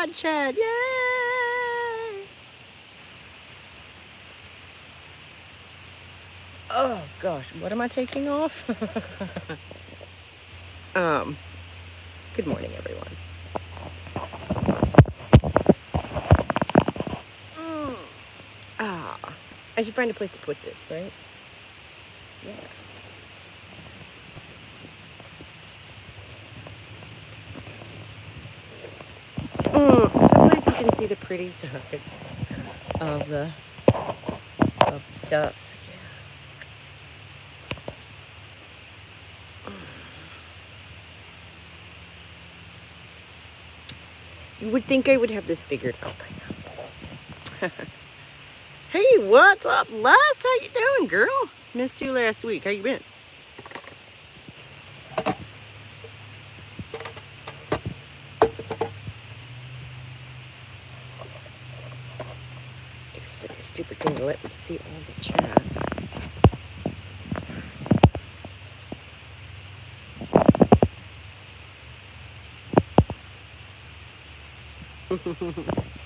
RadChat. Yay! Oh gosh, what am I taking off? Good morning, everyone. Mm. Ah, I should find a place to put this, right? Yeah. Someplace you can see the pretty side of the stuff. Yeah. You would think I would have this figured out by now. Hey, what's up, Les? How you doing, girl? Missed you last week. How you been? It was such a stupid thing to let me see all the chat.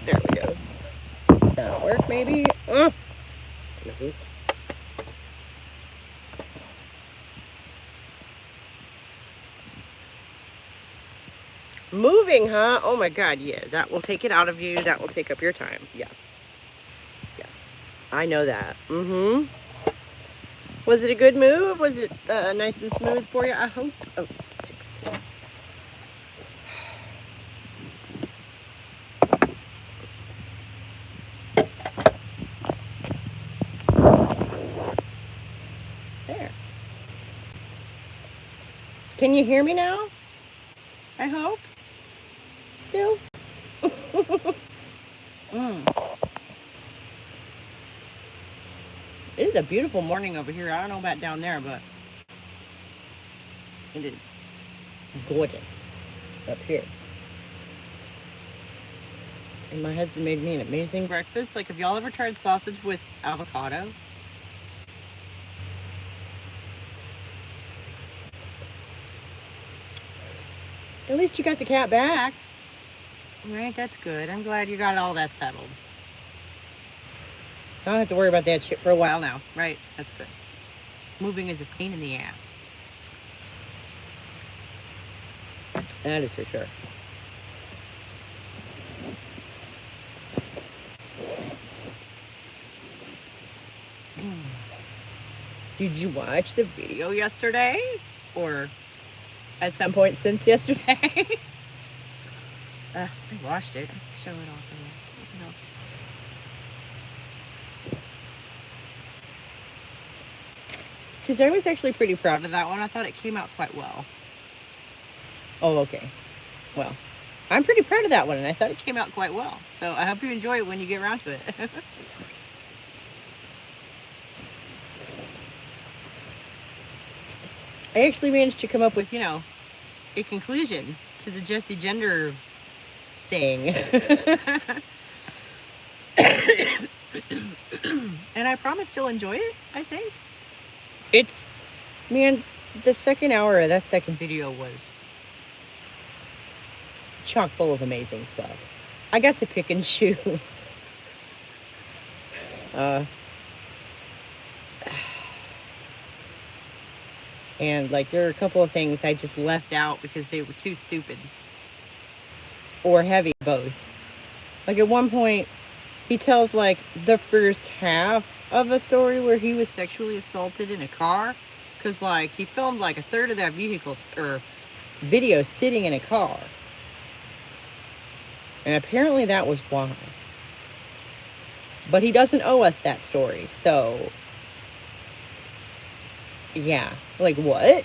There we go. Does that work, maybe? No. Moving, huh? Oh my god, yeah. That will take it out of you. That will take up your time. Yes. Yes. I know that. Mm-hmm. Was it a good move? Was it nice and smooth for you? I hope. Oh, that's so stupid. There. Can you hear me now? I hope. Still? It is a beautiful morning over here. I don't know about down there, but it is gorgeous up here. And my husband made me an amazing breakfast. Like, have y'all ever tried sausage with avocado? At least you got the cat back. Right, that's good. I'm glad you got all that settled. I don't have to worry about that shit for a while now. Right, that's good. Moving is a pain in the ass. That is for sure. Did you watch the video yesterday? Or at some point since yesterday? I watched it. I can show it off. Because I was actually pretty proud of that one. I thought it came out quite well. Oh, okay. Well, I'm pretty proud of that one, and I thought it came out quite well. So I hope you enjoy it when you get around to it. I actually managed to come up with, a conclusion to the Jesse Gender thing. And I promise you'll enjoy it, I think. Man, the second hour of that second video was chock full of amazing stuff. I got to pick and choose. And like there are a couple of things I just left out because they were too stupid or heavy, both. Like at one point he tells like the first half of a story where he was sexually assaulted in a car, because like he filmed like a third of that vehicle or video sitting in a car, and apparently that was why. But he doesn't owe us that story, so yeah, like what?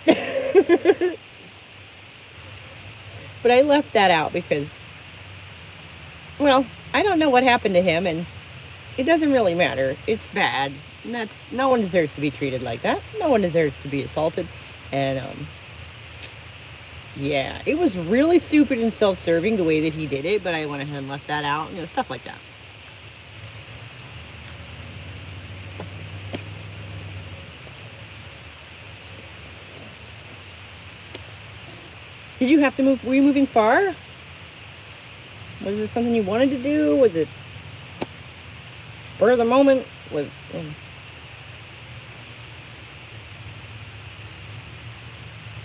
But I left that out because, well, I don't know what happened to him, and it doesn't really matter. It's bad. And no one deserves to be treated like that. No one deserves to be assaulted. And yeah, it was really stupid and self-serving the way that he did it, but I went ahead and left that out. Stuff like that. Did you have to move? Were you moving far? Was this something you wanted to do? Was it spur of the moment?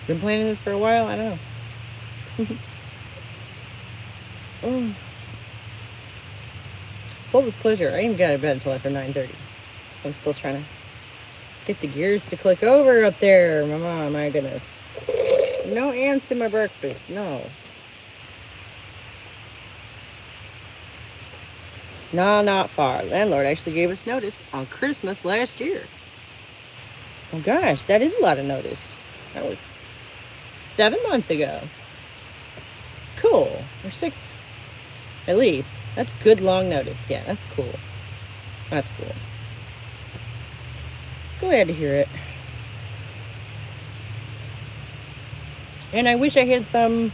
Been planning this for a while? I don't know. Full disclosure, I didn't get out of bed until after 9:30. So I'm still trying to get the gears to click over up there. Mama, my goodness. No ants in my breakfast. No. No, not far. Landlord actually gave us notice on Christmas last year. Oh gosh, that is a lot of notice. That was 7 months ago. Cool. Or 6 at least. That's good long notice. Yeah, that's cool. That's cool. Glad to hear it. And I wish I had some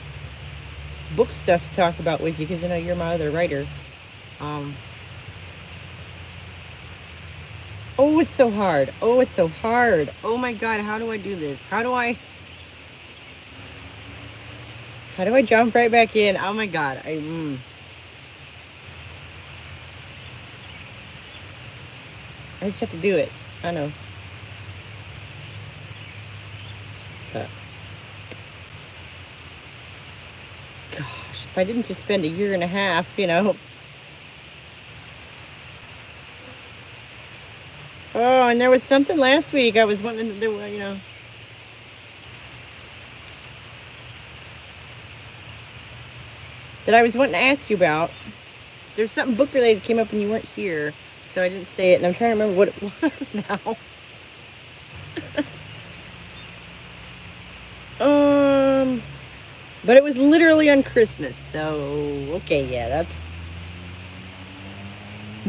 book stuff to talk about with you, because you know you're my other writer. Oh, it's so hard. Oh, it's so hard. Oh my God, how do I do this? How do I jump right back in? Oh my God, I just have to do it. I know. But gosh, if I didn't just spend a year and a half, you know. Oh, and there was something last week I was wanting to, you know. That I was wanting to ask you about. There's something book related came up when you weren't here, so I didn't say it, and I'm trying to remember what it was now. But it was literally on Christmas, so okay, yeah, that's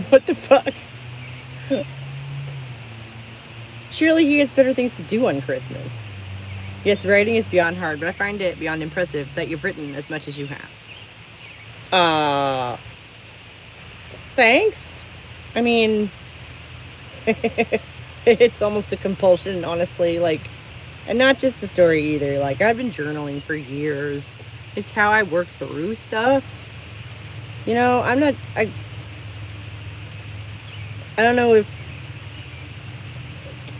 what the fuck. Surely he has better things to do on Christmas. Yes, writing is beyond hard, but I find it beyond impressive that you've written as much as you have. Thanks. I mean, it's almost a compulsion, honestly. Like, and not just the story either. Like, I've been journaling for years. It's how I work through stuff. You know, I don't know if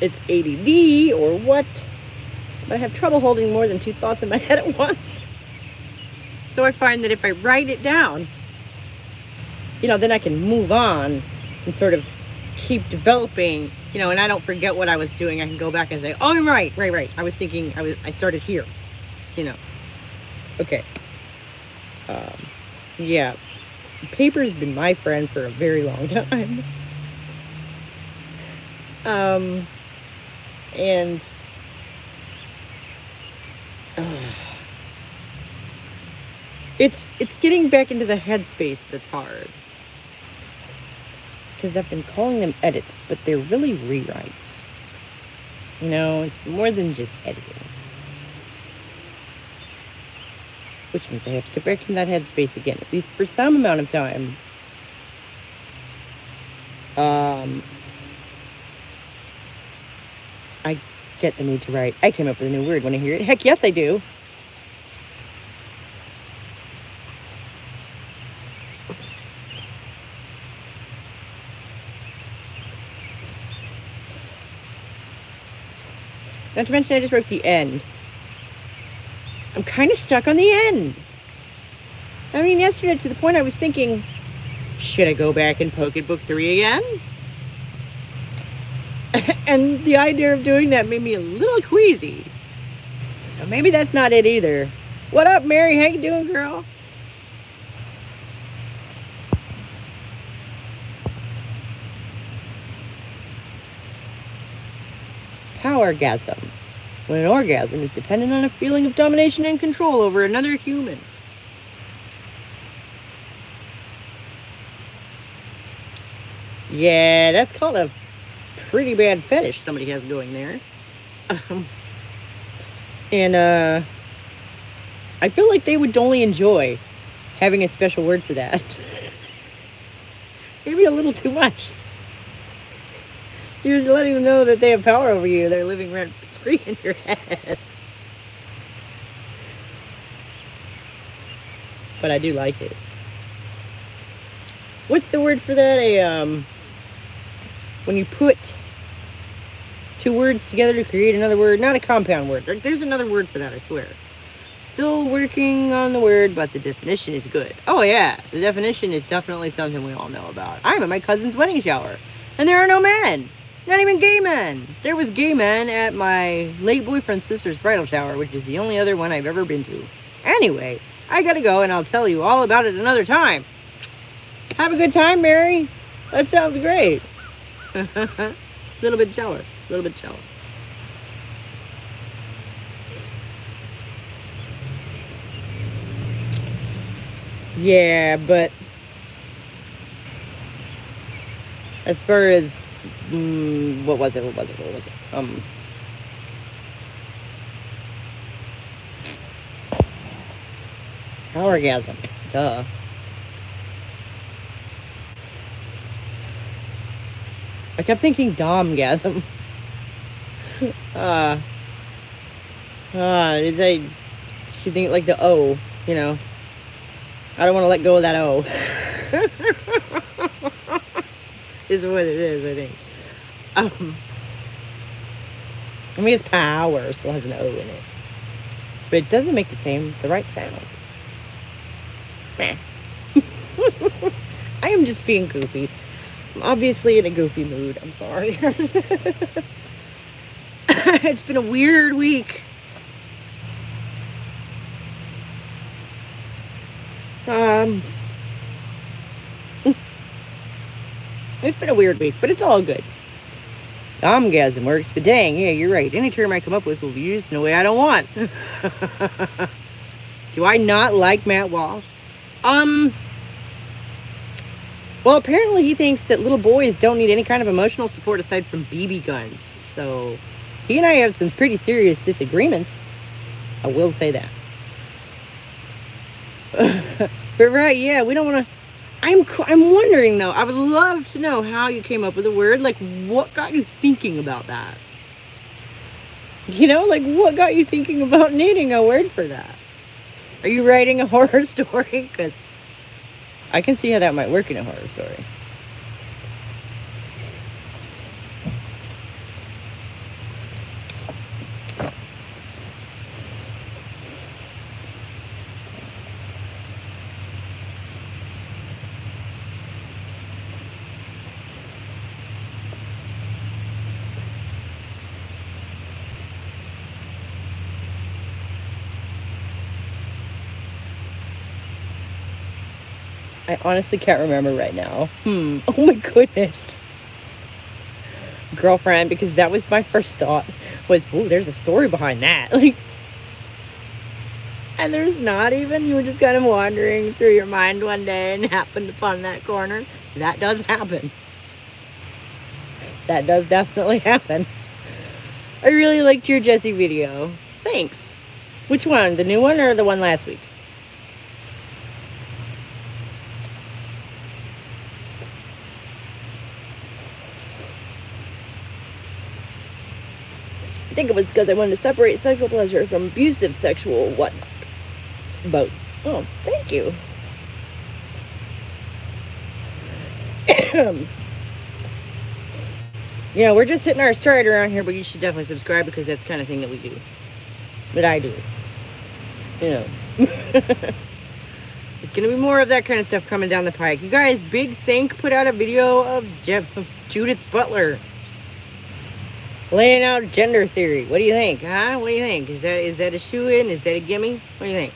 it's ADD or what, but I have trouble holding more than 2 thoughts in my head at once. So I find that if I write it down, you know, then I can move on and sort of keep developing, you know, and I don't forget what I was doing. I can go back and say, oh, right. I was thinking, I started here, you know. Okay. Yeah. Paper's been my friend for a very long time. And it's getting back into the headspace that's hard. Because I've been calling them edits, but they're really rewrites. You know, it's more than just editing. Which means I have to get back in that headspace again, at least for some amount of time. I get the need to write. I came up with a new word when I hear it. Heck yes, I do. Not to mention I just wrote the end. I'm kind of stuck on the end. I mean, yesterday to the point I was thinking, should I go back and poke at book 3 again? And the idea of doing that made me a little queasy. So maybe that's not it either. What up, Mary? How you doing, girl? Powergasm. When an orgasm is dependent on a feeling of domination and control over another human. Yeah, that's called a pretty bad fetish somebody has going there. And I feel like they would only enjoy having a special word for that. Maybe a little too much. You're letting them know that they have power over you. They're living rent free in your head. But I do like it. what's the word for that? When you put two words together to create another word, not a compound word. There's another word for that, I swear. Still working on the word, but the definition is good. Oh yeah, the definition is definitely something we all know about. I'm at my cousin's wedding shower, and there are no men. Not even gay men. There was gay men at my late boyfriend's sister's bridal shower, which is the only other one I've ever been to. Anyway, I gotta go, and I'll tell you all about it another time. Have a good time, Mary. That sounds great. A little bit jealous. A little bit jealous. Yeah, but as far as what was it? Orgasm. Duh. I kept thinking domgasm. Is you think like the O, you know? I don't want to let go of that O. Is what it is, I think. I mean, it's power still has an O in it, but it doesn't make the right sound. Meh. I am just being goofy. I'm obviously in a goofy mood. I'm sorry. It's been a weird week. It's been a weird week, but it's all good. Domgasm works, but dang, yeah, you're right. Any term I come up with will be used in a way I don't want. Do I not like Matt Walsh? Well, apparently he thinks that little boys don't need any kind of emotional support aside from BB guns. So he and I have some pretty serious disagreements. I will say that. But right, yeah, we don't want to. I'm wondering though. I would love to know how you came up with a word. Like, what got you thinking about that? You know, like what got you thinking about needing a word for that? Are you writing a horror story? Because I can see how that might work in a horror story. I honestly can't remember right now. Oh my goodness. Girlfriend, because that was my first thought was, oh, there's a story behind that. Like, and there's not even. You were just kind of wandering through your mind one day and happened upon that corner. That does happen. That does definitely happen. I really liked your Jessie video. Thanks. Which one? The new one or the one last week? I think it was because I wanted to separate sexual pleasure from abusive sexual whatnot. Both. Oh, thank you. Yeah, we're just hitting our stride around here, but you should definitely subscribe because that's the kind of thing that we do. That I do. You know. There's gonna be more of that kind of stuff coming down the pike. You guys, Big Think put out a video of Judith Butler laying out gender theory. What do you think, huh? What do you think? Is that a shoe-in? Is that a gimme? What do you think?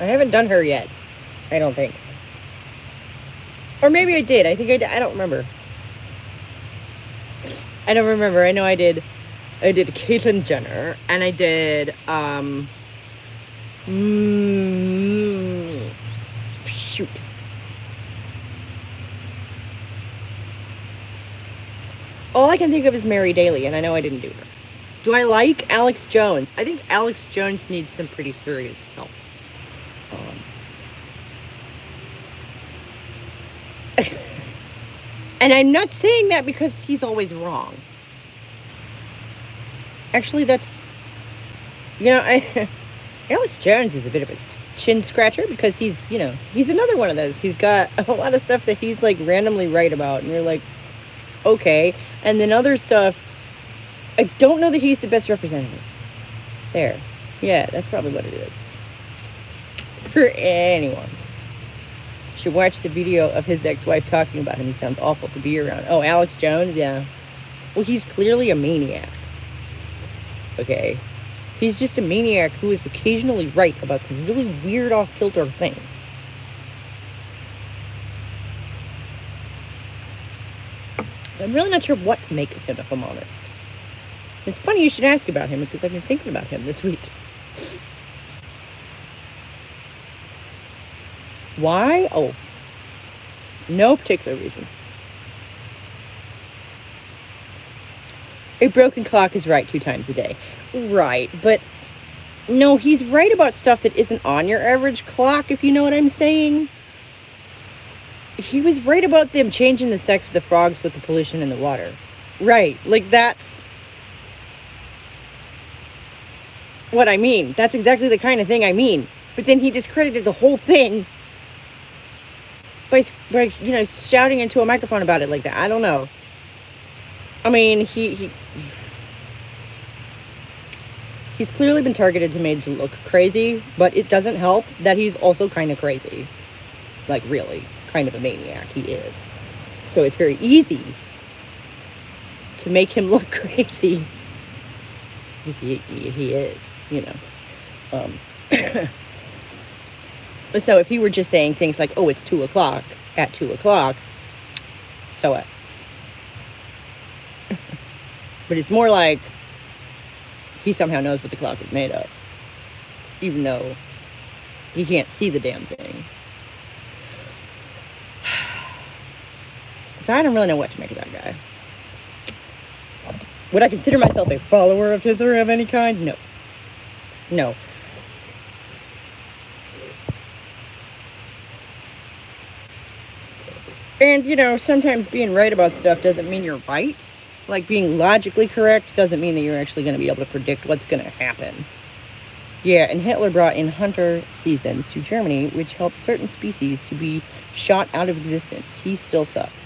I haven't done her yet. I don't think. Or maybe I did. I think I did. I don't remember. I don't remember. I know I did Caitlyn Jenner, and I did shoot. All I can think of is Mary Daly, and I know I didn't do her. Do I like Alex Jones? I think Alex Jones needs some pretty serious help. And I'm not saying that because he's always wrong. Actually, that's, you know, Alex Jones is a bit of a chin scratcher because he's, he's another one of those. He's got a lot of stuff that he's like randomly right about, and you're like, okay. And then other stuff, I don't know that he's the best representative. There. Yeah, that's probably what it is. For anyone. Should watch the video of his ex-wife talking about him. He sounds awful to be around. Oh, Alex Jones? Yeah. Well, he's clearly a maniac. Okay. He's just a maniac who is occasionally right about some really weird off-kilter things. So I'm really not sure what to make of him, if I'm honest. It's funny you should ask about him because I've been thinking about him this week. Why? Oh, no particular reason. A broken clock is right 2 times a day. Right, but no, he's right about stuff that isn't on your average clock, if you know what I'm saying. He was right about them changing the sex of the frogs with the pollution in the water. Right, like that's what I mean. That's exactly the kind of thing I mean. But then he discredited the whole thing by shouting into a microphone about it like that. I don't know. I mean, he's clearly been targeted to made to look crazy, but it doesn't help that he's also kind of crazy. Like, really, kind of a maniac he is. So it's very easy to make him look crazy. Because he is, So if he were just saying things like, oh, it's 2 o'clock, at 2 o'clock, so what? But it's more like he somehow knows what the clock is made of, even though he can't see the damn thing. So I don't really know what to make of that guy. Would I consider myself a follower of his or of any kind? No. No. And, sometimes being right about stuff doesn't mean you're right. Like, being logically correct doesn't mean that you're actually going to be able to predict what's going to happen. Yeah, and Hitler brought in hunter seasons to Germany, which helped certain species to be shot out of existence. He still sucks.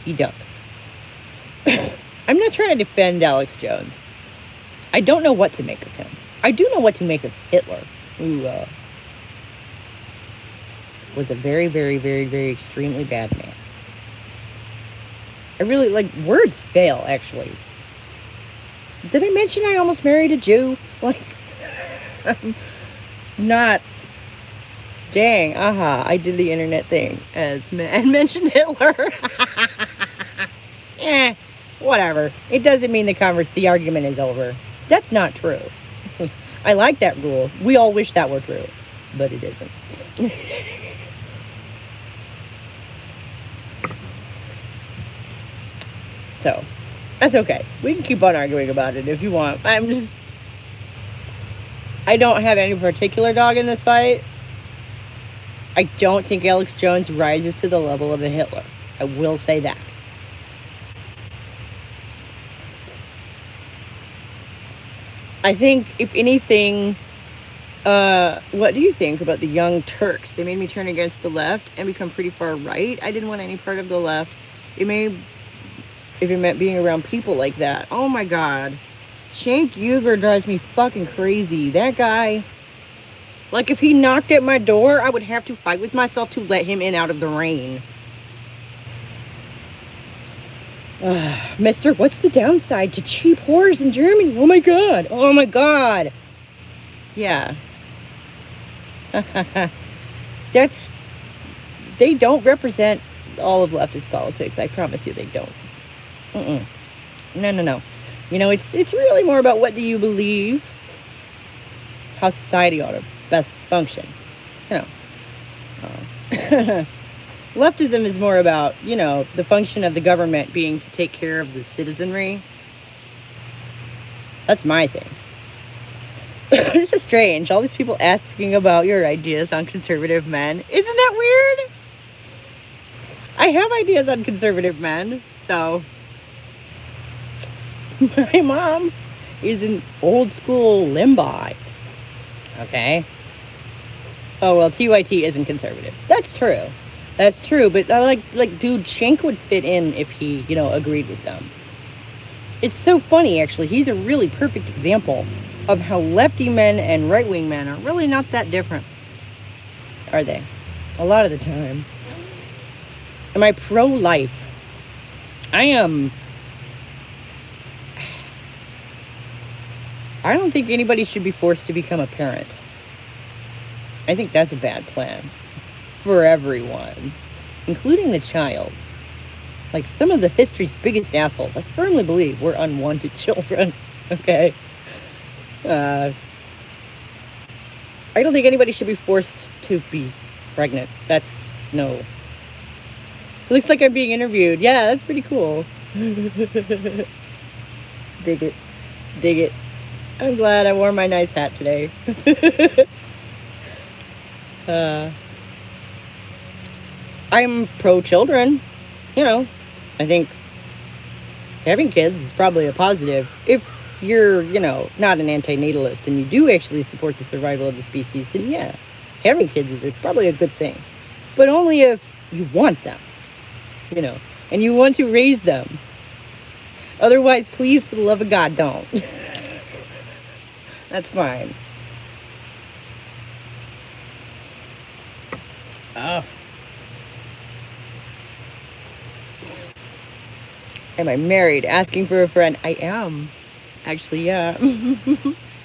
He does. I'm not trying to defend Alex Jones. I don't know what to make of him. I do know what to make of Hitler, who was a very, very, very, very extremely bad man. I really, words fail, actually. Did I mention I almost married a Jew? Not. Dang, I did the internet thing and mentioned Hitler. Whatever. It doesn't mean the argument is over. That's not true. I like that rule. We all wish that were true, but it isn't. So, that's okay. We can keep on arguing about it if you want. I don't have any particular dog in this fight. I don't think Alex Jones rises to the level of a Hitler. I will say that. I think, if anything, what do you think about the Young Turks? They made me turn against the left and become pretty far right. I didn't want any part of the left. If it meant being around people like that. Oh my God. Cenk Uygur drives me fucking crazy. That guy, if he knocked at my door, I would have to fight with myself to let him in out of the rain. Mister, what's the downside to cheap whores in Germany? Oh my God. Oh my God. Yeah. They don't represent all of leftist politics. I promise you they don't. No. It's really more about what do you believe, how society ought to best function. Leftism is more about, the function of the government being to take care of the citizenry. That's my thing. This is strange. All these people asking about your ideas on conservative men. Isn't that weird? I have ideas on conservative men, so... My mom is an old school Limbite. Okay. Oh, well, TYT isn't conservative. That's true. That's true. But dude, Shank would fit in if he, agreed with them. It's so funny, actually. He's a really perfect example of how lefty men and right wing men are really not that different, are they? A lot of the time. Am I pro life? I am. I don't think anybody should be forced to become a parent. I think that's a bad plan for everyone, including the child. Like, some of the history's biggest assholes, I firmly believe, were unwanted children. Okay? I don't think anybody should be forced to be pregnant. That's no. It looks like I'm being interviewed. Yeah, that's pretty cool. Dig it. Dig it. I'm glad I wore my nice hat today. I'm pro-children. I think having kids is probably a positive. If you're, not an antinatalist and you do actually support the survival of the species, then yeah, having kids is probably a good thing. But only if you want them, and you want to raise them. Otherwise, please, for the love of God, don't. That's fine. Oh. Am I married? Asking for a friend. I am. Actually, yeah.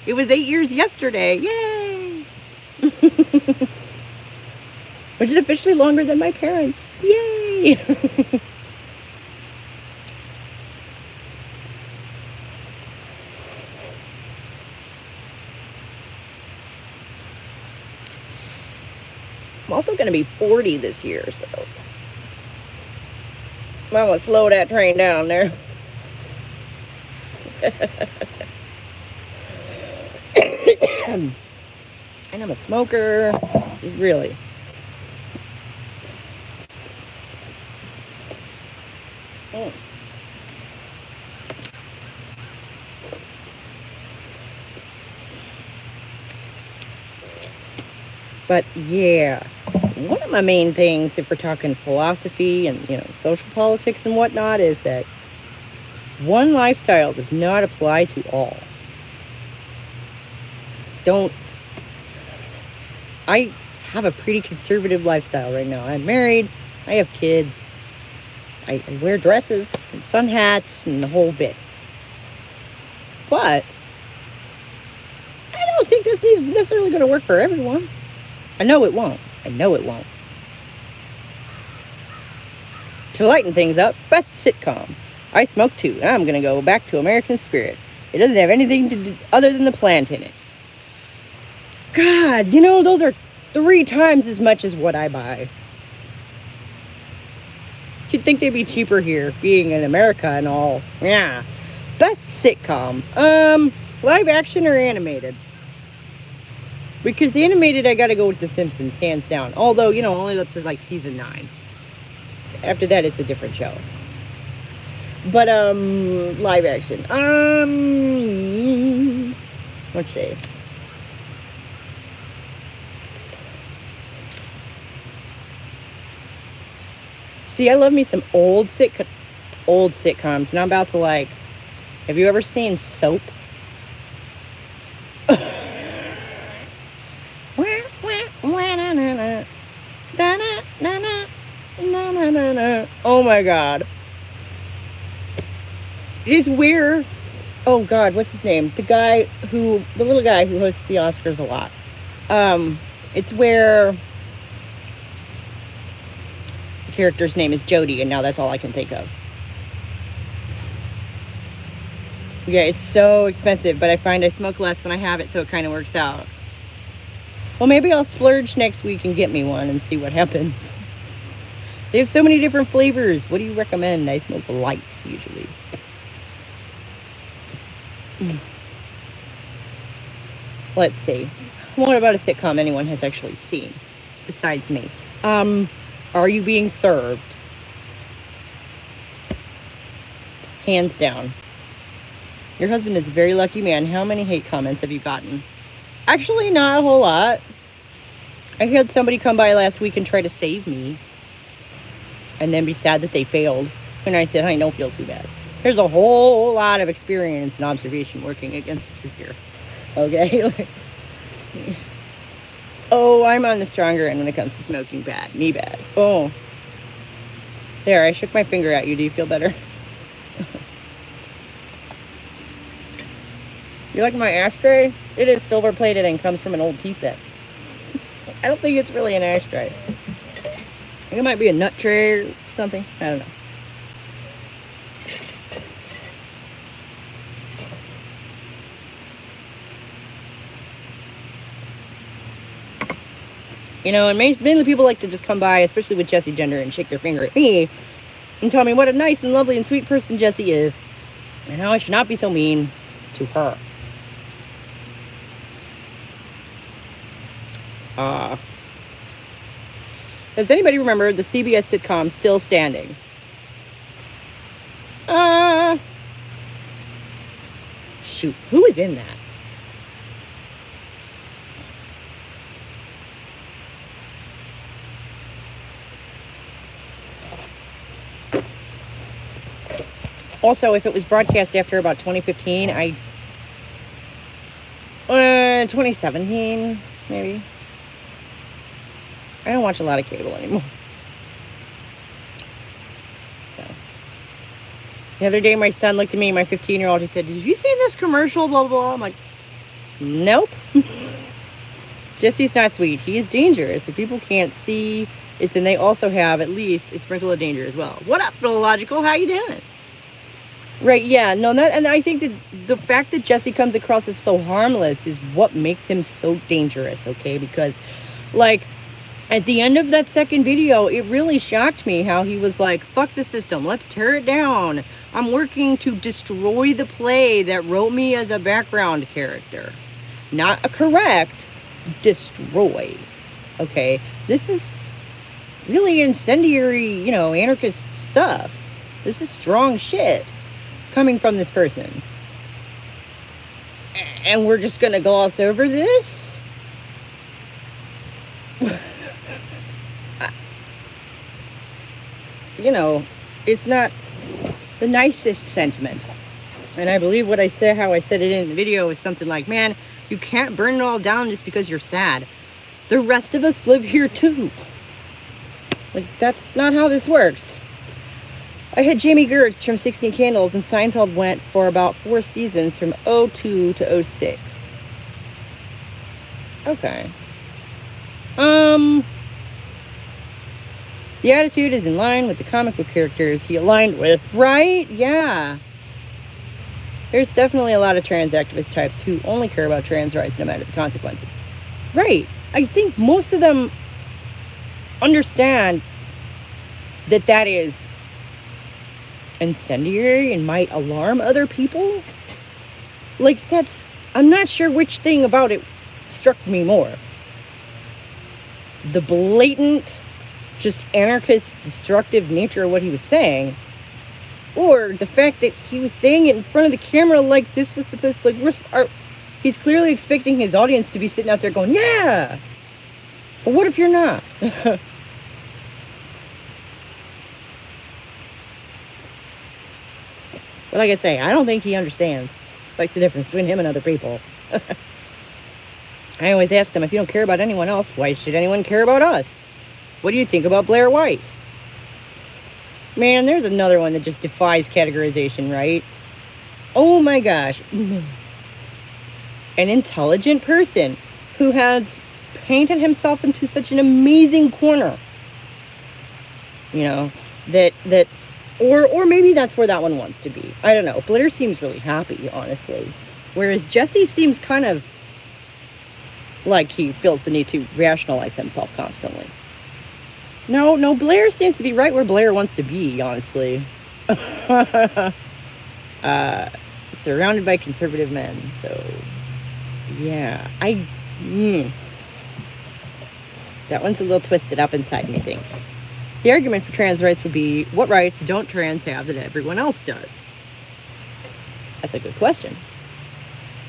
It was 8 years yesterday. Yay! Which is officially longer than my parents. Yay! I'm also going to be 40 this year, so might want to slow that train down there. And I'm a smoker. Just really. Mm. But yeah, one of my main things, if we're talking philosophy and, social politics and whatnot, is that one lifestyle does not apply to all. I have a pretty conservative lifestyle right now. I'm married. I have kids. I wear dresses and sun hats and the whole bit. But I don't think this is necessarily going to work for everyone. I know it won't. To lighten things up, best sitcom. I smoke too. I'm going to go back to American Spirit. It doesn't have anything to do other than the plant in it. God, those are 3 times as much as what I buy. You'd think they'd be cheaper here, being in America and all. Yeah. Best sitcom. Live action or animated? Because the animated, I gotta go with The Simpsons, hands down. Although, only up to like season 9. After that, it's a different show. But, live action. Let's see. See, I love me some old sitcoms, and I'm about to like. Have you ever seen Soap? Oh my God! It is where. Oh God, what's his name? The little guy who hosts the Oscars a lot. It's where. Character's name is Jody, and now that's all I can think of. Yeah, it's so expensive, but I find I smoke less when I have it, so it kind of works out. Well, maybe I'll splurge next week and get me one and see what happens. They have so many different flavors. What do you recommend? I smoke lights usually. Let's see. What about a sitcom anyone has actually seen besides me? Are You Being Served? Hands down. Your husband is a very lucky man. How many hate comments have you gotten? Actually, not a whole lot. I had somebody come by last week and try to save me, and then be sad that they failed. And I said, I don't feel too bad. There's a whole lot of experience and observation working against you here. Okay? Oh, I'm on the stronger end when it comes to smoking bad. Me bad. Oh. There, I shook my finger at you. Do you feel better? You like my ashtray? It is silver plated and comes from an old tea set. I don't think it's really an ashtray. I think it might be a nut tray or something. I don't know. You know, and mainly people like to just come by, especially with Jessie Gender, and shake their finger at me and tell me what a nice and lovely and sweet person Jessie is, and how I should not be so mean to her. Does anybody remember the CBS sitcom Still Standing? Shoot, who was in that? Also, if it was broadcast after about 2015, 2017, maybe. I don't watch a lot of cable anymore. So, the other day, my son looked at me, my 15-year-old, he said, "Did you see this commercial, blah, blah, blah?" I'm like, nope. Jesse's not sweet. He is dangerous. If people can't see it, then they also have at least a sprinkle of danger as well. What up, Philological? How you doing? Right, yeah, no, and I think that the fact that Jesse comes across as so harmless is what makes him so dangerous, okay? Because, like, at the end of that second video, it really shocked me how he was like, fuck the system, let's tear it down. I'm working to destroy the play that wrote me as a background character. Not a correct, destroy, okay? This is really incendiary, you know, anarchist stuff. This is strong shit coming from this person, and we're just gonna gloss over this? You know, it's not the nicest sentiment. And I believe what I said, how I said it in the video, is something like, man, you can't burn it all down just because you're sad. The rest of us live here too. Like, that's not how this works. I had Jamie Gertz from 16 Candles, and Seinfeld went for about 4 seasons from 02 to 06. Okay. The attitude is in line with the comic book characters he aligned with, right? Yeah. There's definitely a lot of trans activist types who only care about trans rights no matter the consequences. Right. I think most of them understand that that is incendiary and might alarm other people. Like, I'm not sure which thing about it struck me more. The blatant, just anarchist, destructive nature of what he was saying, or the fact that he was saying it in front of the camera like this was supposed to, like, he's clearly expecting his audience to be sitting out there going, yeah! But what if you're not? But like I say, I don't think he understands, like, the difference between him and other people. I always ask them, if you don't care about anyone else, why should anyone care about us? What do you think about Blair White? Man, there's another one that just defies categorization, right? Oh my gosh. An intelligent person who has painted himself into such an amazing corner. You know, or maybe that's where that one wants to be. I don't know. Blair seems really happy, honestly. Whereas Jesse seems kind of like he feels the need to rationalize himself constantly. No, Blair seems to be right where Blair wants to be, honestly. Surrounded by conservative men, so yeah, that one's a little twisted up inside me, thinks. The argument for trans rights would be, what rights don't trans have that everyone else does? That's a good question.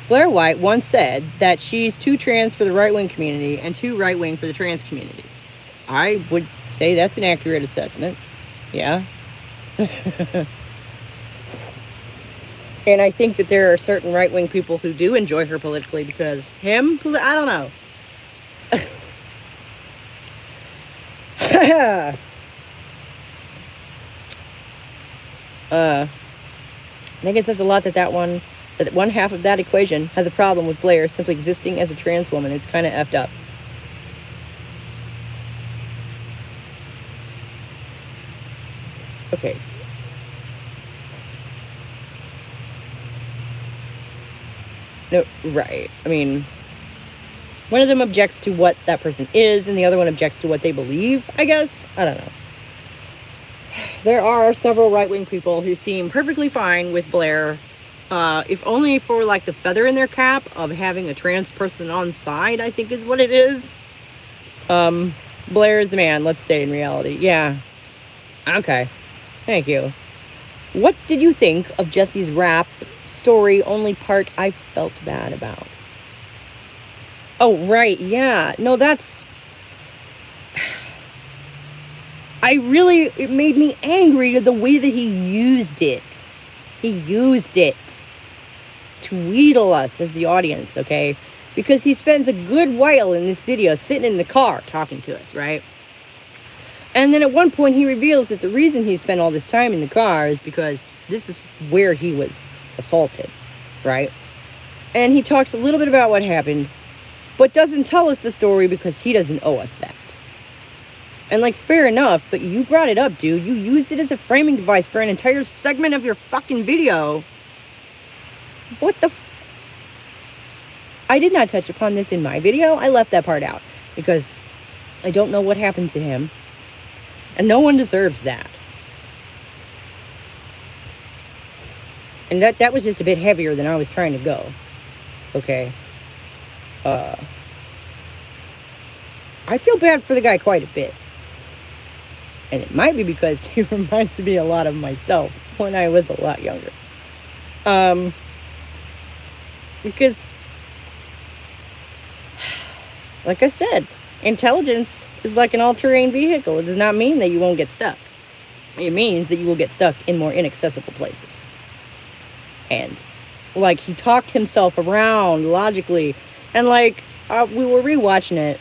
Blair White once said that she's too trans for the right-wing community and too right-wing for the trans community. I would say that's an accurate assessment. Yeah. And I think that there are certain right-wing people who do enjoy her politically because I don't know. I think it says a lot that one half of that equation has a problem with Blair simply existing as a trans woman. It's kind of effed up. Okay. No, right. I mean, one of them objects to what that person is, and the other one objects to what they believe, I guess. I don't know. There are several right-wing people who seem perfectly fine with Blair, if only for, like, the feather in their cap of having a trans person on side, I think is what it is. Blair is the man. Let's stay in reality. Yeah. Okay. Thank you. What did you think of Jesse's rap story? Only part I felt bad about. Oh, right. Yeah. No, that's... It made me angry the way that he used it. He used it to wheedle us as the audience, okay? Because he spends a good while in this video sitting in the car talking to us, right? And then at one point he reveals that the reason he spent all this time in the car is because this is where he was assaulted, right? And he talks a little bit about what happened, but doesn't tell us the story because he doesn't owe us that. And, like, fair enough, but you brought it up, dude. You used it as a framing device for an entire segment of your fucking video. What the I did not touch upon this in my video. I left that part out because I don't know what happened to him. And no one deserves that. And that was just a bit heavier than I was trying to go. Okay. I feel bad for the guy quite a bit. And it might be because he reminds me a lot of myself when I was a lot younger. Because, like I said, intelligence is like an all-terrain vehicle. It does not mean that you won't get stuck. It means that you will get stuck in more inaccessible places. And, like, he talked himself around logically. And, like, we were rewatching it.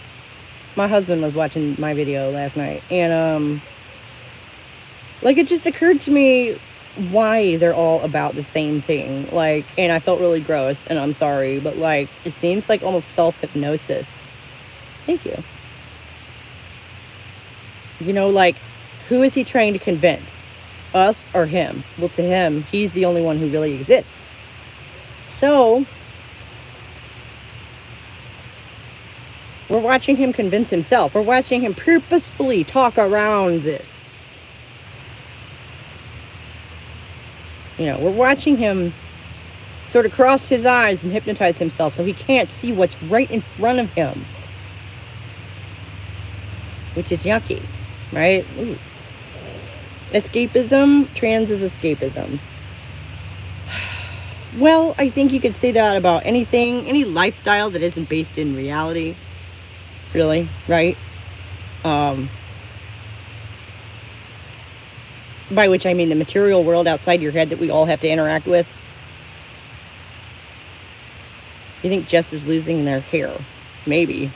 My husband was watching my video last night. And, like, it just occurred to me why they're all about the same thing. Like, and I felt really gross, and I'm sorry, but, like, it seems like almost self-hypnosis. Thank you. You know, like, who is he trying to convince? Us or him? Well, to him, he's the only one who really exists. So, we're watching him convince himself. We're watching him purposefully talk around this. You know, we're watching him sort of cross his eyes and hypnotize himself so he can't see what's right in front of him. Which is yucky, right? Ooh. Escapism. Trans is escapism. Well, I think you could say that about anything, any lifestyle that isn't based in reality. Really, right? By which I mean the material world outside your head that we all have to interact with. You think Jess is losing their hair? Maybe.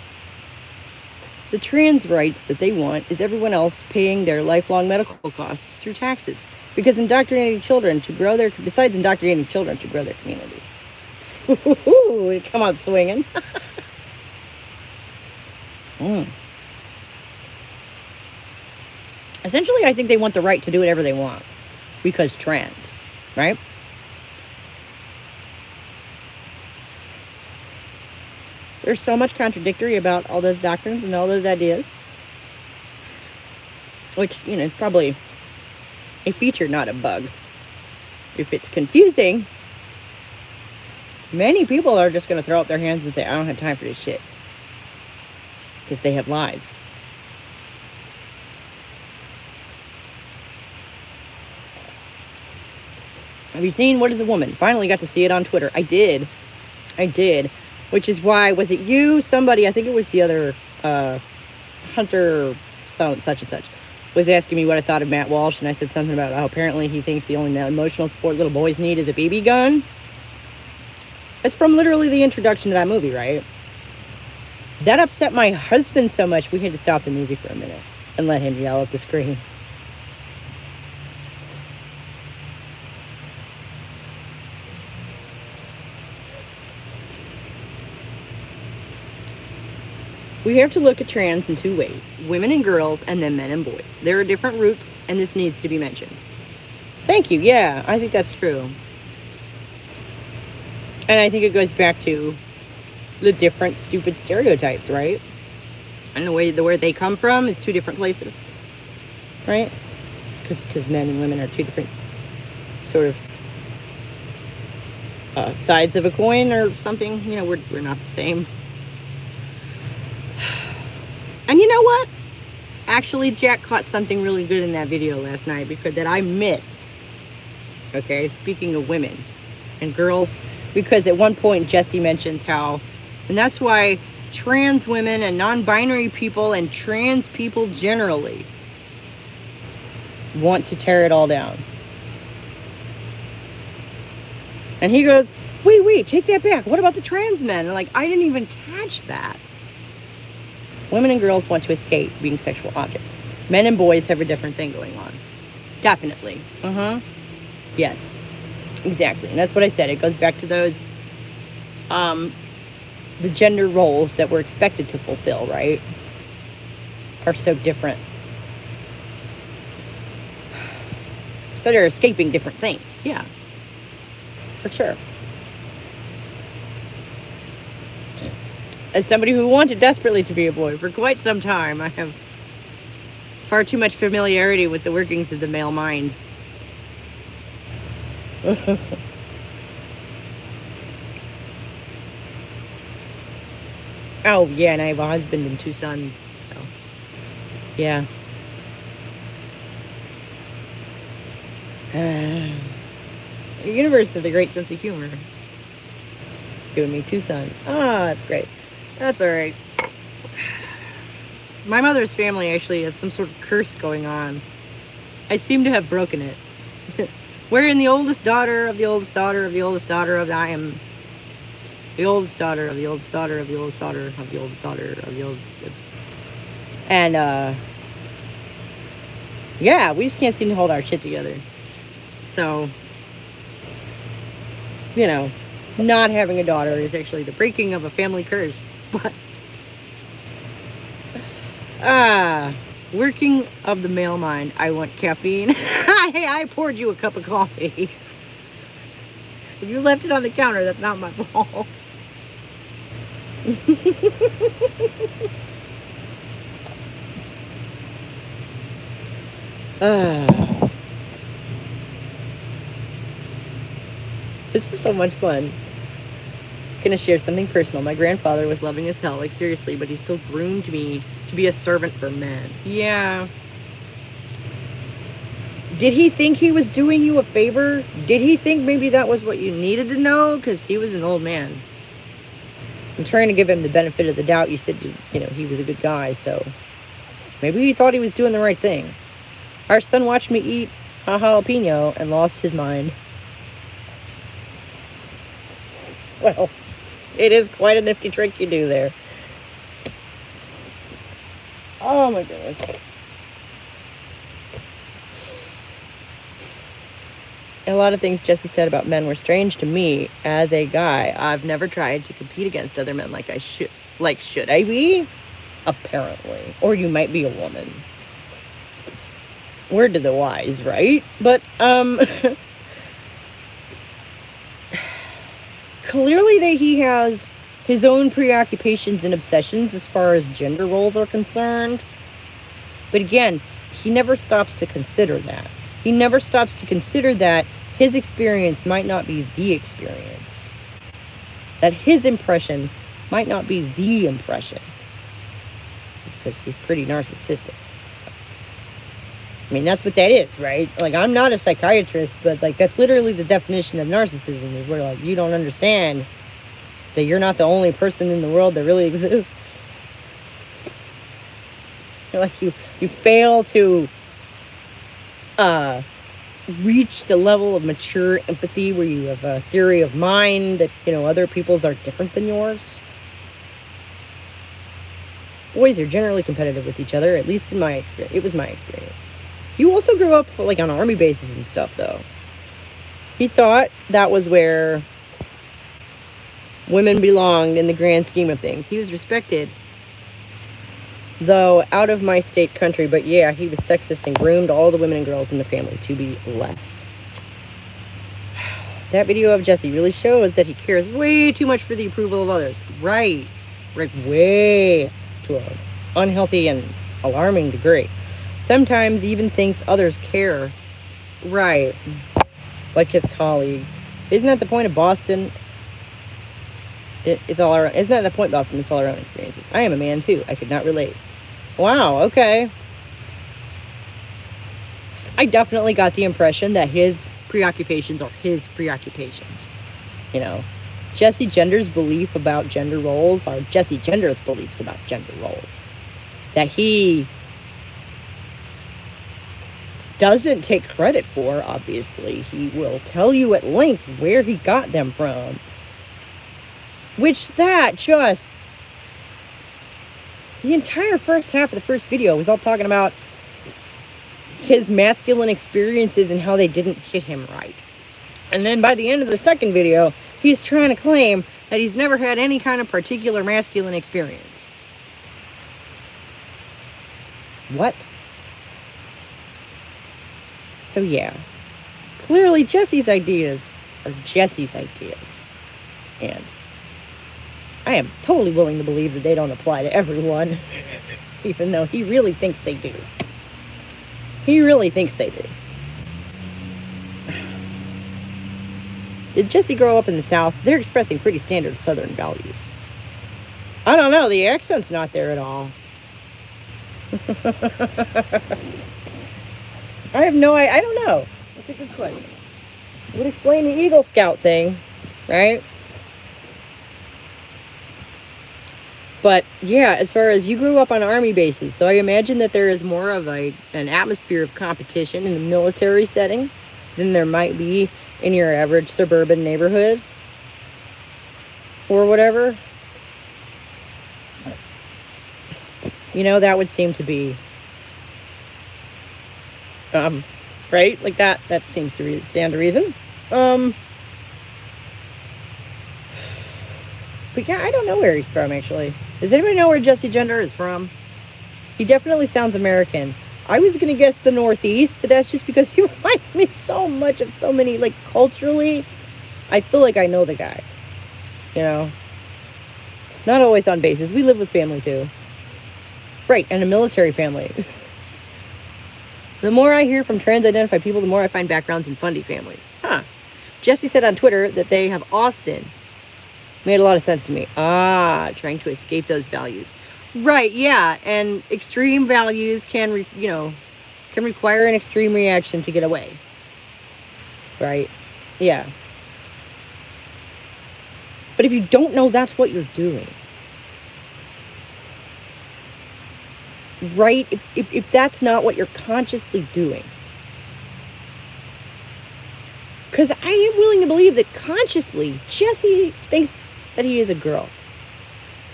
The trans rights that they want is everyone else paying their lifelong medical costs through taxes. Because indoctrinating children to grow besides indoctrinating children to grow their community. Ooh, come out swinging. Essentially, I think they want the right to do whatever they want. Because trans, right? There's so much contradictory about all those doctrines and all those ideas. Which, you know, is probably a feature, not a bug. If it's confusing, many people are just going to throw up their hands and say, I don't have time for this shit. Because they have lives. Have you seen What is a Woman? Finally got to see it on Twitter. I did. I did, which is why, was it you, somebody, I think it was the other, Hunter, such and such, was asking me what I thought of Matt Walsh, and I said something about how apparently he thinks the only emotional support little boys need is a BB gun. It's from literally the introduction to that movie, right? That upset my husband so much we had to stop the movie for a minute and let him yell at the screen. We have to look at trans in two ways: women and girls, and then men and boys. There are different roots, and this needs to be mentioned. Thank you. Yeah, I think that's true. And I think it goes back to the different stupid stereotypes, right? And where they come from is two different places, right? Because men and women are two different sort of sides of a coin or something. You know, we're not the same. And you know what? Actually, Jack caught something really good in that video last night that I missed. Okay, speaking of women and girls, because at one point Jesse mentions how, and that's why trans women and non-binary people and trans people generally want to tear it all down. And he goes, wait, take that back. What about the trans men? And like, I didn't even catch that. Women and girls want to escape being sexual objects. Men and boys have a different thing going on. Definitely. Yes, exactly. And that's what I said. It goes back to those, the gender roles that we're expected to fulfill, right, are so different. So they're escaping different things. Yeah, for sure. As somebody who wanted desperately to be a boy for quite some time, I have far too much familiarity with the workings of the male mind. Oh, yeah, and I have a husband and 2 sons, so, yeah. The universe has a great sense of humor. Giving me 2 sons. Oh, that's great. That's all right. My mother's family actually has some sort of curse going on. I seem to have broken it. Wherein the oldest daughter of the oldest daughter of the oldest daughter of I am the oldest daughter of the oldest daughter of the oldest daughter of the oldest daughter of the oldest. And, yeah, we just can't seem to hold our shit together. So, you know, not having a daughter is actually the breaking of a family curse. But, working of the male mind. I want caffeine. Hey, I poured you a cup of coffee. If you left it on the counter, that's not my fault. This is so much fun. Gonna share something personal. My grandfather was loving as hell, like seriously, but he still groomed me to be a servant for men. Yeah. Did he think he was doing you a favor? Did he think maybe that was what you needed to know? Because he was an old man. I'm trying to give him the benefit of the doubt. You said, you know, he was a good guy, so maybe he thought he was doing the right thing. Our son watched me eat a jalapeno and lost his mind. Well, it is quite a nifty trick you do there. Oh my goodness. A lot of things Jesse said about men were strange to me as a guy. I've never tried to compete against other men like I should. Like, should I be? Apparently. Or you might be a woman. Word to the wise, right? But, clearly he has his own preoccupations and obsessions as far as gender roles are concerned. But again, he never stops to consider that. He never stops to consider that his experience might not be the experience. That his impression might not be the impression. Because he's pretty narcissistic. So, I mean, that's what that is, right? Like, I'm not a psychiatrist, but, like, that's literally the definition of narcissism, is where, like, you don't understand that you're not the only person in the world that really exists. Like you fail to reach the level of mature empathy where you have a theory of mind that, other people's are different than yours. Boys are generally competitive with each other, at least in my experience. It was my experience. You also grew up like on army bases and stuff, though. He thought that was where women belonged in the grand scheme of things. He was respected, though out of my state country, but yeah, he was sexist and groomed all the women and girls in the family to be less. That video of Jesse really shows that he cares way too much for the approval of others. Right. Like way to an unhealthy and alarming degree. Sometimes even thinks others care. Right. Like his colleagues. Isn't that the point of Boston? It's all our. Isn't that the point, Boston? It's all our own experiences. I am a man too. I could not relate. Wow. Okay. I definitely got the impression that his preoccupations are his preoccupations. Jesse Gender's belief about gender roles are Jesse Gender's beliefs about gender roles. That he doesn't take credit for, obviously. He will tell you at length where he got them from. Which the entire first half of the first video was all talking about his masculine experiences and how they didn't hit him right. And then by the end of the second video, he's trying to claim that he's never had any kind of particular masculine experience. What? So yeah, clearly Jesse's ideas are Jesse's ideas. And I am totally willing to believe that they don't apply to everyone, even though he really thinks they do. He really thinks they do. Did Jesse grow up in the South? They're expressing pretty standard Southern values. I don't know. The accent's not there at all. I don't know. That's a good question. Would explain the Eagle Scout thing, right? But yeah, as far as you grew up on army bases, so I imagine that there is more of an atmosphere of competition in a military setting than there might be in your average suburban neighborhood or whatever. That would seem to be right? Like that seems to stand to reason. But yeah, I don't know where he's from, actually. Does anybody know where Jesse Gender is from? He definitely sounds American. I was going to guess the Northeast, but that's just because he reminds me so much of so many, like, culturally. I feel like I know the guy. Not always on bases. We live with family, too. Right, and a military family. The more I hear from trans-identified people, the more I find backgrounds in fundy families. Huh. Jesse said on Twitter that they have Austin. Made a lot of sense to me. Trying to escape those values. Right, yeah, and extreme values can require an extreme reaction to get away. Right? Yeah. But if you don't know that's what you're doing, right? If that's not what you're consciously doing, because I am willing to believe that consciously Jesse thinks that he is a girl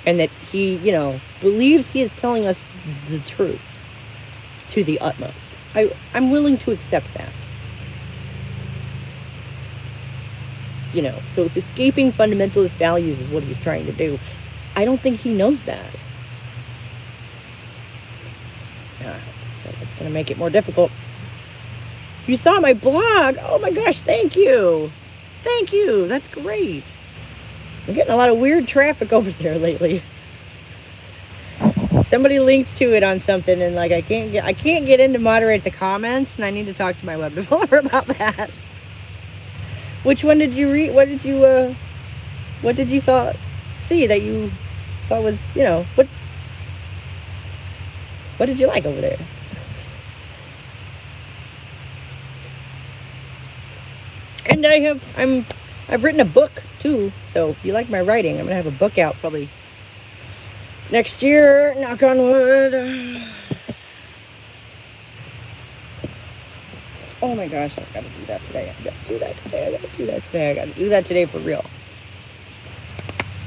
and that he, believes he is telling us the truth to the utmost. I'm willing to accept that. So if escaping fundamentalist values is what he's trying to do, I don't think he knows that. So it's going to make it more difficult. You saw my blog. Oh my gosh, thank you. Thank you. That's great. I'm getting a lot of weird traffic over there lately. Somebody linked to it on something, and like I can't get in to moderate the comments, and I need to talk to my web developer about that. Which one did you read? What did you see that you thought was, what did you like over there? And I'm I've written a book too, so if you like my writing, I'm gonna have a book out probably next year. Knock on wood. Oh my gosh, I gotta do that today. I gotta do that today. I gotta do that today. I gotta do that today for real.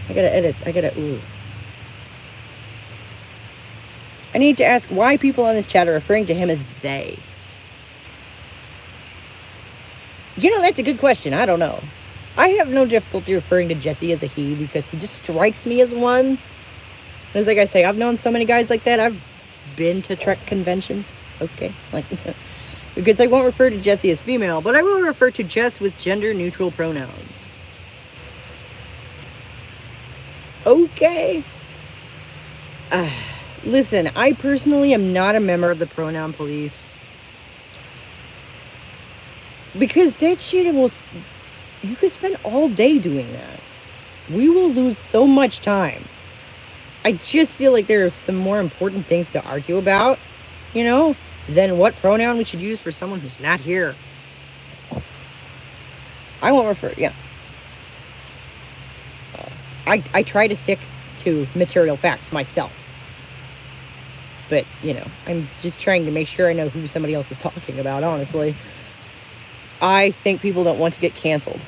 I gotta edit. Ooh. I need to ask why people on this chat are referring to him as they. You know, that's a good question. I don't know. I have no difficulty referring to Jesse as a he because he just strikes me as one. As like I say, I've known so many guys like that. I've been to Trek conventions. Okay. Like, because I won't refer to Jesse as female, but I will refer to Jess with gender-neutral pronouns. Okay. Listen, I personally am not a member of the pronoun police. Because that shit will... You could spend all day doing that. We will lose so much time. I just feel like there are some more important things to argue about, you know, than what pronoun we should use for someone who's not here. I won't refer... Yeah. I try to stick to material facts myself. But, you know, I'm just trying to make sure I know who somebody else is talking about, honestly. I think people don't want to get canceled.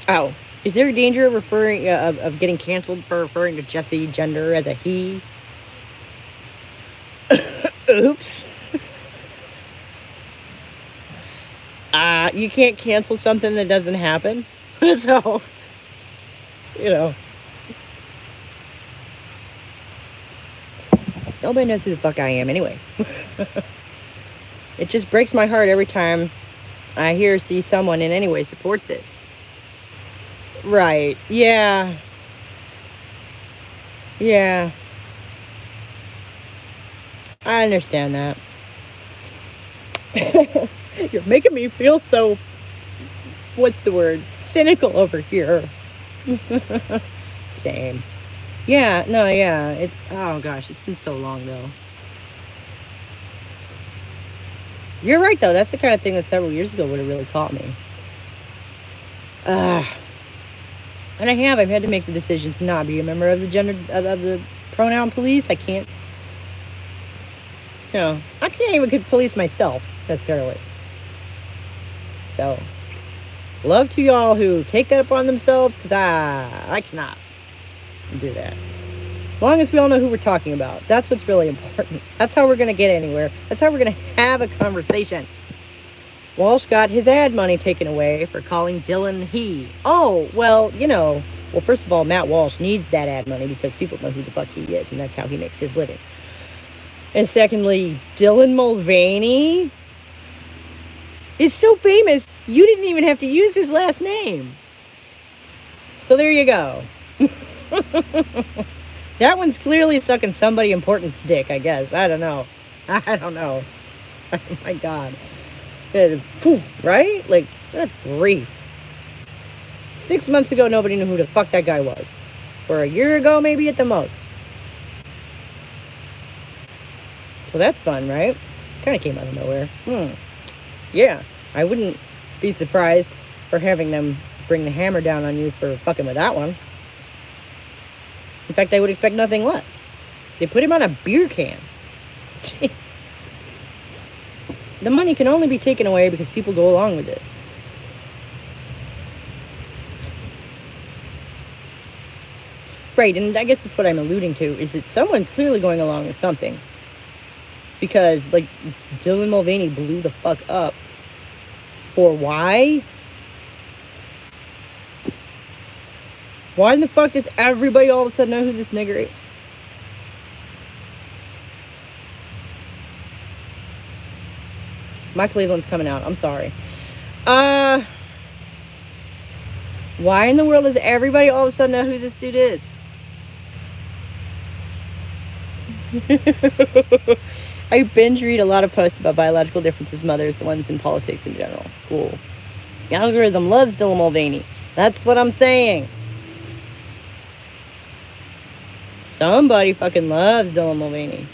Oh, is there a danger of referring of getting canceled for referring to Jesse gender as a he? Oops. You can't cancel something that doesn't happen. So, you know. Nobody knows who the fuck I am anyway. It just breaks my heart every time I hear or see someone in any way support this. Right. Yeah. Yeah. I understand that. You're making me feel so, what's the word? Cynical over here. Same. Yeah, no, yeah. It's, oh gosh, it's been so long though. You're right though. That's the kind of thing that several years ago would have really caught me. And I've had to make the decision to not be a member of the gender, of the pronoun police. I can't, you know, I can't even police myself necessarily. So, love to y'all who take that upon themselves, because I cannot do that. As long as we all know who we're talking about. That's what's really important. That's how we're going to get anywhere. That's how we're going to have a conversation. Walsh got his ad money taken away for calling Dylan he. Oh, well, you know, well, first of all, Matt Walsh needs that ad money because people know who the fuck he is, and that's how he makes his living. And secondly, Dylan Mulvaney is so famous, you didn't even have to use his last name. So there you go. That one's clearly sucking somebody important's dick, I guess. I don't know. Oh my God. Poof, right? Like, good grief. 6 months ago, nobody knew who the fuck that guy was. Or a year ago, maybe at the most. So that's fun, right? Kind of came out of nowhere. Yeah, I wouldn't be surprised for having them bring the hammer down on you for fucking with that one. In fact, I would expect nothing less. They put him on a beer can. The money can only be taken away because people go along with this. Right, and I guess that's what I'm alluding to, is that someone's clearly going along with something. Because, like, Dylan Mulvaney blew the fuck up. For why? Why in the fuck does everybody all of a sudden know who this nigger is? My Cleveland's coming out. I'm sorry. Why in the world does everybody all of a sudden know who this dude is? I binge read a lot of posts about biological differences, mothers, the ones in politics in general. Cool. The algorithm loves Dylan Mulvaney. That's what I'm saying. Somebody fucking loves Dylan Mulvaney.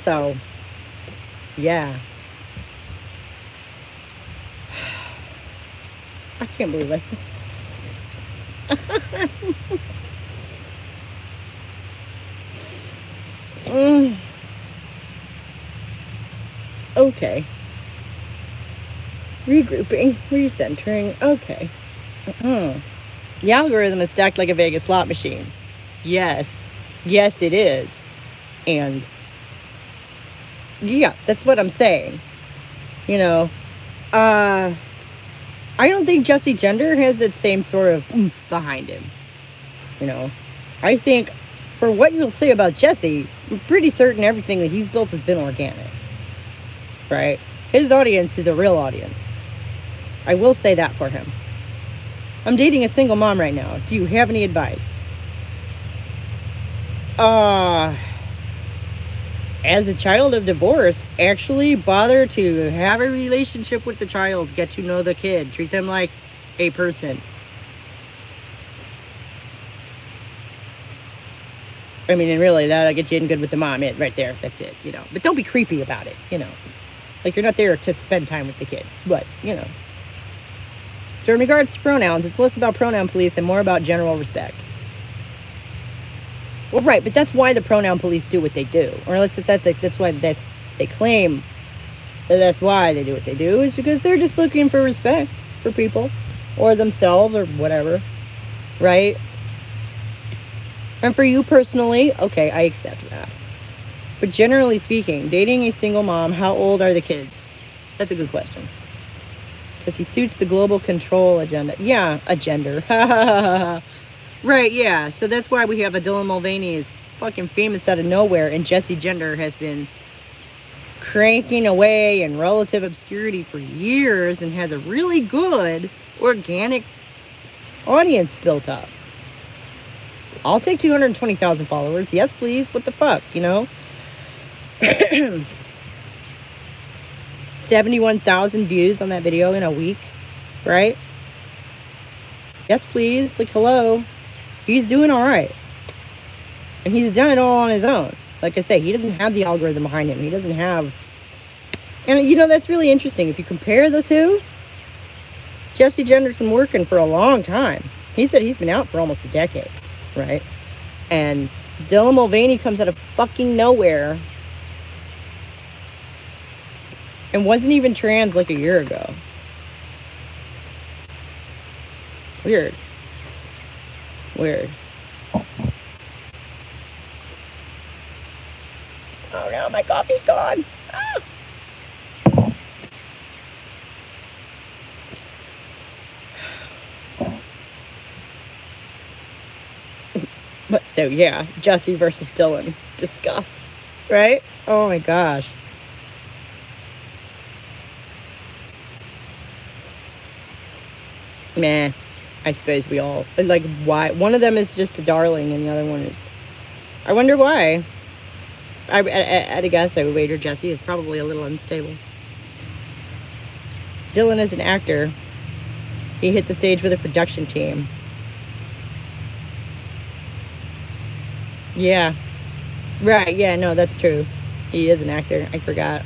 So, yeah. I can't believe I mm, okay. Regrouping, recentering. Okay. The algorithm is stacked like a Vegas slot machine. Yes. Yes, it is. And yeah, that's what I'm saying. You know, uh, I don't think Jesse Gender has that same sort of oomph behind him. You know, I think for what you'll say about Jesse, I'm pretty certain everything that he's built has been organic. Right? His audience is a real audience. I will say that for him. I'm dating a single mom right now. Do you have any advice? As a child of divorce, actually bother to have a relationship with the child, get to know the kid, treat them like a person. I mean, and really, that'll get you in good with the mom, right there. That's it, you know. But don't be creepy about it, you know. Like, you're not there to spend time with the kid, but, you know. So in regards to pronouns, it's less about pronoun police and more about general respect. Well, right, but that's why the pronoun police do what they do. Or that's why they claim that that's why they do what they do, is because they're just looking for respect for people or themselves or whatever, right? And for you personally, okay, I accept that. But generally speaking, dating a single mom, how old are the kids? That's a good question. Because he suits the global control agenda. Yeah, agenda. Right, yeah. So that's why we have a Dylan Mulvaney is fucking famous out of nowhere, and Jesse Gender has been cranking away in relative obscurity for years and has a really good organic audience built up. I'll take 220,000 followers. Yes, please. What the fuck, you know? 71,000 views on that video in a week, right? Yes, please. Like, hello. He's doing all right. And he's done it all on his own. Like I say, he doesn't have the algorithm behind him. He doesn't have... And, you know, that's really interesting. If you compare the two, Jesse Gender's been working for a long time. He said he's been out for almost a decade, right? And Dylan Mulvaney comes out of fucking nowhere and wasn't even trans like a year ago. Weird. Oh no, my coffee's gone. Ah. But so yeah, Jesse versus Dylan. Discuss. Right? Oh my gosh. Meh. I suppose we all like why one of them is just a darling and the other one is I wonder why. At a guess I would wager Jesse is probably a little unstable. Dylan is an actor. He hit the stage with a production team. Yeah. Right, yeah, no, that's true. He is an actor. I forgot.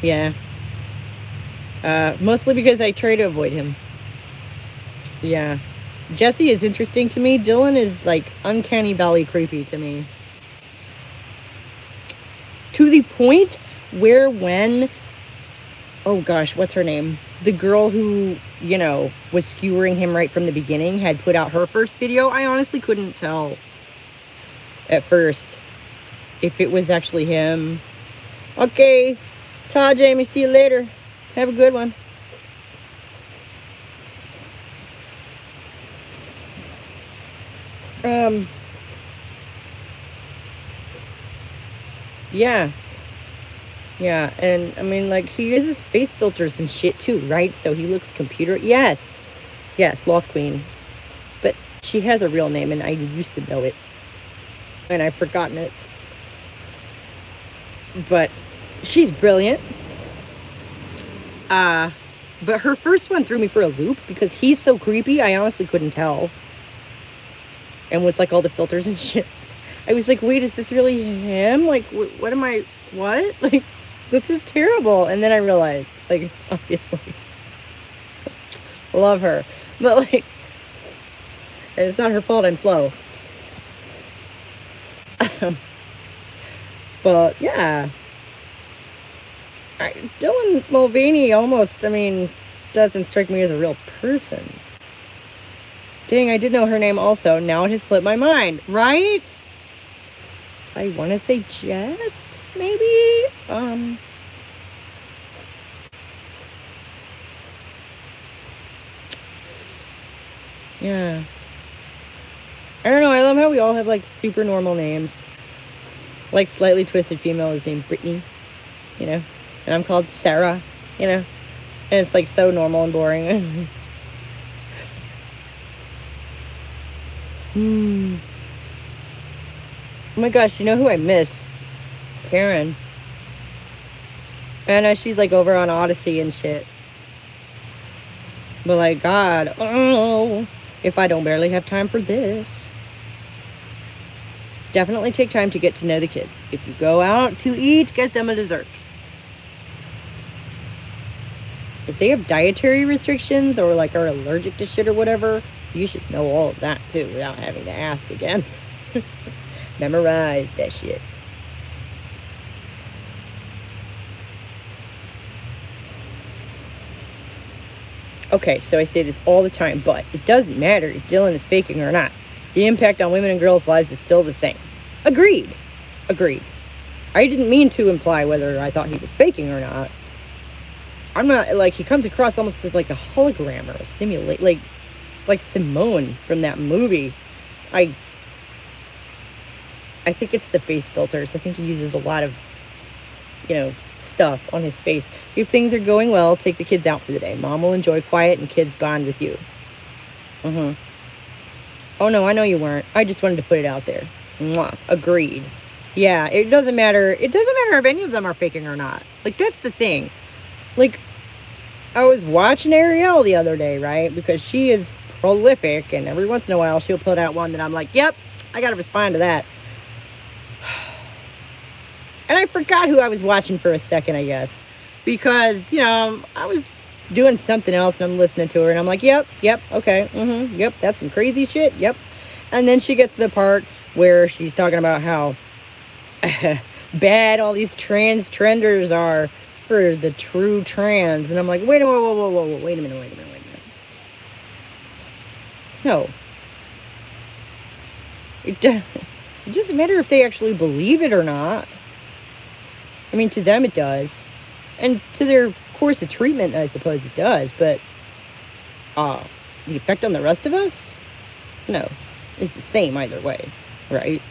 Yeah. Mostly because I try to avoid him. Yeah. Jesse is interesting to me. Dylan is like uncanny valley creepy to me. To the point where when, oh gosh, what's her name? The girl who, you know, was skewering him right from the beginning had put out her first video. I honestly couldn't tell at first if it was actually him. Okay. Ta, Jamie, see you later. Have a good one. Yeah. Yeah, and I mean, like, he uses face filters and shit too, right? So he looks computer. Yes. Yes, Sloth Queen. But she has a real name, and I used to know it. And I've forgotten it. But she's brilliant. But her first one threw me for a loop because he's so creepy, I honestly couldn't tell. And with, like, all the filters and shit. I was like, wait, is this really him? Like, what am I, what? Like, this is terrible. And then I realized, like, obviously, love her. But, like, it's not her fault I'm slow. But, yeah. Dylan Mulvaney almost, I mean, doesn't strike me as a real person. Dang, I did know her name also. Now it has slipped my mind, right? I want to say Jess, maybe? Yeah. I don't know. I love how we all have like super normal names. Like Slightly Twisted Female is named Brittany, you know? And I'm called Sarah, you know? And it's like so normal and boring. Oh my gosh, you know who I miss? Karen. I know she's like over on Odyssey and shit. But like, God, oh, if I don't barely have time for this. Definitely take time to get to know the kids. If you go out to eat, get them a dessert. If they have dietary restrictions or like are allergic to shit or whatever, you should know all of that too without having to ask again. Memorize that shit. Okay, so I say this all the time, but it doesn't matter if Dylan is faking or not. The impact on women and girls' lives is still the same. Agreed. Agreed. I didn't mean to imply whether I thought he was faking or not. I'm not, like, he comes across almost as like a hologram or a simulate, like Simone from that movie. I think it's the face filters. I think he uses a lot of, stuff on his face. If things are going well, take the kids out for the day. Mom will enjoy quiet and kids bond with you. Oh no, I know you weren't. I just wanted to put it out there. Mwah. Agreed. Yeah, it doesn't matter. It doesn't matter if any of them are faking or not. Like, that's the thing. Like, I was watching Ariel the other day, right? Because she is prolific, and every once in a while she'll put out one that I'm like, yep, I gotta respond to that. And I forgot who I was watching for a second, I guess. Because, I was doing something else and I'm listening to her and I'm like, yep, okay, yep, that's some crazy shit, yep. And then she gets to the part where she's talking about how bad all these trans trenders are for the true trans. And I'm like, wait a minute, whoa, wait a minute. No. It doesn't matter if they actually believe it or not. I mean, to them it does. And to their course of treatment, I suppose it does. But the effect on the rest of us? No. It's the same either way, right?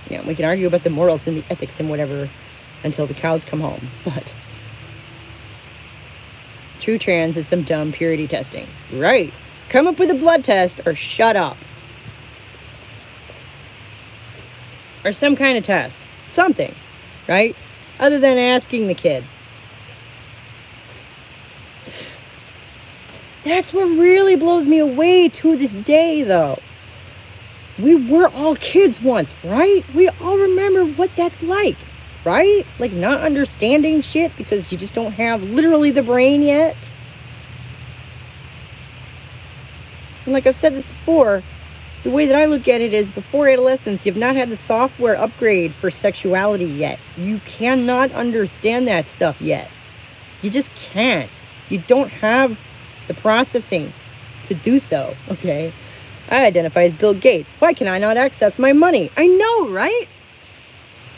Yeah, we can argue about the morals and the ethics and whatever until the cows come home. But true trans is some dumb purity testing. Right. Come up with a blood test or shut up. Or some kind of test. Something. Right? Other than asking the kid. That's what really blows me away to this day, though. We were all kids once, right? We all remember what that's like, right? Like, not understanding shit because you just don't have literally the brain yet. And like I've said this before, the way that I look at it is before adolescence, you've not had the software upgrade for sexuality yet. You cannot understand that stuff yet. You just can't. You don't have the processing to do so, okay? I identify as Bill Gates. Why can I not access my money? I know, right?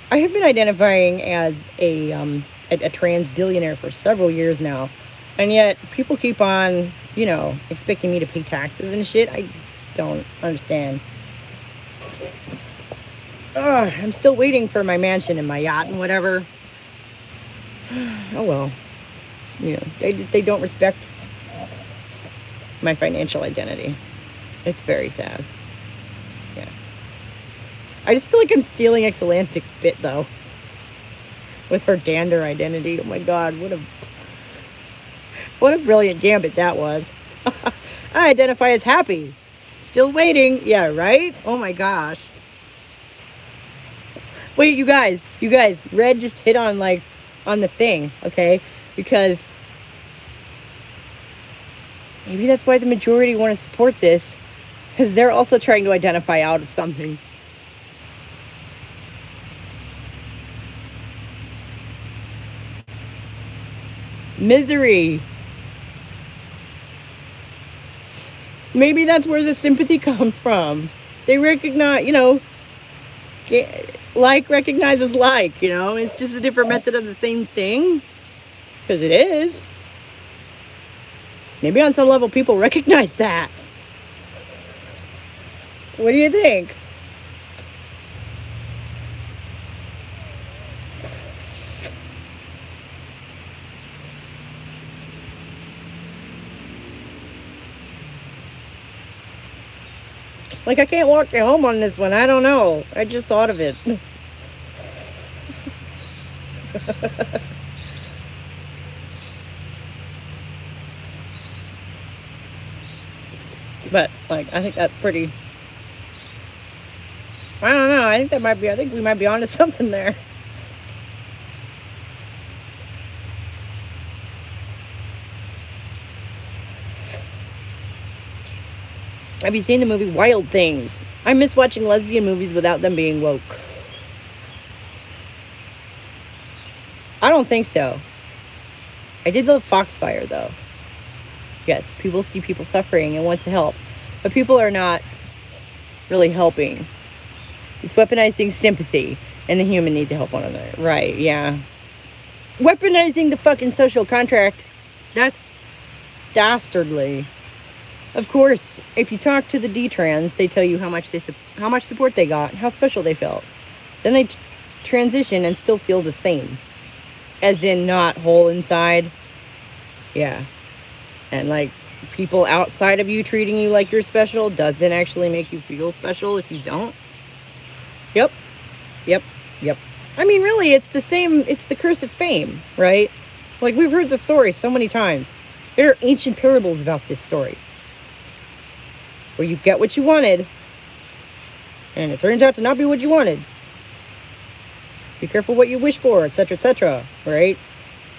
I have been identifying as a trans billionaire for several years now. And yet people keep on, expecting me to pay taxes and shit. I don't understand. I'm still waiting for my mansion and my yacht and whatever. Oh well. They don't respect my financial identity. It's very sad. Yeah. I just feel like I'm stealing Exelantic's bit, though. With her dander identity. Oh my god, what a brilliant gambit that was. I identify as happy. Still waiting. Yeah, right? Oh my gosh. Wait, you guys, Red just hit on on the thing, okay? Because maybe that's why the majority want to support this, because they're also trying to identify out of something. Misery. Maybe that's where the sympathy comes from. They recognize, like recognizes like, it's just a different method of the same thing. Because it is. Maybe on some level people recognize that. What do you think? Like, I can't walk you home on this one. I don't know. I just thought of it. But, I think that's pretty... I don't know. I think we might be onto something there. Have you seen the movie Wild Things? I miss watching lesbian movies without them being woke. I don't think so. I did love Foxfire, though. Yes, people see people suffering and want to help. But people are not really helping. It's weaponizing sympathy and the human need to help one another. Right, yeah. Weaponizing the fucking social contract. That's dastardly. Of course, if you talk to the D-trans, they tell you how much support they got, how special they felt. Then they transition and still feel the same. As in not whole inside. Yeah. And people outside of you treating you like you're special doesn't actually make you feel special if you don't. Yep. I mean, really, it's the same, it's the curse of fame, right? We've heard the story so many times. There are ancient parables about this story. Where you get what you wanted, and it turns out to not be what you wanted. Be careful what you wish for, etc., right?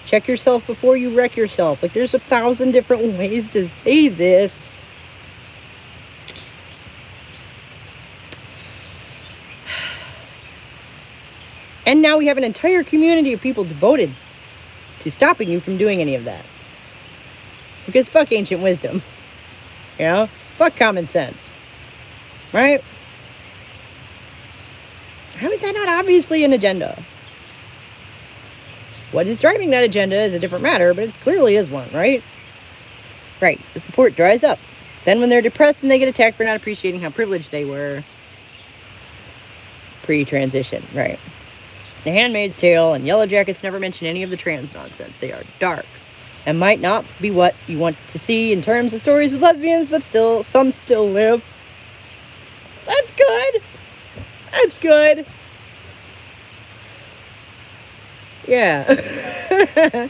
Check yourself before you wreck yourself. There's 1,000 different ways to say this. And now we have an entire community of people devoted to stopping you from doing any of that. Because fuck ancient wisdom. Fuck common sense. Right? How is that not obviously an agenda? What is driving that agenda is a different matter, but it clearly is one, right? Right. The support dries up. Then when they're depressed and they get attacked for not appreciating how privileged they were pre-transition, right? The Handmaid's Tale and Yellow Jackets never mention any of the trans nonsense. They are dark and might not be what you want to see in terms of stories with lesbians, but still, some still live. That's good. That's good. Yeah.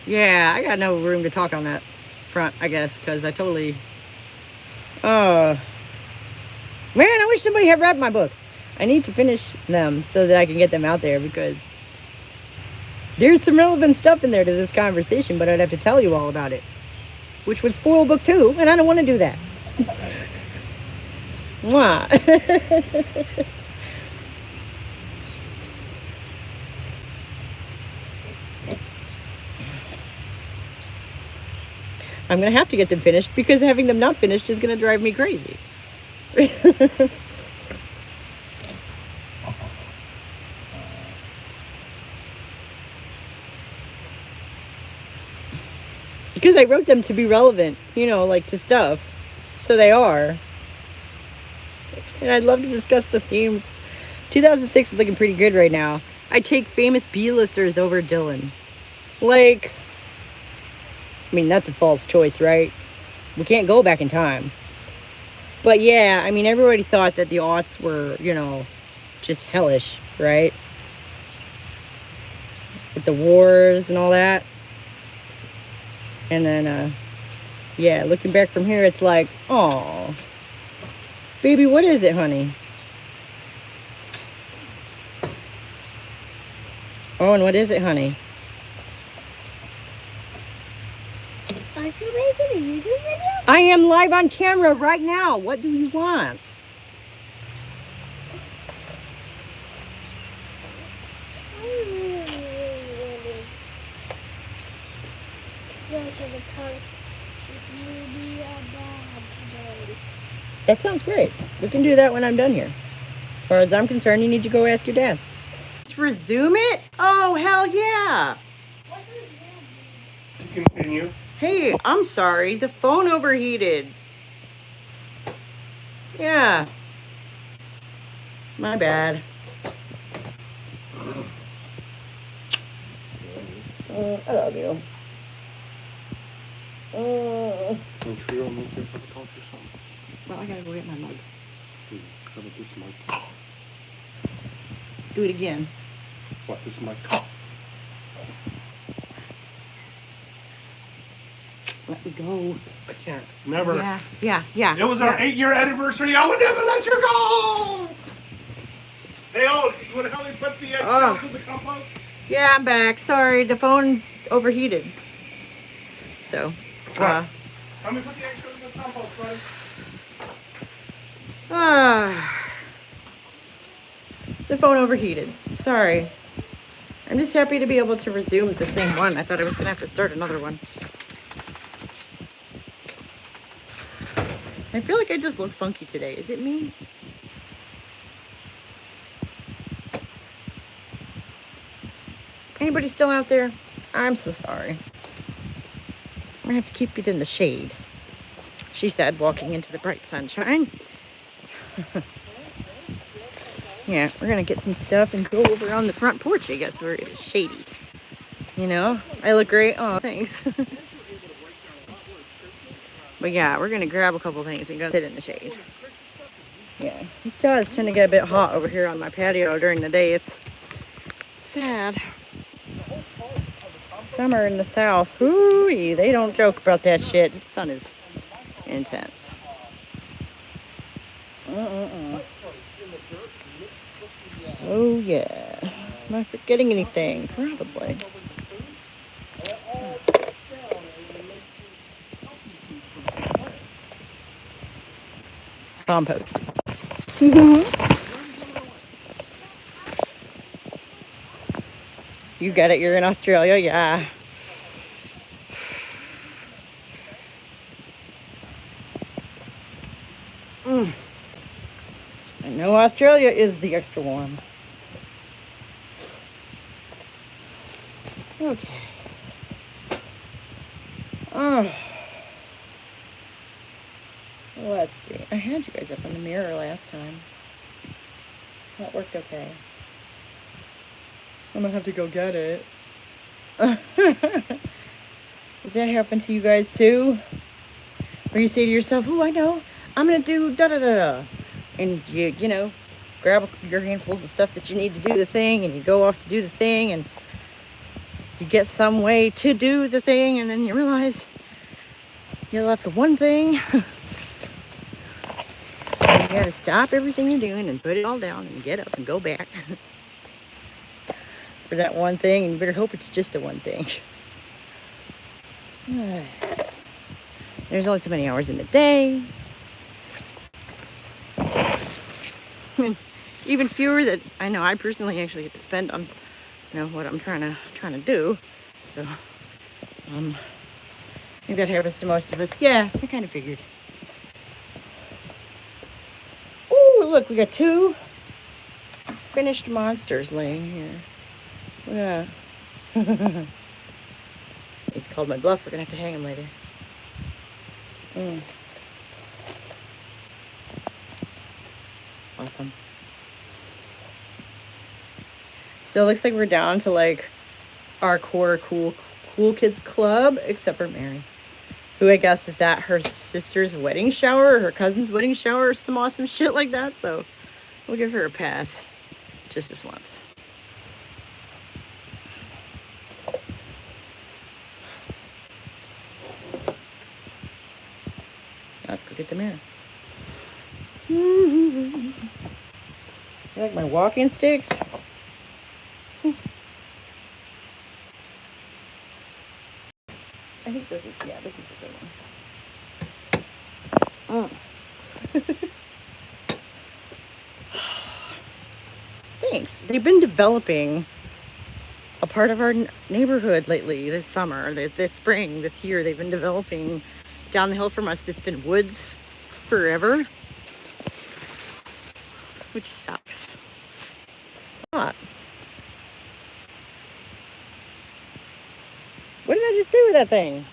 Yeah, I got no room to talk on that front, I guess, because I totally... man, I wish somebody had read my books. I need to finish them so that I can get them out there, because there's some relevant stuff in there to this conversation, but I'd have to tell you all about it, which would spoil book 2, and I don't want to do that. Mwah. I'm going to have to get them finished, because having them not finished is going to drive me crazy. Because I wrote them to be relevant, to stuff. So they are. And I'd love to discuss the themes. 2006 is looking pretty good right now. I take famous B-listers over Dylan. I mean, that's a false choice, right? We can't go back in time. But yeah, I mean, everybody thought that the aughts were, you know, just hellish, right? With the wars and all that. And then, yeah, looking back from here, it's like, oh, baby, what is it, honey? Oh, and what is it, honey? Aren't you making a YouTube video? I am live on camera right now. What do you want? I'm really go to the park with Ruby and Dad today. That sounds great. We can do that when I'm done here. As far as I'm concerned, you need to go ask your dad. Let's resume it? Oh, hell yeah. What's his name? Continue. Hey, I'm sorry. The phone overheated. Yeah. My bad. I love you. I'm sure you'll make your cup of coffee or something. Well, I gotta go get my mug. How about this mic? Do it again. What, this mic? Let me go. I can't. Never. Yeah. It was our 8-year anniversary. I would never let you go. Hey, you want to help me put the shells in the compost? Yeah, I'm back. Sorry, the phone overheated. So, Help me put the eggshells in the compost, buddy. The phone overheated. Sorry. I'm just happy to be able to resume the same one. I thought I was going to have to start another one. I feel like I just look funky today. Is it me? Anybody still out there? I'm so sorry. I'm going to have to keep it in the shade, she said, walking into the bright sunshine. Yeah, we're going to get some stuff and go over on the front porch, I guess, where it is shady. You know, I look great. Oh, thanks. But yeah, we're going to grab a couple things and go sit in the shade. Yeah, it does tend to get a bit hot over here on my patio during the day. It's sad. Summer in the south. Hooey, they don't joke about that shit. The sun is intense. So yeah, am I forgetting anything? Probably. Compost. You get it, you're in Australia, yeah. I know Australia is the extra warm. Okay. Let's see. I had you guys up on the mirror last time. That worked okay. I'm gonna have to go get it. Does that happen to you guys too? Where you say to yourself, "Oh, I know, I'm gonna do da da da da," and you know, grab your handfuls of stuff that you need to do the thing, and you go off to do the thing, and you get some way to do the thing, and then you realize you're left with one thing. You gotta stop everything you're doing and put it all down and get up and go back for that one thing, and you better hope it's just the one thing. There's only so many hours in the day. Even fewer that I know I personally actually get to spend on, you know, what I'm trying to do. So, I think that happens to most of us. Yeah, I kind of figured. Ooh, look, we got 2 finished monsters laying here. Yeah. He's called my bluff. We're gonna have to hang him later. Awesome. So it looks like we're down to like our core cool cool kids club, except for Mary, who I guess is at her sister's wedding shower, or her cousin's wedding shower, or some awesome shit like that. So we'll give her a pass just this once. Let's go get the mirror. You like my walking sticks? I think this is a good one. Thanks. They've been developing a part of our neighborhood lately this summer, this spring, this year. They've been developing down the hill from us. It's been woods forever, which sucks. What did I just do with that thing?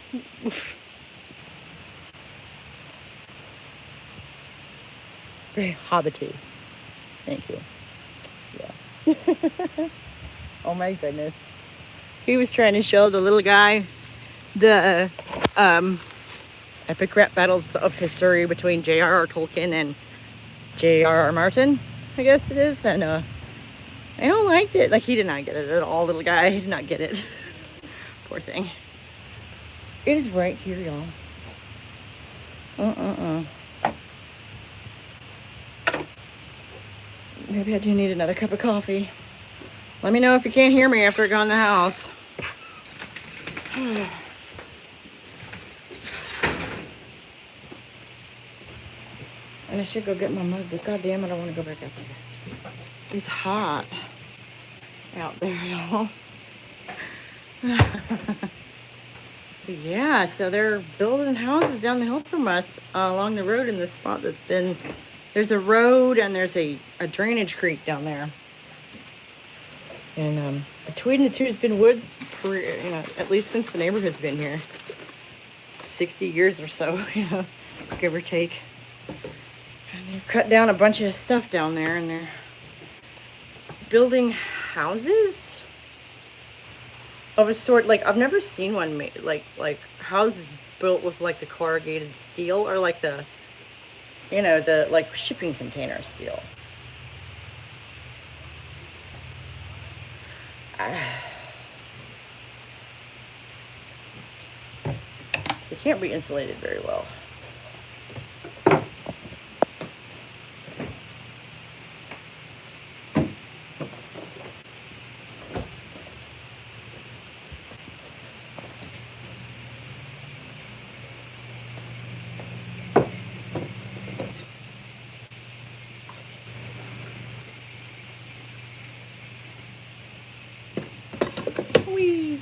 Very hobbity. Thank you. Yeah. Oh my goodness. He was trying to show the little guy the epic rap battles of history between J.R.R. Tolkien and J.R.R. Martin, I guess it is. And I don't like it. Like, he did not get it at all, little guy. He did not get it. Poor thing. It is right here, y'all. Maybe I do need another cup of coffee. Let me know if you can't hear me after I go in the house. And I should go get my mug, but goddamn, I don't want to go back out there. It's hot out there, y'all. Yeah, so they're building houses down the hill from us along the road in this spot that's been... There's a road and there's a drainage creek down there. And between the two has been woods, for, at least since the neighborhood's been here. 60 years or so, give or take. And they've cut down a bunch of stuff down there, and they're building houses of a sort. Like, I've never seen one made, like houses built with like the corrugated steel, or like the, the like shipping container steel. They can't be insulated very well. Whee!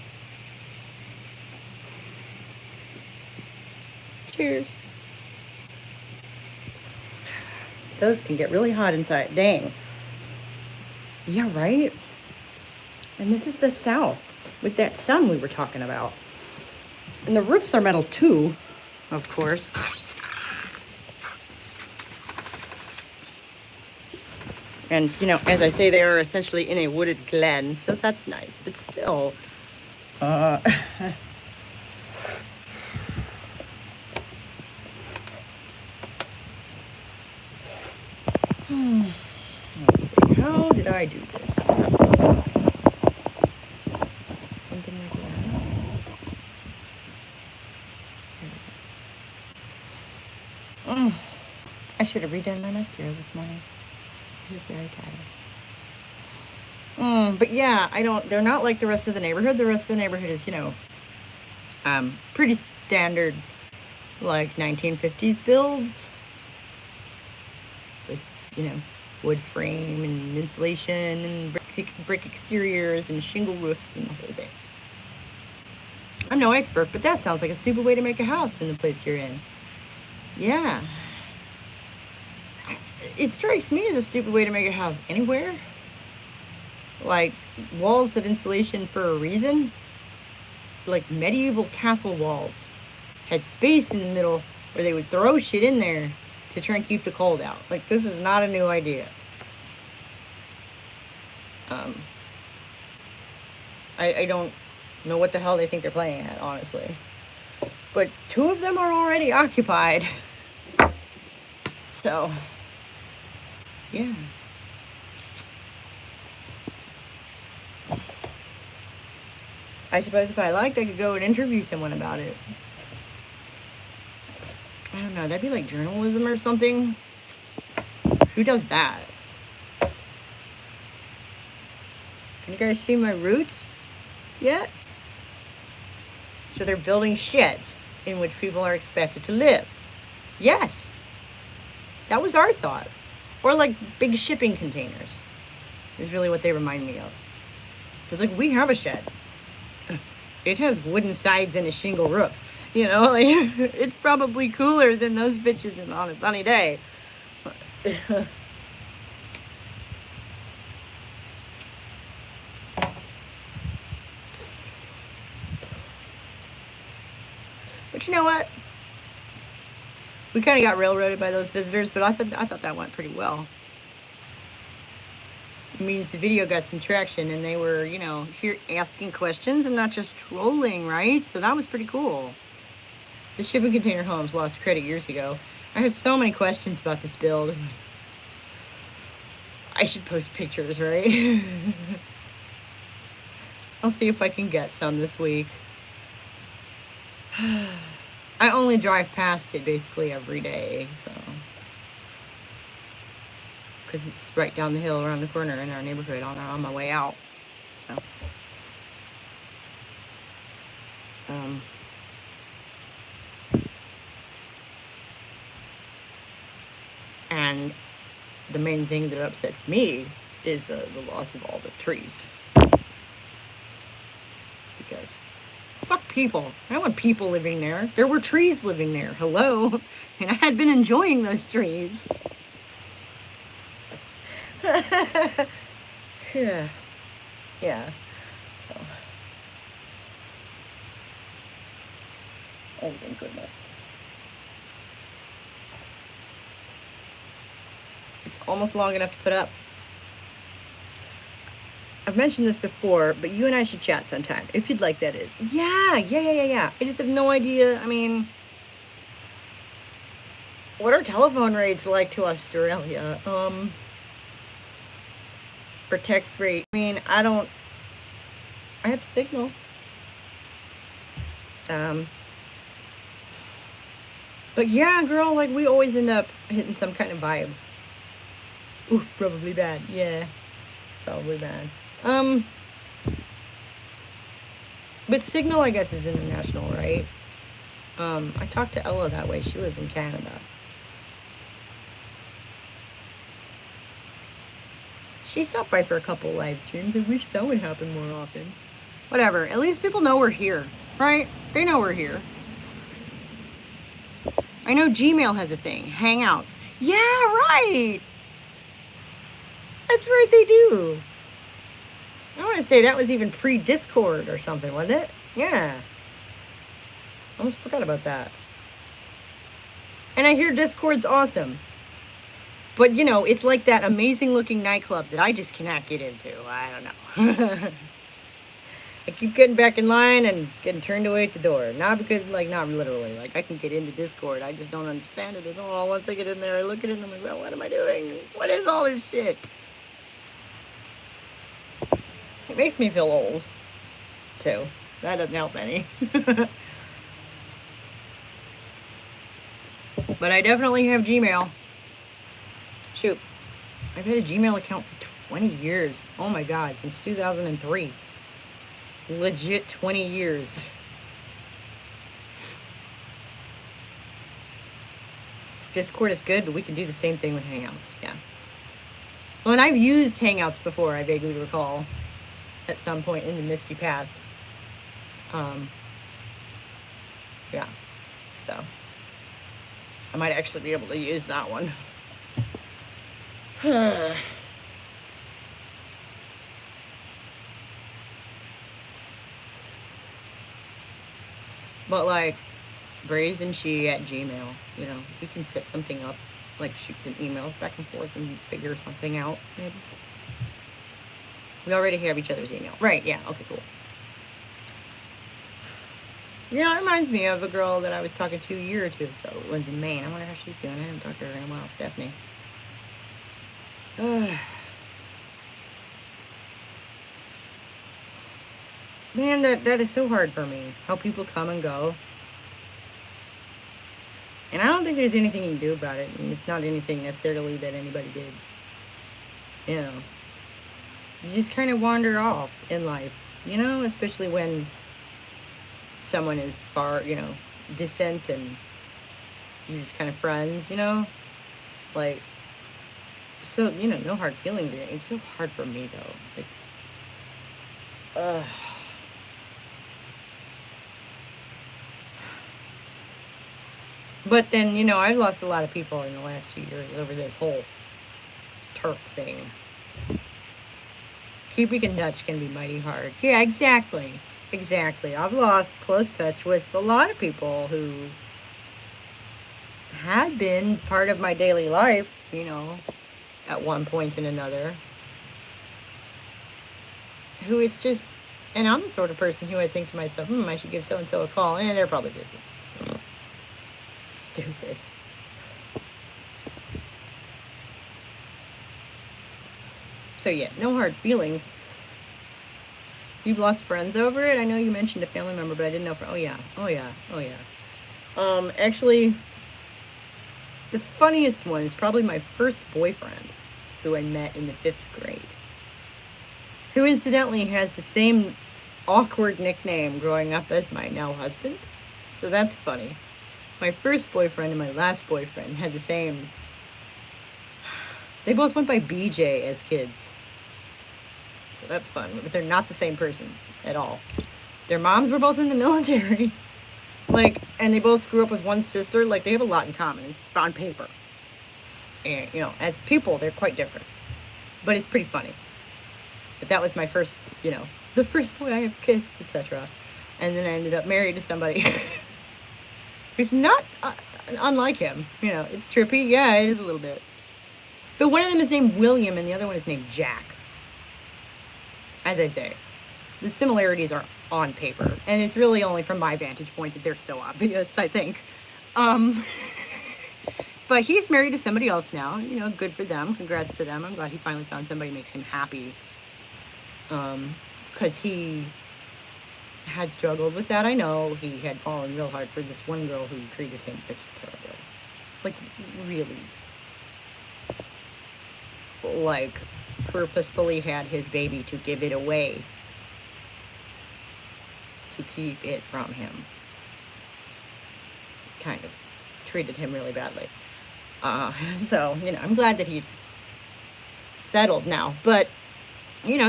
Cheers. Those can get really hot inside. Dang. Yeah, right? And this is the south with that sun we were talking about. And the roofs are metal too, of course. And, as I say, they are essentially in a wooded glen, so that's nice. But still, let's see, how did I do this? Something like that. I should have redone my mascara this morning. I was very tired. But yeah, they're not like the rest of the neighborhood. The rest of the neighborhood is, pretty standard, like 1950s builds with, wood frame and insulation and brick exteriors and shingle roofs and the whole bit. I'm no expert, but that sounds like a stupid way to make a house in the place you're in. Yeah. It strikes me as a stupid way to make a house anywhere. Like, walls of insulation for a reason. Like medieval castle walls had space in the middle where they would throw shit in there to try and keep the cold out. Like, this is not a new idea. I don't know what the hell they think they're playing at, honestly. But 2 of them are already occupied. So, yeah. I suppose if I liked, I could go and interview someone about it. I don't know, that'd be like journalism or something. Who does that? Can you guys see my roots yet? So they're building sheds in which people are expected to live. Yes. That was our thought. Or like big shipping containers is really what they remind me of. Because like we have a shed. It has wooden sides and a shingle roof. You know, like it's probably cooler than those bitches on a sunny day. But you know what? We kind of got railroaded by those visitors, but I thought that went pretty well. It means the video got some traction and they were, you know, here asking questions and not just trolling, right? So that was pretty cool. The shipping container homes lost credit years ago. I had so many questions about this build. I should post pictures, right? I'll see if I can get some this week. I only drive past it basically every day, so. Because it's right down the hill around the corner in our neighborhood on my way out, so. And the main thing that upsets me is the loss of all the trees. Because fuck people. I don't want people living there. There were trees living there. Hello. And I had been enjoying those trees. Yeah. Yeah. Oh my goodness. It's almost long enough to put up. I've mentioned this before, but you and I should chat sometime, if you'd like, that is. Yeah. I just have no idea. I mean, what are telephone rates like to Australia? Or text rate. I mean, I have signal. But yeah, girl, like we always end up hitting some kind of vibe. Oof, probably bad. Yeah, probably bad. But Signal, I guess, is international, right? I talked to Ella that way. She lives in Canada. She stopped by for a couple live streams. I wish that would happen more often. Whatever. At least people know we're here, right? They know we're here. I know Gmail has a thing. Hangouts. Yeah, right. That's right, they do. I want to say that was even pre-Discord or something, wasn't it? Yeah. Almost forgot about that. And I hear Discord's awesome. But, you know, it's like that amazing-looking nightclub that I just cannot get into. I don't know. I keep getting back in line and getting turned away at the door. Not because, like, not literally. Like, I can get into Discord. I just don't understand it at all. Once I get in there, I look at it and I'm like, well, what am I doing? What is all this shit? It makes me feel old, too. That doesn't help any. But I definitely have Gmail. Shoot. I've had a Gmail account for 20 years. Oh my God, since 2003. Legit 20 years. Discord is good, but we can do the same thing with Hangouts. Yeah. Well, and I've used Hangouts before, I vaguely recall. At some point in the misty past. Yeah. So. I might actually be able to use that one. But like Brazen She at Gmail, you know, you can set something up, like shoot some emails back and forth and figure something out, maybe. We already have each other's email. Right, yeah, okay, cool. Yeah, it reminds me of a girl that I was talking to a year or two ago, lives in Maine. I wonder how she's doing. I haven't talked to her in a while, Stephanie. Man, that is so hard for me. How people come and go. And I don't think there's anything you can do about it. And it's not anything necessarily that anybody did. You know, you just kind of wander off in life, you know, especially when someone is far, distant and you're just kind of friends, you know? Like, so, no hard feelings or anything. It's so hard for me, though. Like, But then, I've lost a lot of people in the last few years over this whole turf thing. Keeping in touch can be mighty hard. Yeah, exactly. Exactly. I've lost close touch with a lot of people who had been part of my daily life, at one point and another. Who it's just, and I'm the sort of person who I think to myself, I should give so and so a call. And they're probably busy. Stupid. So yeah, no hard feelings. You've lost friends over it? I know you mentioned a family member, but I didn't know oh yeah. Actually, the funniest one is probably my first boyfriend, who I met in the 5th grade. Who incidentally has the same awkward nickname growing up as my now husband. So that's funny. My first boyfriend and my last boyfriend had the same. They both went by BJ as kids. So that's fun. But they're not the same person at all. Their moms were both in the military. And they both grew up with one sister. They have a lot in common. It's on paper. And, as people, they're quite different. But it's pretty funny. But that was my first, the first boy I have kissed, etc. And then I ended up married to somebody who's not unlike him. It's trippy. Yeah, it is a little bit. But one of them is named William and the other one is named Jack. As I say, the similarities are on paper. And it's really only from my vantage point that they're so obvious, I think. But he's married to somebody else now. Good for them. Congrats to them. I'm glad he finally found somebody who makes him happy. Because he had struggled with that. I know he had fallen real hard for this one girl who treated him just terribly. Really. Purposefully had his baby to give it away. To keep it from him. Kind of treated him really badly. So, I'm glad that he's settled now. But,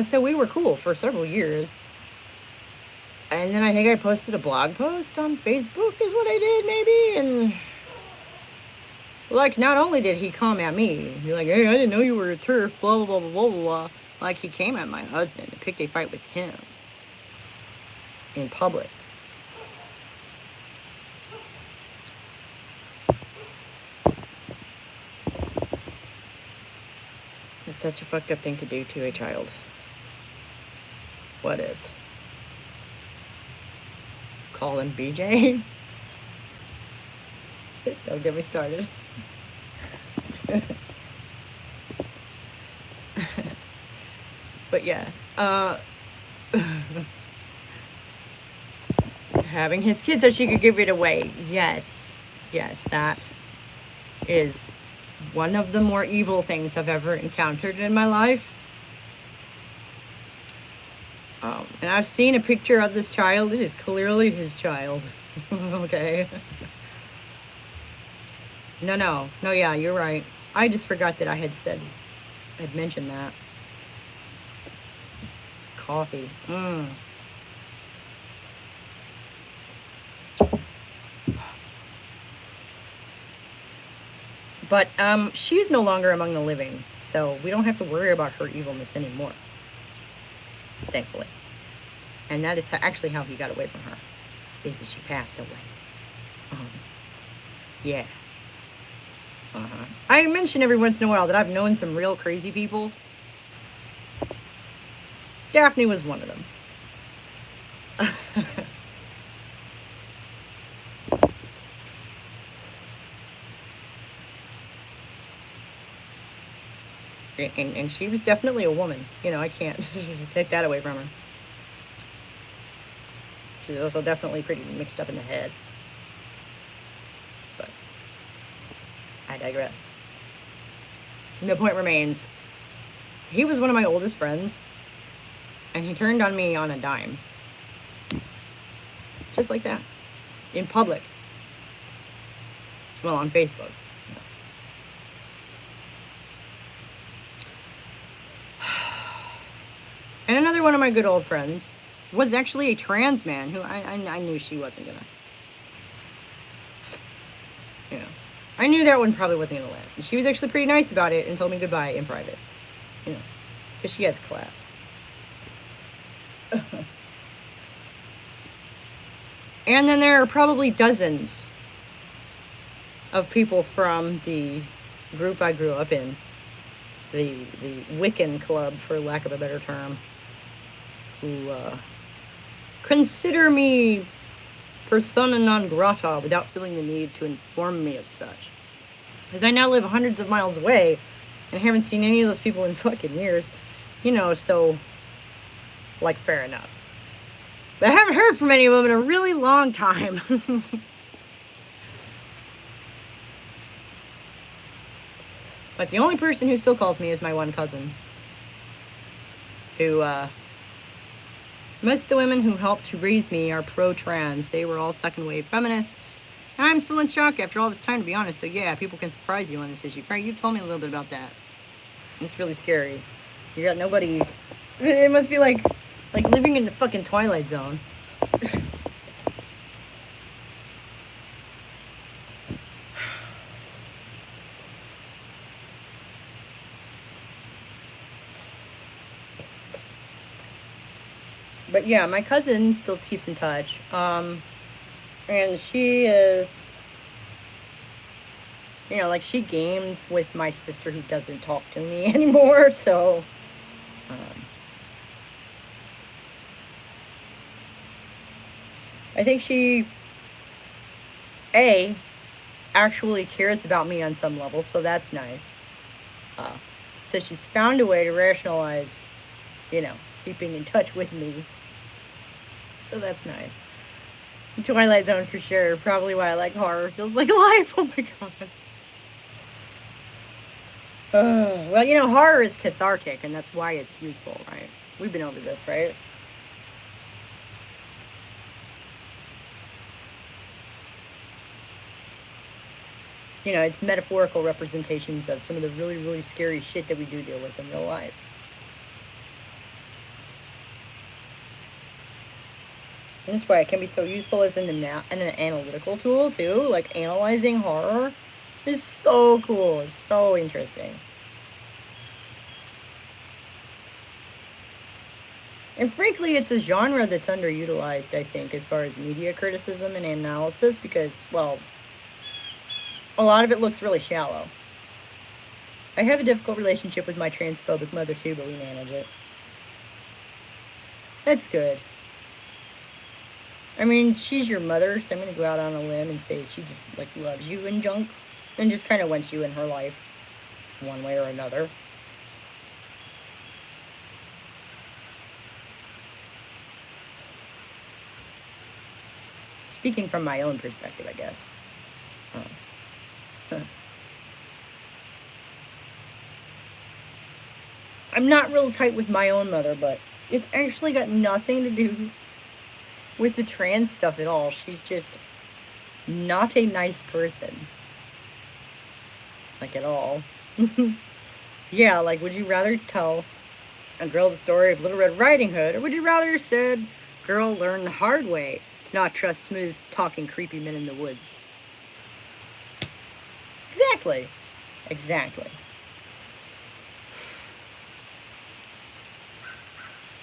so we were cool for several years. And then I think I posted a blog post on Facebook is what I did, maybe. And, not only did he come at me, be like, hey, I didn't know you were a TERF, blah, blah, blah, blah, blah, blah. He came at my husband and picked a fight with him. In public. It's such a fucked up thing to do to a child. What is? Call him BJ? Don't get me started. But yeah, having his kid so she could give it away. Yes, that is one of the more evil things I've ever encountered in my life. And I've seen a picture of this child. It is clearly his child. Okay. No, yeah, you're right. I just forgot that I'd mentioned that. Coffee. But she's no longer among the living, so we don't have to worry about her evilness anymore. Thankfully. And that is actually how he got away from her, is that she passed away. Yeah. I mention every once in a while that I've known some real crazy people. Daphne was one of them. And she was definitely a woman. You know, I can't take that away from her. She was also definitely pretty mixed up in the head. But I digress. The point remains, he was one of my oldest friends, and he turned on me on a dime. Just like that. In public. Well, on Facebook. And another one of my good old friends was actually a trans man who I knew she wasn't gonna. You know, I knew that one probably wasn't gonna last. And she was actually pretty nice about it and told me goodbye in private. You know, because she has class. And then there are probably dozens of people from the group I grew up in, the Wiccan club, for lack of a better term, who consider me persona non grata without feeling the need to inform me of such. Because I now live hundreds of miles away and haven't seen any of those people in fucking years, you know, so, like, fair enough. But I haven't heard from any of them in a really long time. But the only person who still calls me is my one cousin, who, most of the women who helped to raise me are pro-trans. They were all second-wave feminists. And I'm still in shock after all this time, to be honest. So yeah, people can surprise you on this issue. Craig, you've told me a little bit about that. It's really scary. You got nobody... It must be like living in the fucking Twilight Zone. But yeah, my cousin still keeps in touch. And she is, you know, like, she games with my sister who doesn't talk to me anymore, so... I think she, actually cares about me on some level, so that's nice. So she's found a way to rationalize, you know, keeping in touch with me. So that's nice. Twilight Zone for sure. Probably why I like horror. Feels like life. Oh my god. Well, you know, horror is cathartic, and that's why it's useful, right? We've been over this, right? You know, it's metaphorical representations of some of the really, really scary shit that we do deal with in real life. And that's why it can be so useful as an analytical tool, too. Like, analyzing horror is so cool. It's so interesting. And frankly, it's a genre that's underutilized, I think, as far as media criticism and analysis, because, well, a lot of it looks really shallow. I have a difficult relationship with my transphobic mother, too, but we manage it. That's good. I mean, she's your mother, so I'm going to go out on a limb and say she just, like, loves you and junk, and just kind of wants you in her life, one way or another. Speaking from my own perspective, I guess. I'm not real tight with my own mother, but it's actually got nothing to do with the trans stuff at all. She's just not a nice person. Like, at all. Yeah, like, would you rather tell a girl the story of Little Red Riding Hood, or would you rather said, girl learned the hard way to not trust smooth talking creepy men in the woods? Exactly. Exactly.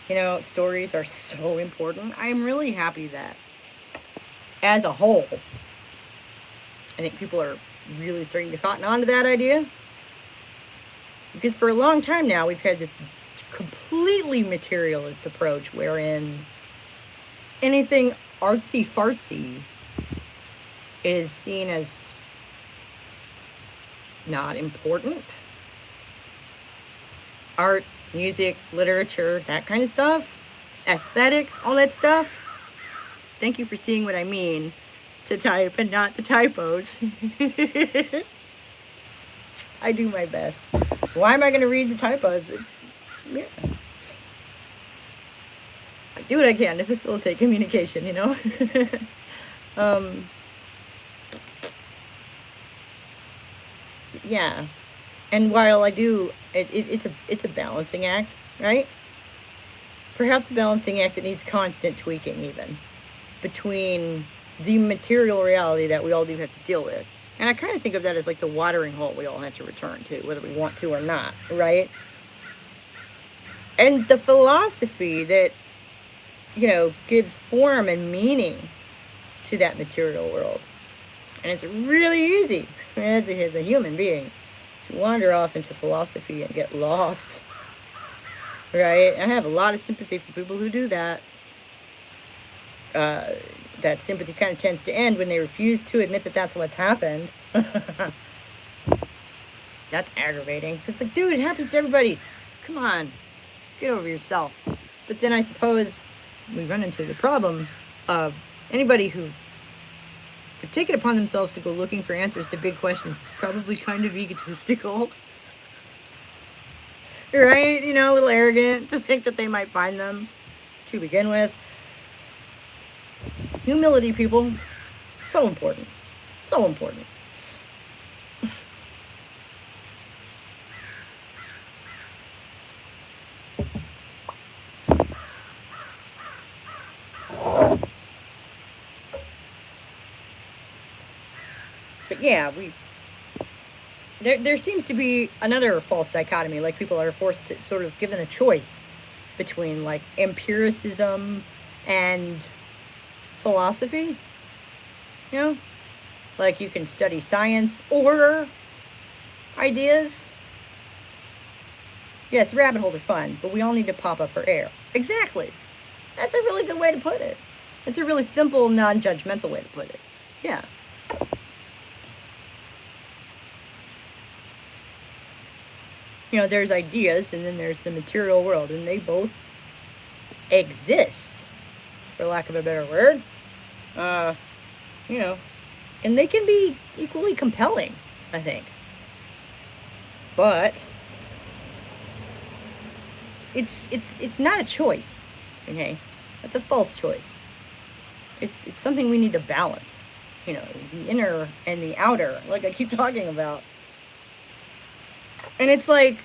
You know, stories are so important. I'm really happy that, as a whole, I think people are really starting to cotton on to that idea. Because for a long time now, we've had this completely materialist approach wherein anything artsy-fartsy is seen as not important. art, music, literature, that kind of stuff, aesthetics, all that stuff. Thank you for seeing what I mean to type and not the typos. I do my best. Why am I going to read the typos? Yeah. I do what I can to facilitate communication, you know? Yeah. And while I do, it's a balancing act, right? Perhaps a balancing act that needs constant tweaking, even between the material reality that we all do have to deal with. And I kind of think of that as like the watering hole we all have to return to, whether we want to or not, right? And the philosophy that, gives form and meaning to that material world. And it's really easy as a human being to wander off into philosophy and get lost, right? I have a lot of sympathy for people who do that. That sympathy kind of tends to end when they refuse to admit that that's what's happened. That's aggravating. Because, like, dude, it happens to everybody. Come on. Get over yourself. But then I suppose we run into the problem of anybody who would take it upon themselves to go looking for answers to big questions is probably kind of egotistical. Right? A little arrogant to think that they might find them to begin with. Humility, people. So important. So important. But yeah, there seems to be another false dichotomy. Like, people are forced to sort of given a choice between, like, empiricism and philosophy. Like, you can study science or ideas. Yes, rabbit holes are fun, but we all need to pop up for air. Exactly. That's a really good way to put it. It's a really simple, non-judgmental way to put it. Yeah. There's ideas and then there's the material world, and they both exist, for lack of a better word. And they can be equally compelling, I think. But it's not a choice, okay? That's a false choice. It's something we need to balance, the inner and the outer, like I keep talking about. And it's like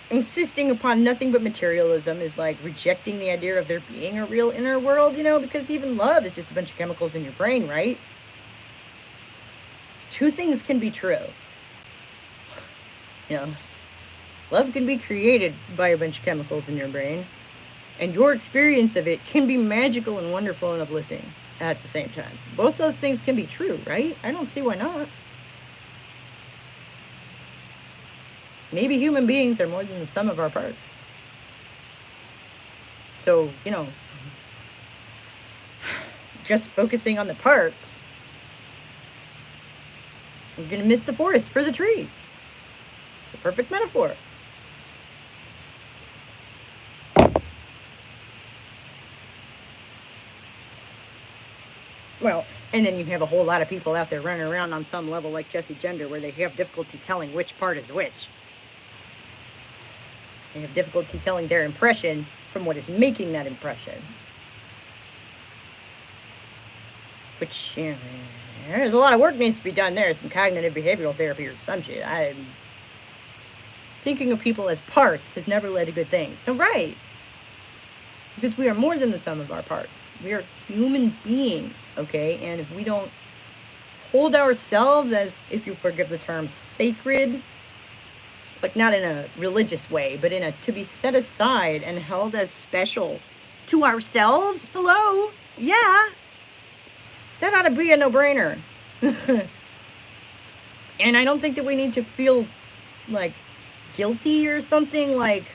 insisting upon nothing but materialism is like rejecting the idea of there being a real inner world, because even love is just a bunch of chemicals in your brain, right? Two things can be true. Love can be created by a bunch of chemicals in your brain, and your experience of it can be magical and wonderful and uplifting at the same time. Both those things can be true, right? I don't see why not. Maybe human beings are more than the sum of our parts. So, just focusing on the parts, you're going to miss the forest for the trees. It's a perfect metaphor. Well, and then you have a whole lot of people out there running around on some level like Jesse Gender, where they have difficulty telling which part is which. They have difficulty telling their impression from what is making that impression. Which, there's a lot of work needs to be done there. Some cognitive behavioral therapy or some shit. Thinking of people as parts has never led to good things. No, right. Because we are more than the sum of our parts. We are human beings, okay? And if we don't hold ourselves as, if you forgive the term, sacred, like not in a religious way, but in a to be set aside and held as special to ourselves, hello? Yeah. That ought to be a no-brainer. And I don't think that we need to feel like guilty or something, like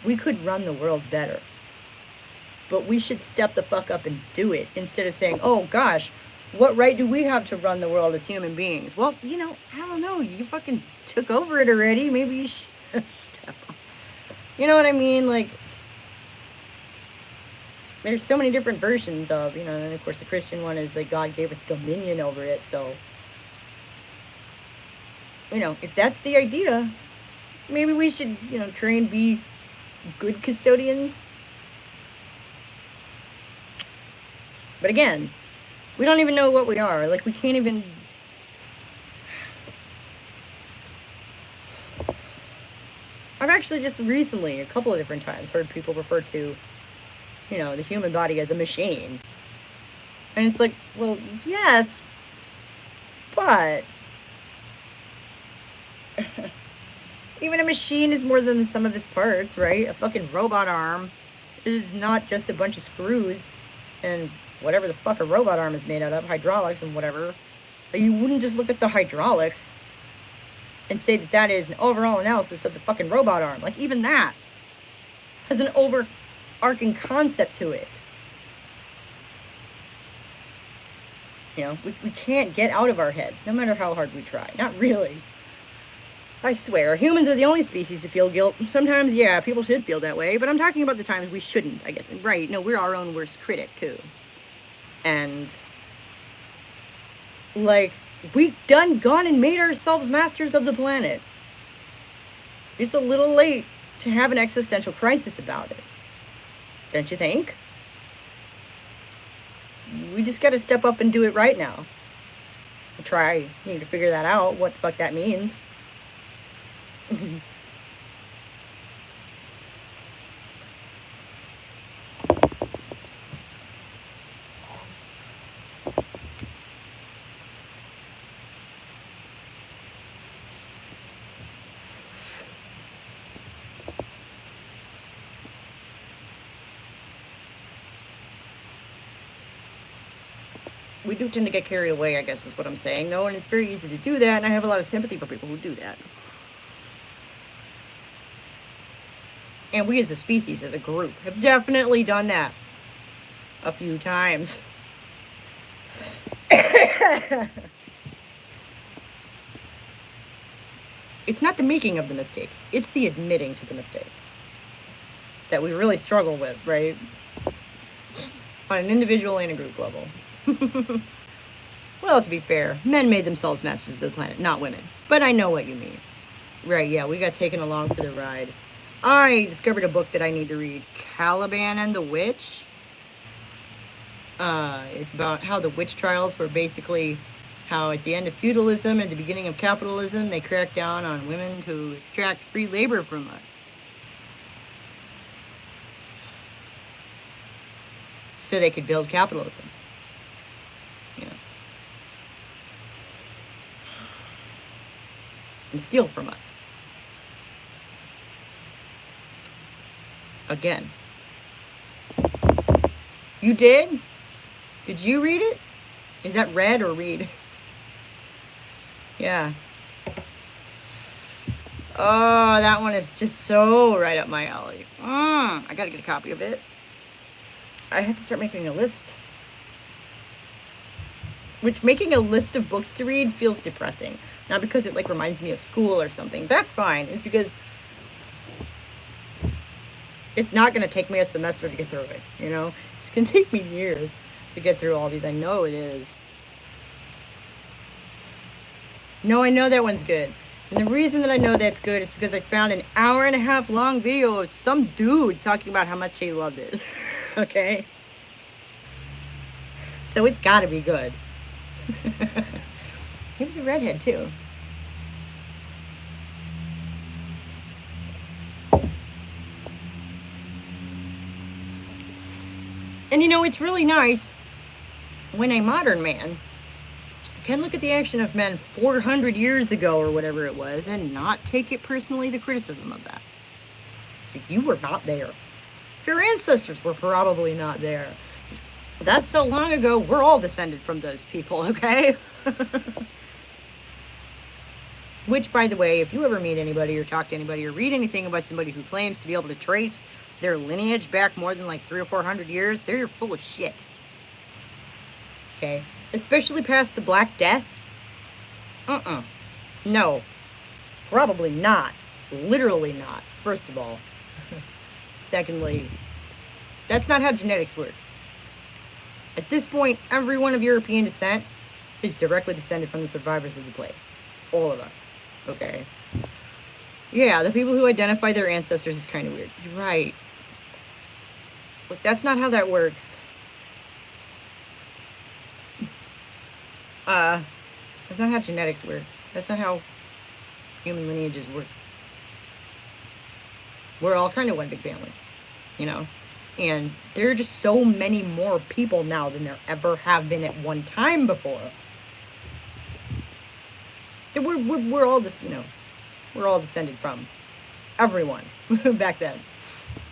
we could run the world better, but we should step the fuck up and do it instead of saying, oh gosh, What right do we have to run the world as human beings? Well, you know, I don't know. You fucking took over it already. Maybe you should stop. You know what I mean? Like, there's so many different versions of, you know, and of course the Christian one is like God gave us dominion over it. So, you know, if that's the idea, maybe we should, you know, try and be good custodians. But again, we don't even know what we are. Like, we can't even... I've actually just recently, a couple of different times, heard people refer to, you know, the human body as a machine. And it's like, well, yes, but... even a machine is more than the sum of its parts, right? A fucking robot arm is not just a bunch of screws and whatever the fuck a robot arm is made out of, hydraulics and whatever. But you wouldn't just look at the hydraulics and say that that is an overall analysis of the fucking robot arm. Like, even that has an overarching concept to it. You know, we can't get out of our heads, no matter how hard we try. Not really. I swear, humans are the only species to feel guilt. Sometimes, yeah, people should feel that way, but I'm talking about the times we shouldn't, I guess. Right, no, we're our own worst critic, too. And, like, we gone and made ourselves masters of the planet. It's a little late to have an existential crisis about it. Don't you think? We just gotta step up and do it right now. Try, need to figure that out, what the fuck that means. We do tend to get carried away, I guess is what I'm saying, though, and it's very easy to do that, and I have a lot of sympathy for people who do that. And we as a species, as a group, have definitely done that a few times. It's not the making of the mistakes, it's the admitting to the mistakes that we really struggle with, right? On an individual and a group level. Well, to be fair, men made themselves masters of the planet, not women. But I know what you mean. Right, yeah, we got taken along for the ride. I discovered a book that I need to read, Caliban and the Witch. It's about how the witch trials were basically how at the end of feudalism and at the beginning of capitalism, they cracked down on women to extract free labor from us. So they could build capitalism. You know. And steal from us. Again. You did? Did you read it? Is that read or read? Yeah. Oh, that one is just so right up my alley. I gotta get a copy of it. I have to start making a list. Which, making a list of books to read feels depressing. Not because it, like, reminds me of school or something. That's fine. It's because it's not going to take me a semester to get through it, you know? It's going to take me years to get through all these. I know it is. No, I know that one's good. And the reason that I know that's good is because I found an 1.5 hour long video of some dude talking about how much he loved it. Okay? So it's got to be good. He was a redhead, too. And you know, it's really nice when a modern man can look at the action of men 400 years ago or whatever it was and not take it personally, the criticism of that. So you were not there. Your ancestors were probably not there. That's so long ago, we're all descended from those people, okay? Which, by the way, if you ever meet anybody or talk to anybody or read anything about somebody who claims to be able to trace their lineage back more than like 300 or 400 years, they're full of shit. Okay? Especially past the Black Death. No. Probably not. Literally not, first of all. Secondly, that's not how genetics work. At this point, everyone of European descent is directly descended from the survivors of the plague. All of us. Okay? Yeah, the people who identify their ancestors is kind of weird. You're right. Look, that's not how that works. That's not how genetics work. That's not how human lineages work. We're all kind of one big family, you know? And there are just so many more people now than there ever have been at one time before. That we're all just, you know, we're all descended from everyone back then.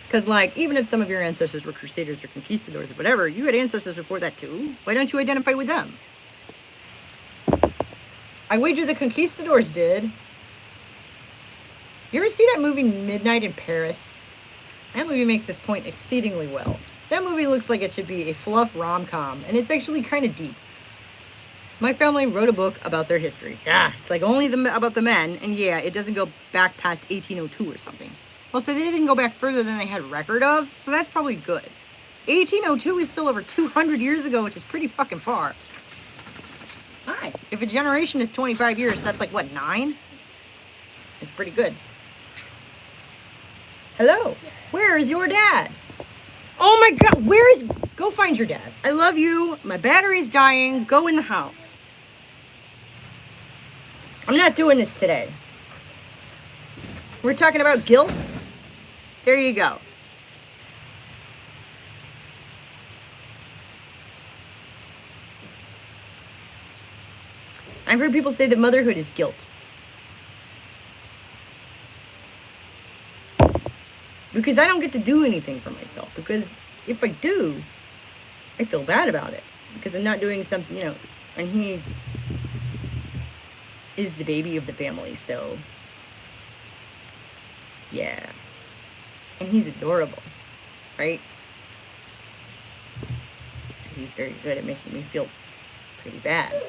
Because, like, even if some of your ancestors were crusaders or conquistadors or whatever, you had ancestors before that too. Why don't you identify with them? I wager the conquistadors did. You ever see that movie Midnight in Paris? That movie makes this point exceedingly well. That movie looks like it should be a fluff rom-com, and it's actually kind of deep. My family wrote a book about their history. Yeah, it's like only about the men, and yeah, it doesn't go back past 1802 or something. Well, so they didn't go back further than they had record of, so that's probably good. 1802 is still over 200 years ago, which is pretty fucking far. Hi. If a generation is 25 years, that's like, what, 9? It's pretty good. Hello? Where is your dad? Oh my God, where is... Go find your dad. I love you. My battery's dying. Go in the house. I'm not doing this today. We're talking about guilt. There you go. I've heard people say that motherhood is guilt. Because I don't get to do anything for myself. Because if I do, I feel bad about it. Because I'm not doing something, you know, and he is the baby of the family, so yeah. And he's adorable, right? So he's very good at making me feel pretty bad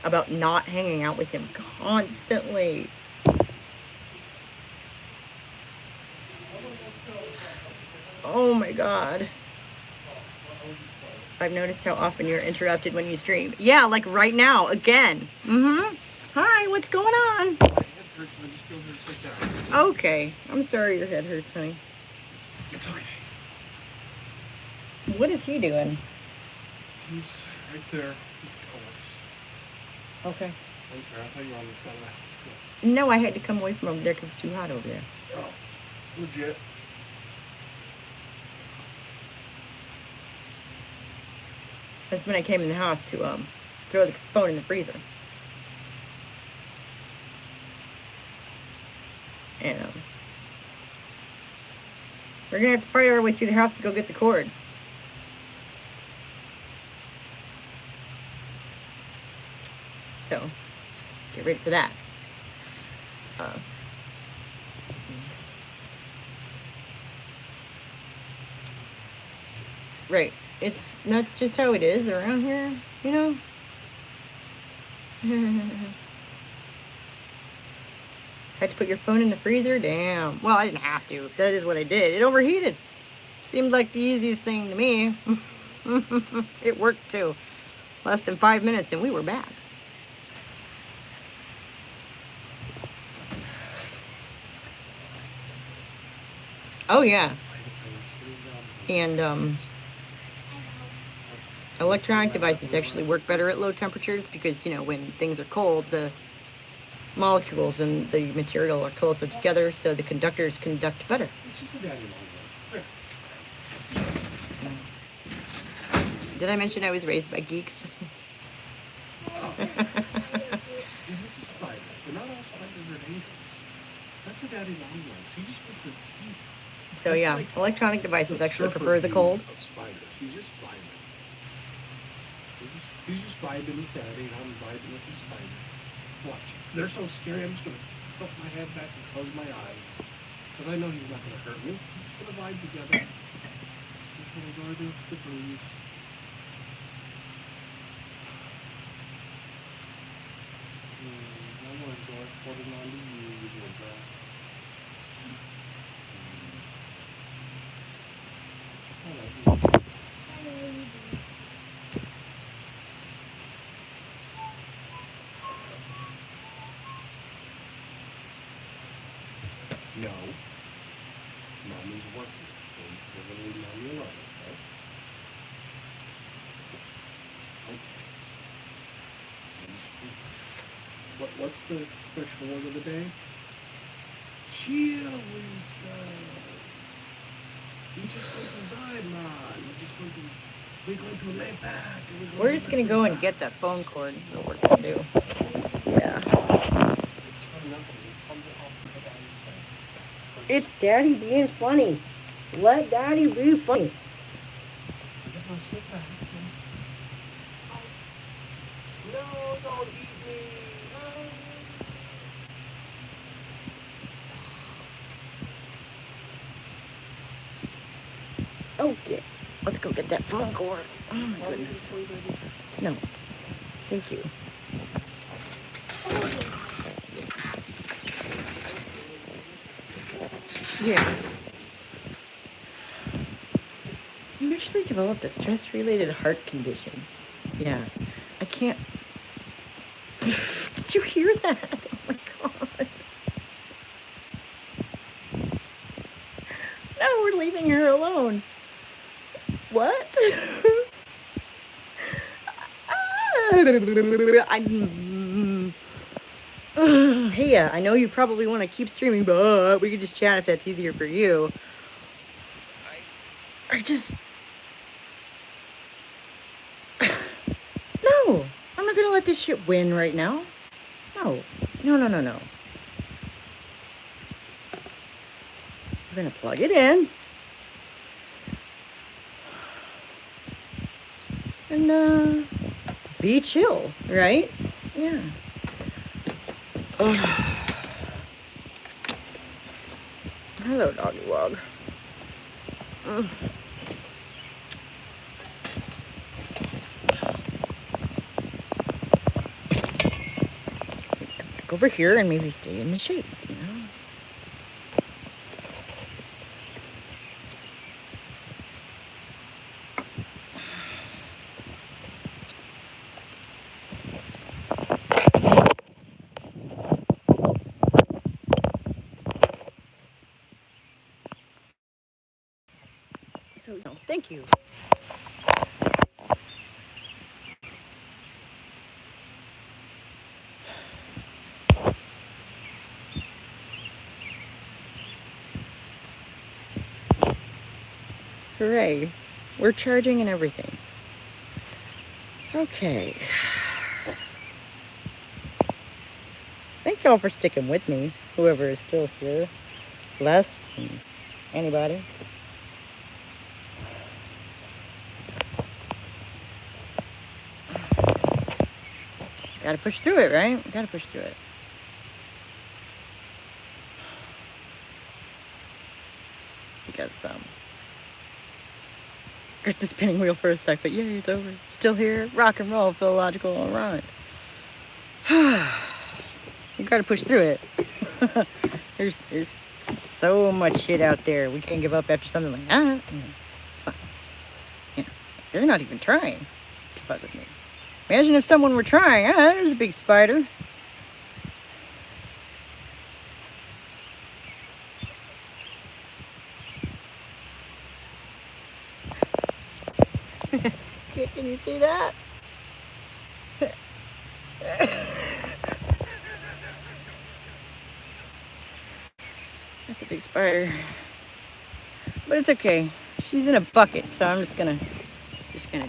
about not hanging out with him constantly. Oh my God. I've noticed how often you're interrupted when you stream. Yeah, like right now, again. Hi, what's going on? Okay, I'm sorry your head hurts, honey. It's okay. What is he doing? He's right there with the colors. Okay. I'm sorry, I thought you were on the side of the house too. No, I had to come away from over there because it's too hot over there. Oh, legit. That's when I came in the house to throw the phone in the freezer. And we're gonna have to fight our way through the house to go get the cord. So, get ready for that. Right. That's just how it is around here, you know? Had to put your phone in the freezer? Damn. Well, I didn't have to. That is what I did. It overheated. Seemed like the easiest thing to me. It worked too. Less than 5 minutes and we were back. Oh yeah. And electronic devices actually work better at low temperatures because, you know, when things are cold, the molecules and the material are closer together, so the conductors conduct better. It's just a daddy long nose. Did I mention I was raised by geeks? Oh. Yeah, this is spider. But not all spiders are dangerous. That's a daddy long nose. He just wants to eat. So That's yeah, like electronic devices the actually surfer prefer the view cold. Of spiders. He's just vibing. He's just vibing with daddy, and I'm vibing with the spider. Watch. They're so scary, I'm just going to tilt my head back and close my eyes. Because I know he's not going to hurt me. We're just going to vibe together. Just enjoy the breeze. I want to enjoy holding on to you, you little brat. I love you. I know you do. No. Mommy's working. We're going to leave Mommy alone, okay? Okay. What's the special word of the day? Chill, Winston. We're just going to ride, man. We're going to lay back. And We're just gonna go and get that phone cord. That's what we're gonna do. Yeah. It's from nothing. It's from the off the daddy's head. It's Daddy being funny. Let Daddy be funny. I'm just going to sit back. No, don't eat me. Okay. Let's go get that phone cord. Oh my No. goodness. No. Thank you. Yeah. You actually developed a stress-related heart condition. Yeah. I can't. Did you hear that? Oh my god. No, we're leaving her alone. What? Hey, I know you probably want to keep streaming, but we could just chat if that's easier for you. I just... No, I'm not gonna let this shit win right now. No. No. We're gonna plug it in. And, be chill, right? Yeah. Hello, doggy wog. Come back over here and maybe stay in the shade, you know? So, no, thank you. Hooray. We're charging and everything. Okay. Thank y'all for sticking with me, whoever is still here. Blessed and anybody. Gotta push through it, right? Gotta push through it. Because, got the spinning wheel for a sec, but yeah, it's over. Still here. Rock and roll, philological, alright. You gotta push through it. There's so much shit out there. We can't give up after something like that. It's fine. Yeah. They're not even trying to fuck with me. Imagine if someone were trying. There's a big spider. Can you see that? That's a big spider. But it's okay. She's in a bucket, so I'm just gonna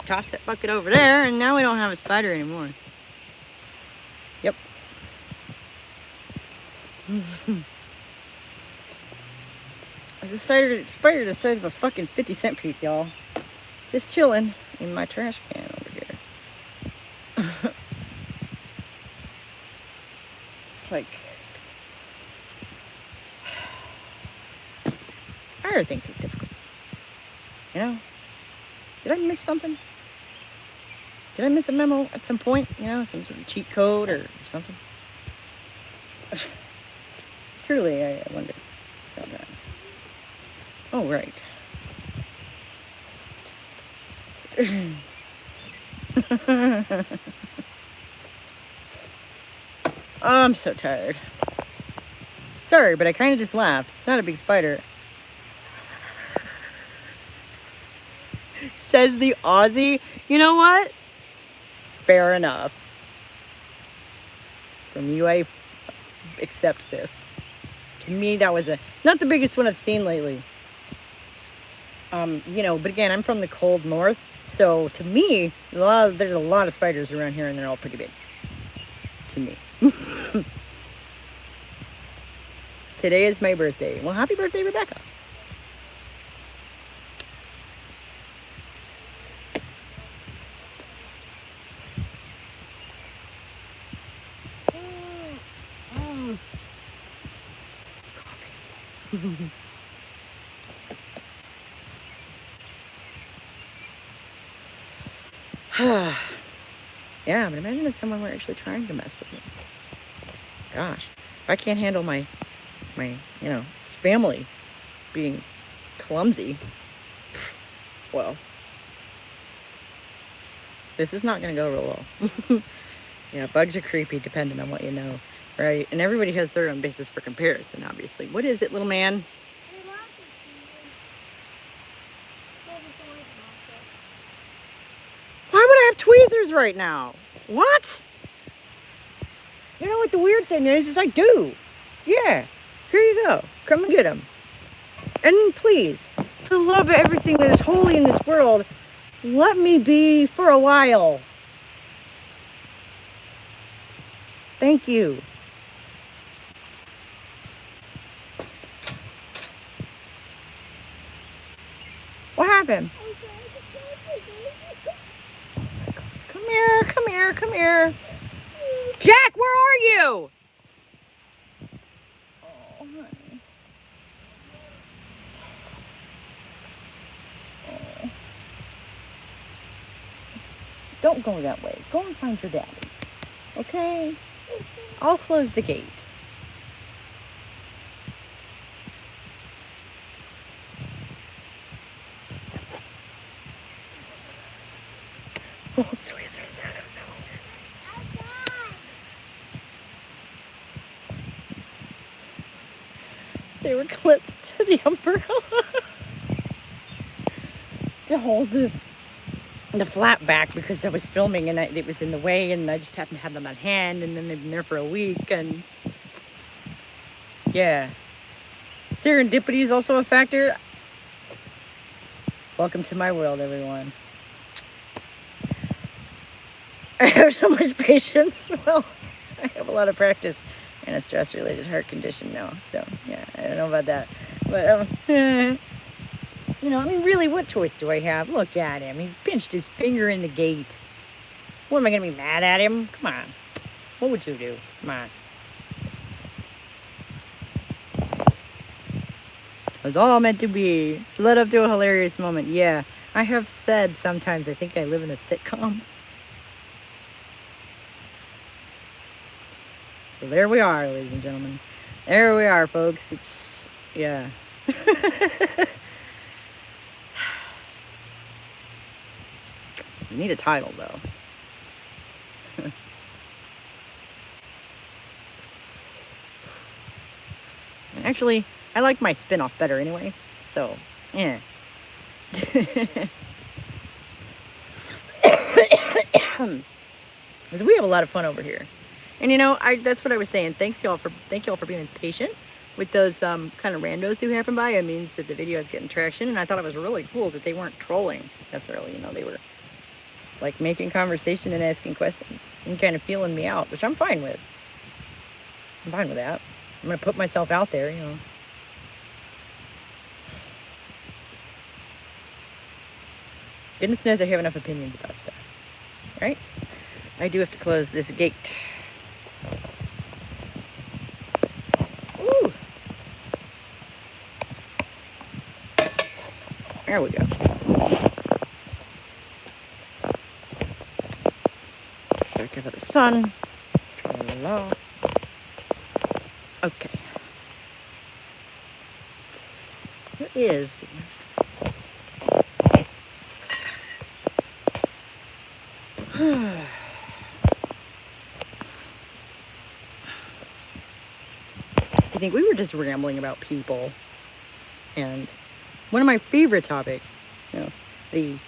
toss that bucket over there, and now we don't have a spider anymore. Yep. The spider the size of a fucking 50-cent piece, y'all. Just chilling in my trash can over here. It's like... I heard things are difficult. You know? Did I miss something? Did I miss a memo at some point? You know, some sort of cheat code or something? Truly, I wonder sometimes. Oh, right. I'm so tired. Sorry, but I kind of just laughed. It's not a big spider. Says the Aussie. You know what? Fair enough. From you, I accept this. To me, that was not the biggest one I've seen lately. But again, I'm from the cold north, so to me, there's a lot of spiders around here, and they're all pretty big. To me. Today is my birthday. Well, happy birthday, Rebecca. Coffee. Yeah, but imagine if someone were actually trying to mess with me. Gosh, if I can't handle my family being clumsy, well, this is not going to go real well. Yeah, bugs are creepy depending on what you know, right? And everybody has their own basis for comparison, obviously. What is it, little man? Why would I have tweezers right now? What? You know what the weird thing is I do. Yeah, here you go. Come and get them. And please, for the love of everything that is holy in this world, let me be for a while. Thank you. What happened? Come here, come here, come here. Jack, where are you? Oh, honey. Oh. Don't go that way. Go and find your daddy. Okay? I'll close the gate. Oh, sweet. They were clipped to the umbrella to hold the flap back because I was filming and it was in the way, and I just happened to have them on hand, and then they've been there for a week, and yeah. Serendipity is also a factor. Welcome to my world, everyone. I have so much patience. Well, I have a lot of practice and a stress-related heart condition now. So, yeah, I don't know about that. But, really, what choice do I have? Look at him. He pinched his finger in the gate. What, am I going to be mad at him? Come on. What would you do? Come on. It was all meant to be. Led up to a hilarious moment. Yeah, I have said sometimes I think I live in a sitcom. So there we are, ladies and gentlemen. There we are, folks. It's, yeah. You need a title, though. And actually, I like my spin-off better anyway. So, yeah. Because we have a lot of fun over here. And that's what I was saying. Thank y'all for being patient with those kind of randos who happen by. It means that the video is getting traction, and I thought it was really cool that they weren't trolling necessarily. They were like making conversation and asking questions and kind of feeling me out, which I'm fine with. I'm fine with that. I'm gonna put myself out there, Goodness knows I have enough opinions about stuff, right? I do have to close this gate. Ooh. There we go. Back over the sun. Tra-la-la. Okay. What is the I think we were just rambling about people, and one of my favorite topics, you know, the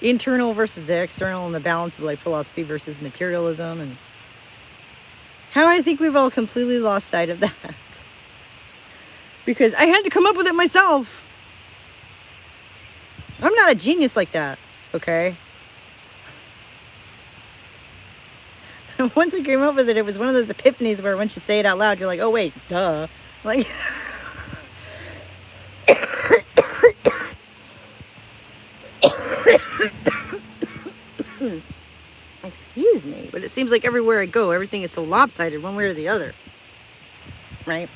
internal versus the external, and the balance of like philosophy versus materialism, and how I think we've all completely lost sight of that. Because I had to come up with it myself. I'm not a genius like that, okay? Once I came up with it, it was one of those epiphanies where once you say it out loud, you're like, oh wait, duh. Like, excuse me, but it seems like everywhere I go, everything is so lopsided one way or the other, right?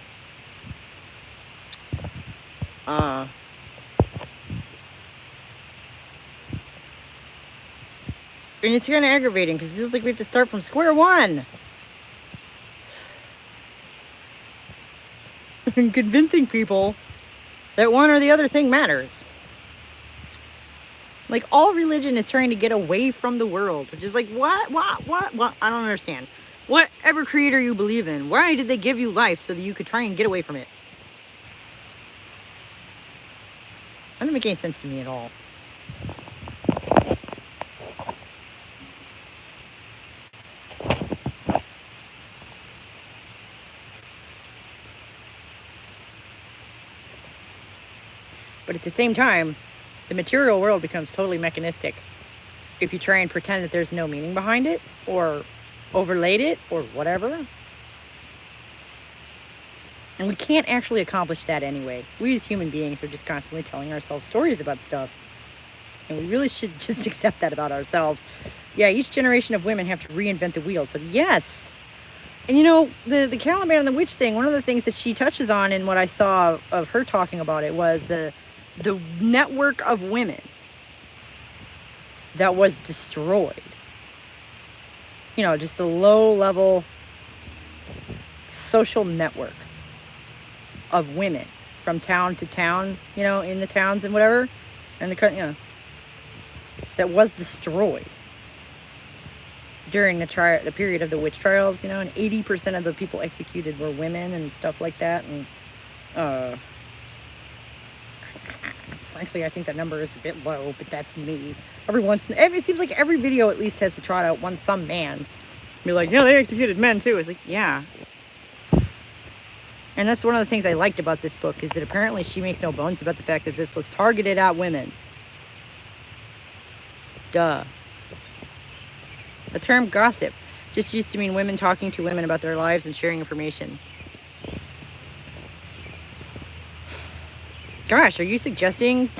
And it's kind of aggravating because it feels like we have to start from square one. And convincing people that one or the other thing matters. Like, all religion is trying to get away from the world, which is like, what? I don't understand. Whatever creator you believe in, why did they give you life so that you could try and get away from it? That doesn't make any sense to me at all. But at the same time, the material world becomes totally mechanistic if you try and pretend that there's no meaning behind it, or overlaid it, or whatever. And we can't actually accomplish that anyway. We as human beings are just constantly telling ourselves stories about stuff. And we really should just accept that about ourselves. Yeah, each generation of women have to reinvent the wheel. So yes. And you know, the Caliban and the witch thing, one of the things that she touches on in what I saw of her talking about it was the network of women that was destroyed. You know, just a low level social network of women from town to town, you know, in the towns and whatever, and that was destroyed during the period of the witch trials, you know, and 80% of the people executed were women and stuff like that. And frankly, I think that number is a bit low, but that's me. It seems like every video at least has to trot out some man. Be like, yeah, they executed men too. It's like, yeah. And that's one of the things I liked about this book, is that apparently she makes no bones about the fact that this was targeted at women. Duh. The term gossip just used to mean women talking to women about their lives and sharing information. Gosh, are you suggesting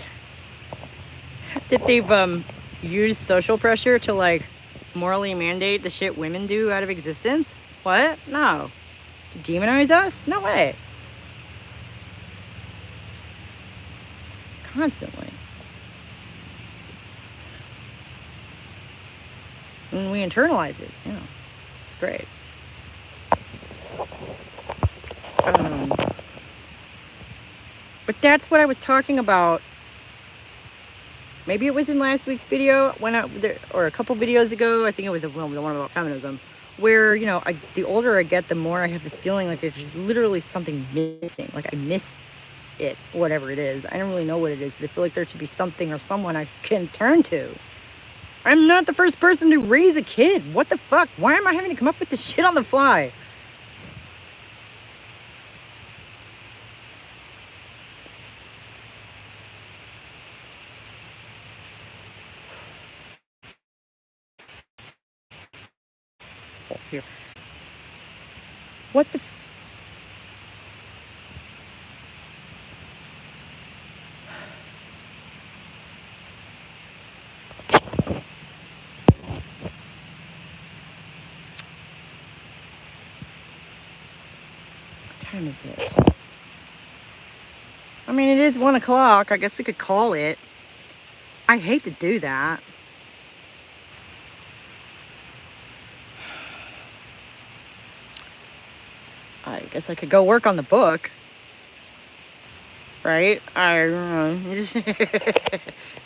that they've used social pressure to like morally mandate the shit women do out of existence? What? No. To demonize us? No way. Constantly. And we internalize it, you know. It's great. But that's what I was talking about. Maybe it was in last week's video, or a couple videos ago. I think it was the one about feminism, where, you know, the older I get, the more I have this feeling like there's just literally something missing. Like I miss it, whatever it is. I don't really know what it is, but I feel like there should be something or someone I can turn to. I'm not the first person to raise a kid. What the fuck? Why am I having to come up with this shit on the fly? Here. What the What time is it? I mean, it is 1 o'clock. I guess we could call it. I hate to do that. I guess I could go work on the book. right? If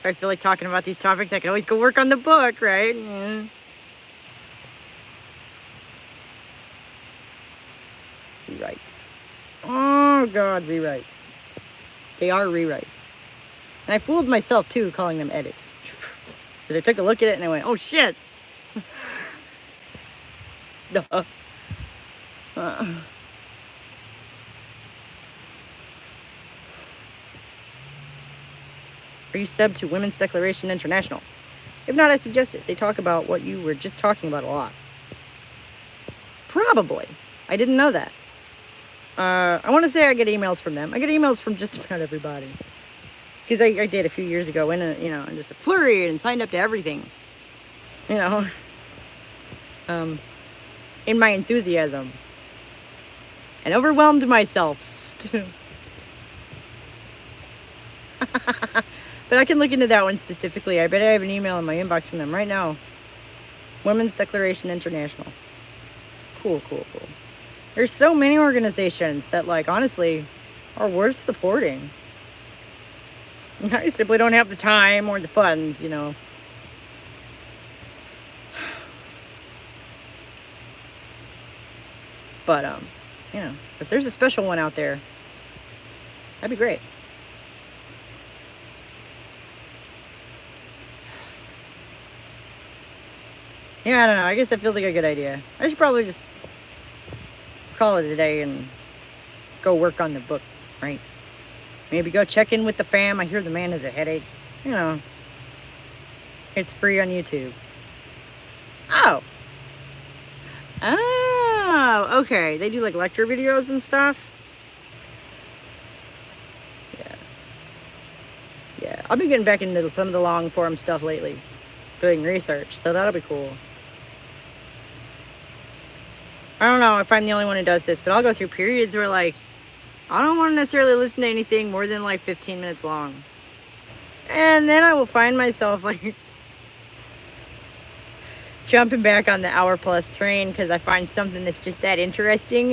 I feel like talking about these topics, I can always go work on the book, right? Yeah. Rewrites. Oh, God, rewrites. They are rewrites. And I fooled myself, too, calling them edits. Because I took a look at it and I went, oh, shit. Duh. Are you subbed to Women's Declaration International? If not, I suggest it. They talk about what you were just talking about a lot. Probably. I didn't know that. I want to say I get emails from them. I get emails from just about everybody. Because I did a few years ago in just a flurry and signed up to everything. In my enthusiasm. And overwhelmed myself. But I can look into that one specifically. I bet I have an email in my inbox from them right now. Women's Declaration International. Cool. There's so many organizations that, like, honestly, are worth supporting. I simply don't have the time or the funds, But, if there's a special one out there, that'd be great. Yeah, I don't know. I guess that feels like a good idea. I should probably just call it a day and go work on the book, right? Maybe go check in with the fam. I hear the man has a headache. It's free on YouTube. Oh, okay. They do like lecture videos and stuff. Yeah. I've been getting back into some of the long form stuff lately, doing research. So that'll be cool. I don't know if I'm the only one who does this, but I'll go through periods where, like, I don't want to necessarily listen to anything more than like 15 minutes long. And then I will find myself like jumping back on the hour plus train because I find something that's just that interesting,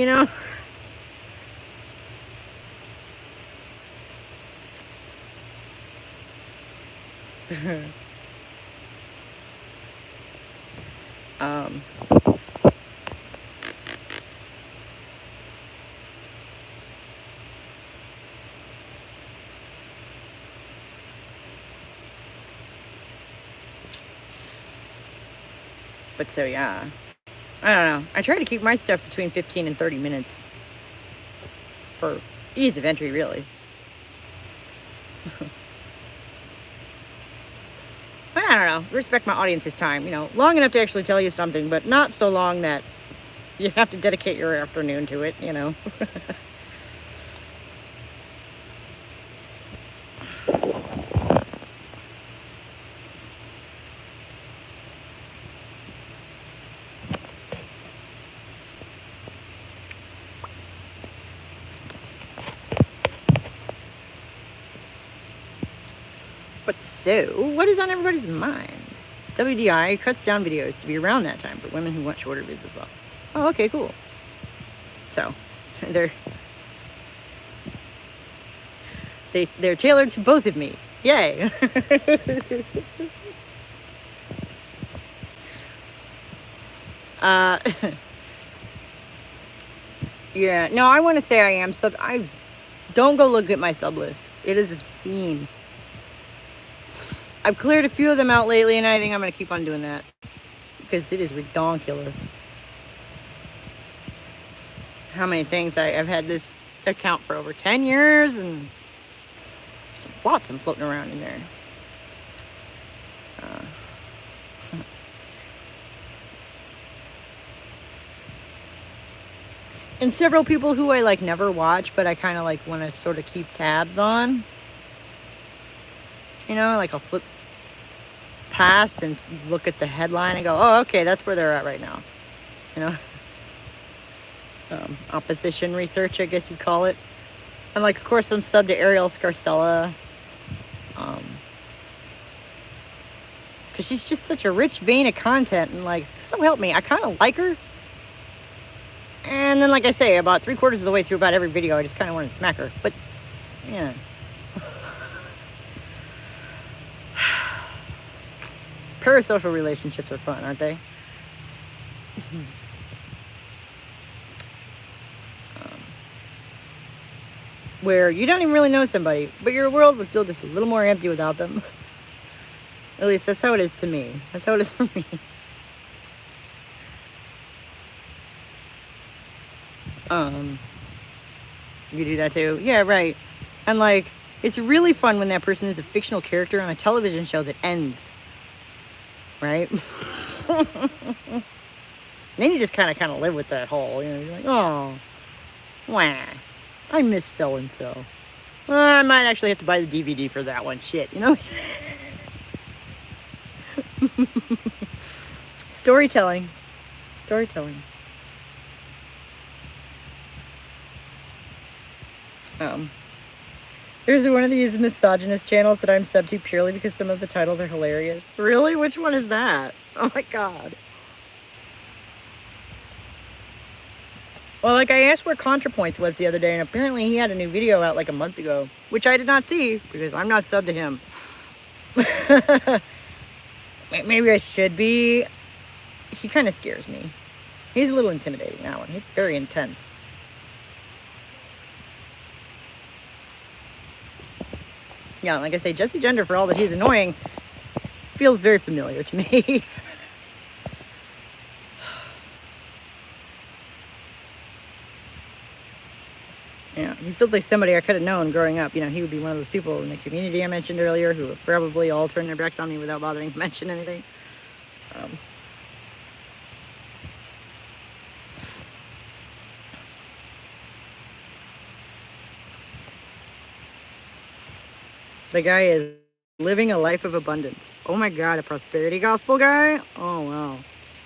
But so, yeah. I don't know. I try to keep my stuff between 15 and 30 minutes. For ease of entry, really. But I don't know. Respect my audience's time. Long enough to actually tell you something, but not so long that you have to dedicate your afternoon to it, But so, what is on everybody's mind? WDI cuts down videos to be around that time for women who want shorter vids as well. Oh, okay, cool. So, they're tailored to both of me. Yay. Yeah, no, I want to say I am I don't go look at my sub list. It is obscene. I've cleared a few of them out lately, and I think I'm going to keep on doing that. Because it is ridiculous. How many things I've had this account for over 10 years, and some flotsam floating around in there. And several people who I, like, never watch, but I kind of, like, want to sort of keep tabs on. Like, I'll flip past and look at the headline and go, oh, okay, that's where they're at right now. Opposition research, I guess you'd call it. And, like, of course, I'm subbed to Ariel Scarcella. Because she's just such a rich vein of content, and, like, so help me, I kind of like her. And then, like I say, about 3/4 of the way through about every video, I just kind of want to smack her. But, yeah. Parasocial relationships are fun, aren't they? Where you don't even really know somebody, but your world would feel just a little more empty without them. At least that's how it is to me. That's how it is for me. You do that too? Yeah, right. And like, it's really fun when that person is a fictional character on a television show that ends. Right? Then you just kind of live with that whole, you know, you're like, oh, wah, I miss so-and-so. Well, I might actually have to buy the DVD for that one. Shit, you know? Storytelling. Storytelling. There's one of these misogynist channels that I'm subbed to purely because some of the titles are hilarious. Really? Which one is that? Oh my god. Well, like, I asked where ContraPoints was the other day, and apparently he had a new video out like a month ago, which I did not see because I'm not subbed to him. Maybe I should be. He kind of scares me. He's a little intimidating, that one. He's very intense. Yeah, like I say, Jesse Gender, for all that he's annoying, feels very familiar to me. Yeah, he feels like somebody I could have known growing up. You know, he would be one of those people in the community I mentioned earlier who have probably all turned their backs on me without bothering to mention anything. The guy is living a life of abundance. Oh my god, a prosperity gospel guy? Oh wow.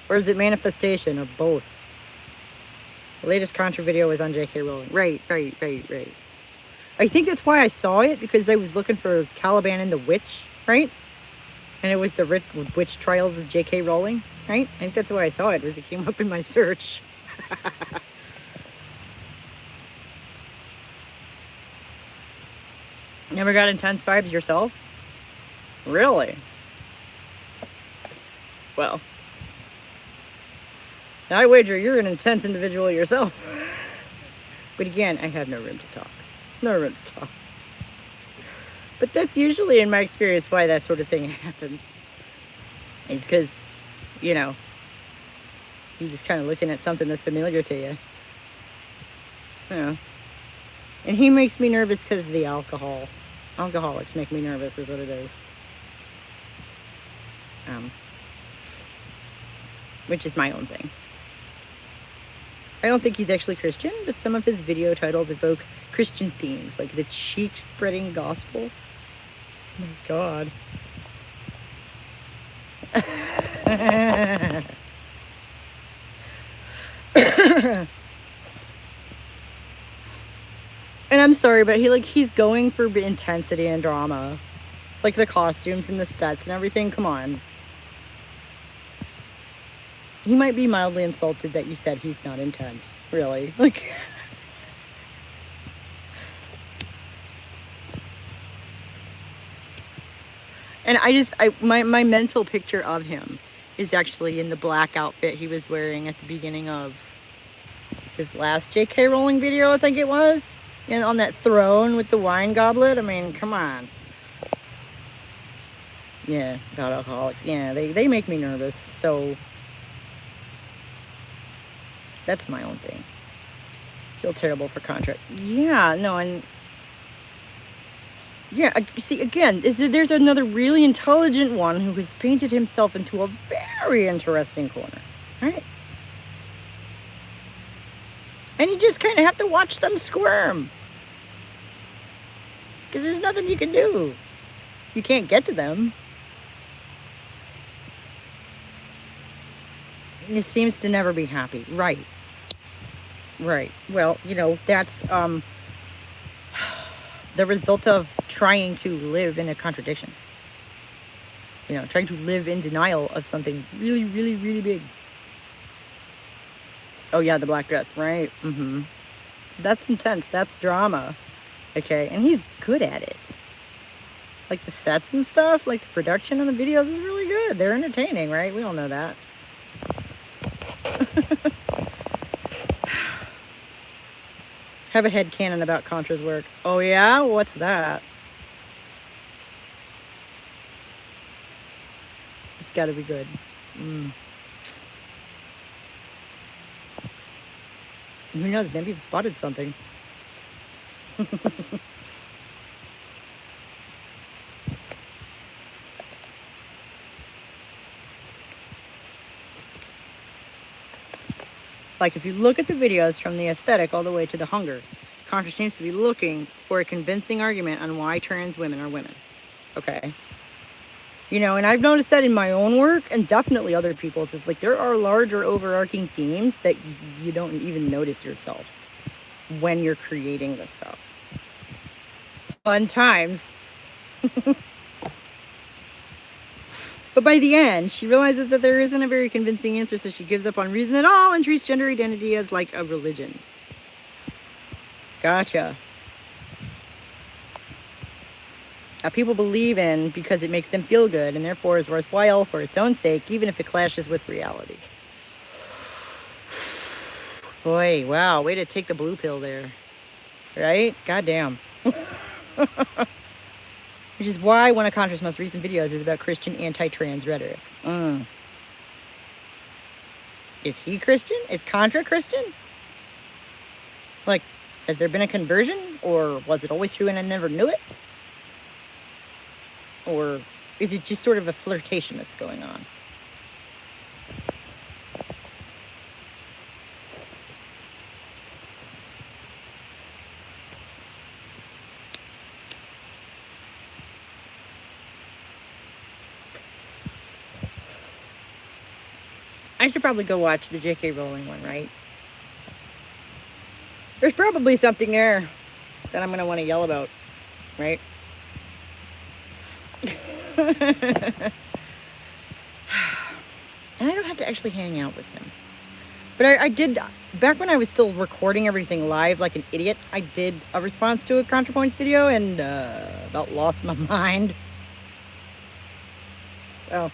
Or is it manifestation, or both? The latest Contra video was on J.K. Rowling. Right. I think that's why I saw it, because I was looking for Caliban and the Witch, right? And it was the witch trials of J.K. Rowling, right? I think that's why I saw it, was it came up in my search. Never got intense vibes yourself? Really? Well, I wager you're an intense individual yourself. But again, I have no room to talk. No room to talk. But that's usually, in my experience, why that sort of thing happens. It's because, you know, you're just kind of looking at something that's familiar to you. You know. And he makes me nervous because of the alcohol. Alcoholics make me nervous, is what it is. Which is my own thing. I don't think he's actually Christian, but some of his video titles evoke Christian themes, like the cheek-spreading gospel. Oh my god. And I'm sorry, but he's going for intensity and drama. Like the costumes and the sets and everything, come on. He might be mildly insulted that you said he's not intense. Really. Like... And my mental picture of him is actually in the black outfit he was wearing at the beginning of his last J.K. Rowling video, I think it was. And on that throne with the wine goblet. I mean, come on. Yeah, about alcoholics. Yeah, they make me nervous. So that's my own thing. Feel terrible for contract. Yeah, no, and yeah, see, again, there's another really intelligent one who has painted himself into a very interesting corner, right? And you just kind of have to watch them squirm. Because there's nothing you can do. You can't get to them. He seems to never be happy. Right. Well, you know, that's the result of trying to live in a contradiction. You know, trying to live in denial of something really, really, really big. Oh yeah, the black dress, right? Mm-hmm. That's intense. That's drama. Okay, and he's good at it. Like the sets and stuff, like the production on the videos is really good. They're entertaining, right? We all know that. Have a headcanon about Contra's work. Oh yeah? What's that? It's gotta be good. Who knows? Maybe you've spotted something. Like if you look at the videos from the aesthetic all the way to the hunger, Contra seems to be looking for a convincing argument on why trans women are women. Okay. You know, and I've noticed that in my own work and definitely other people's. It's like there are larger overarching themes that you don't even notice yourself when you're creating this stuff. Fun times. But by the end, she realizes that there isn't a very convincing answer, so she gives up on reason at all and treats gender identity as like a religion. Gotcha. People believe in because it makes them feel good and therefore is worthwhile for its own sake, even if it clashes with reality. Boy, wow, way to take the blue pill there. Right? Goddamn. Which is why one of Contra's most recent videos is about Christian anti-trans rhetoric. Is he Christian? Is Contra Christian? Like, has there been a conversion? Or was it always true and I never knew it? Or is it just sort of a flirtation that's going on? I should probably go watch the J.K. Rowling one, right? There's probably something there that I'm going to want to yell about, right? And I don't have to actually hang out with him. But I did, back when I was still recording everything live like an idiot, I did a response to a ContraPoints video and about lost my mind. So,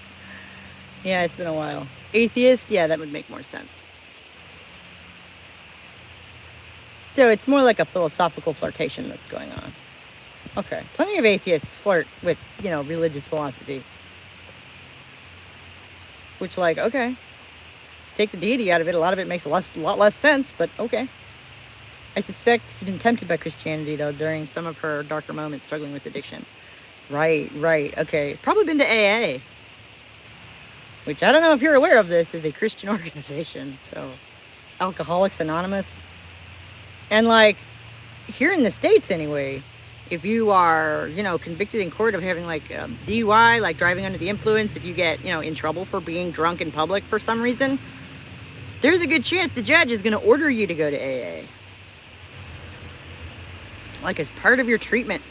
yeah, it's been a while. Atheist, yeah, that would make more sense. So it's more like a philosophical flirtation that's going on. Okay, plenty of atheists flirt with, you know, religious philosophy. Which, like, okay, take the deity out of it. A lot of it makes a lot less sense, but okay. I suspect she's been tempted by Christianity, though, during some of her darker moments struggling with addiction. Right, okay. Probably been to AA. Which, I don't know if you're aware of this, is a Christian organization. So, Alcoholics Anonymous. And, like, here in the States, anyway, if you are, you know, convicted in court of having, like, DUI, like driving under the influence, if you get, you know, in trouble for being drunk in public for some reason, there's a good chance the judge is going to order you to go to AA. Like, as part of your treatment.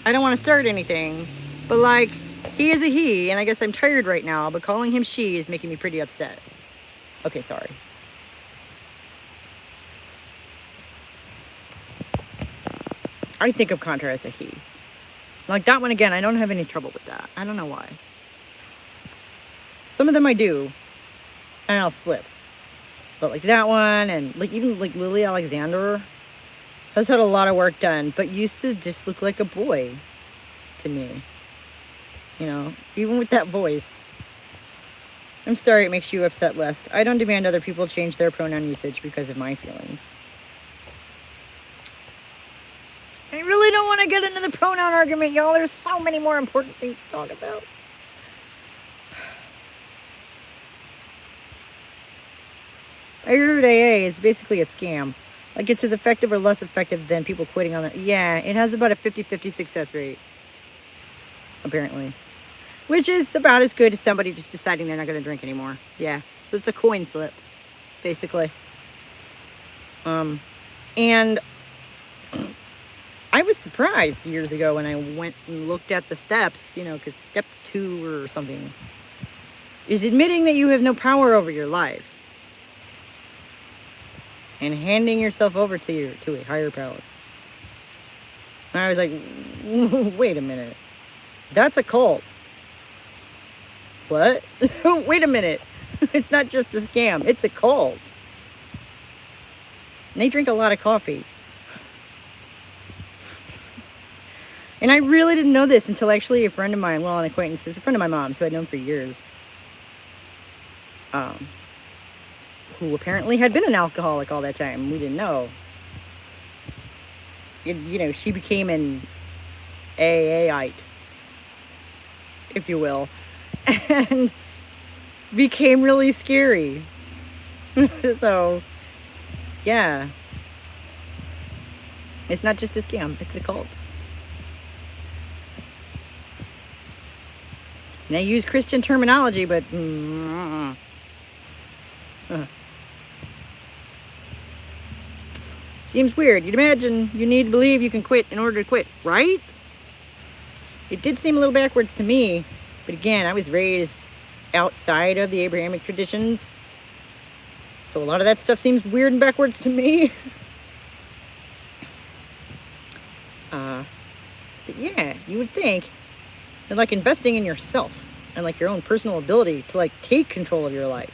I don't want to start anything, but, like, he is a he, and I guess I'm tired right now, but calling him she is making me pretty upset. Okay, sorry. I think of Contra as a he. Like that one again, I don't have any trouble with that. I don't know why. Some of them I do, and I'll slip. But like that one, and like even like Lily Alexander, has had a lot of work done, but used to just look like a boy to me. You know, even with that voice. I'm sorry it makes you upset, Lest. I don't demand other people change their pronoun usage because of my feelings. I really don't want to get into the pronoun argument, y'all. There's so many more important things to talk about. I heard AA is basically a scam. Like it's as effective or less effective than people quitting on it. Yeah, it has about a 50-50 success rate. Apparently. Which is about as good as somebody just deciding they're not going to drink anymore. Yeah, so it's a coin flip, basically. And I was surprised years ago when I went and looked at the steps, you know, because step 2 or something is admitting that you have no power over your life and handing yourself over to a higher power. And I was like, wait a minute. That's a cult. What? Wait a minute. It's not just a scam. It's a cult. And they drink a lot of coffee. And I really didn't know this until actually a friend of mine, well, an acquaintance, it was a friend of my mom's who I'd known for years, who apparently had been an alcoholic all that time. We didn't know. You know, she became an AAite, if you will, and became really scary. So, yeah. It's not just a scam, it's a cult. And I use Christian terminology, but seems weird. You'd imagine you need to believe you can quit in order to quit, right? It did seem a little backwards to me, but again, I was raised outside of the Abrahamic traditions, so a lot of that stuff seems weird and backwards to me. But yeah, you would think that like investing in yourself and like your own personal ability to like take control of your life.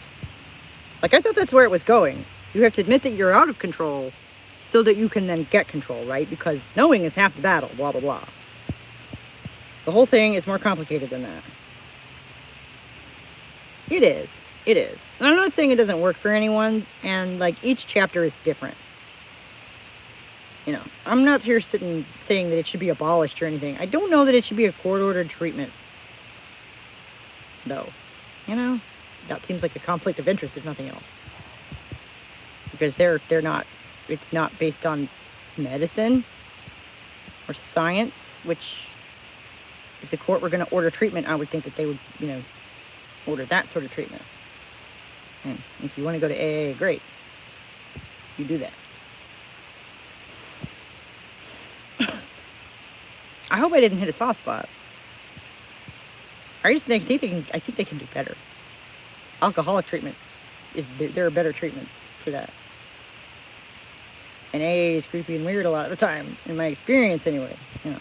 Like I thought that's where it was going. You have to admit that you're out of control so that you can then get control, right? Because knowing is half the battle, blah, blah, blah. The whole thing is more complicated than that. It is. It is. And I'm not saying it doesn't work for anyone, and like each chapter is different. You know, I'm not here saying that it should be abolished or anything. I don't know that it should be a court-ordered treatment, though. You know, that seems like a conflict of interest, if nothing else, because they're not. It's not based on medicine or science. Which, if the court were going to order treatment, I would think that they would, you know, order that sort of treatment. And if you want to go to AA, great. You do that. I hope I didn't hit a soft spot. I think they can do better. Alcoholic treatment there are better treatments for that. And AA is creepy and weird a lot of the time, in my experience anyway. You know.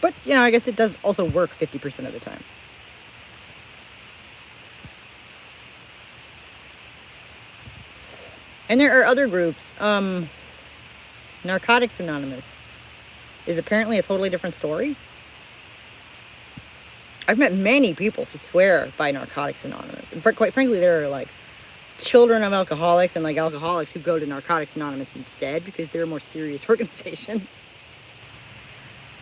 But you know, I guess it does also work 50% of the time. And there are other groups. Narcotics Anonymous is apparently a totally different story. I've met many people who swear by Narcotics Anonymous. And quite frankly, there are like children of alcoholics and like alcoholics who go to Narcotics Anonymous instead because they're a more serious organization.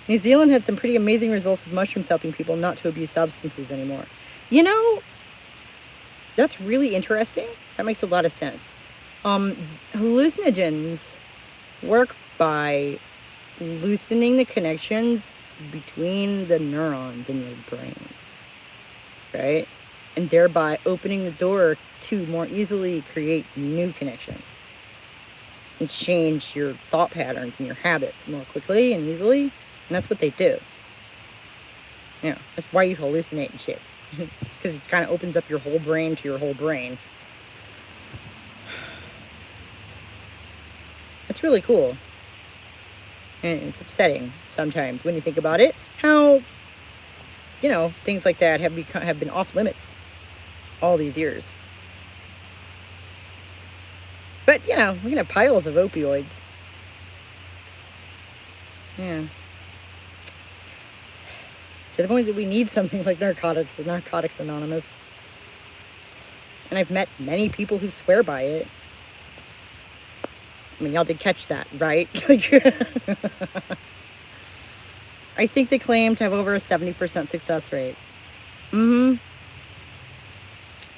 New Zealand had some pretty amazing results with mushrooms helping people not to abuse substances anymore. You know, that's really interesting. That makes a lot of sense. Hallucinogens work by loosening the connections between the neurons in your brain, right? And thereby opening the door to more easily create new connections and change your thought patterns and your habits more quickly and easily. And that's what they do. You know, that's why you hallucinate and shit. It's because it kind of opens up your whole brain to your whole brain. It's really cool. And it's upsetting sometimes when you think about it, how, you know, things like that have been off limits all these years. But, you know, we're going to have piles of opioids. Yeah. To the point that we need something like Narcotics Anonymous. And I've met many people who swear by it. I mean, y'all did catch that, right? I think they claim to have over a 70% success rate.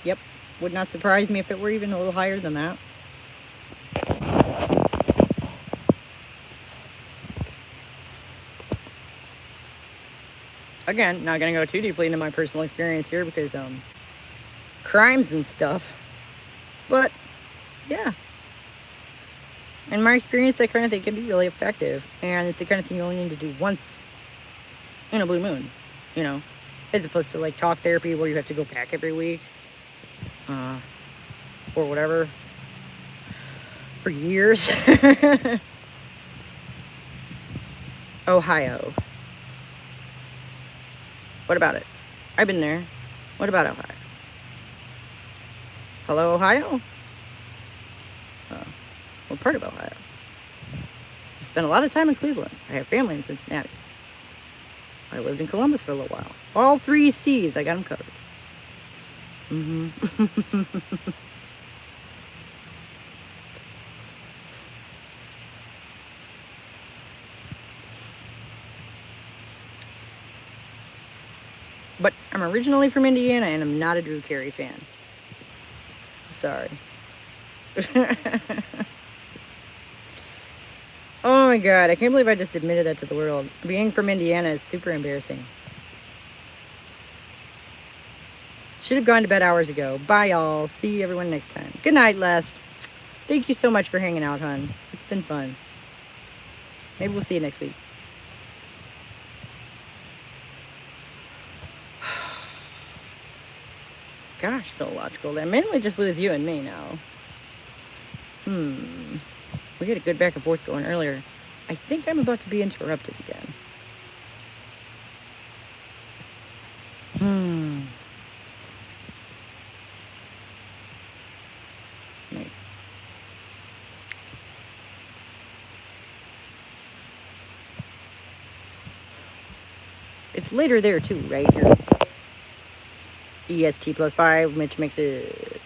Yep. Would not surprise me if it were even a little higher than that. Again, not going to go too deeply into my personal experience here because, crimes and stuff. But, yeah. In my experience, that kind of thing can be really effective. And it's the kind of thing you only need to do once in a blue moon, you know, as opposed to like talk therapy where you have to go back every week, or whatever, for years. Ohio. What about it? I've been there. What about Ohio? Hello, Ohio? Oh, what part of Ohio? I spent a lot of time in Cleveland. I have family in Cincinnati. I lived in Columbus for a little while. All 3 C's, I got them covered. But I'm originally from Indiana, and I'm not a Drew Carey fan. Sorry. Oh my god, I can't believe I just admitted that to the world. Being from Indiana is super embarrassing. Should have gone to bed hours ago. Bye, y'all. See everyone next time. Good night, Lest. Thank you so much for hanging out, hon. It's been fun. Maybe we'll see you next week. Gosh, philological. That mainly just leaves you and me now. We had a good back and forth going earlier. I think I'm about to be interrupted again. Maybe. It's later there too, right? Here. EST plus 5, which makes it...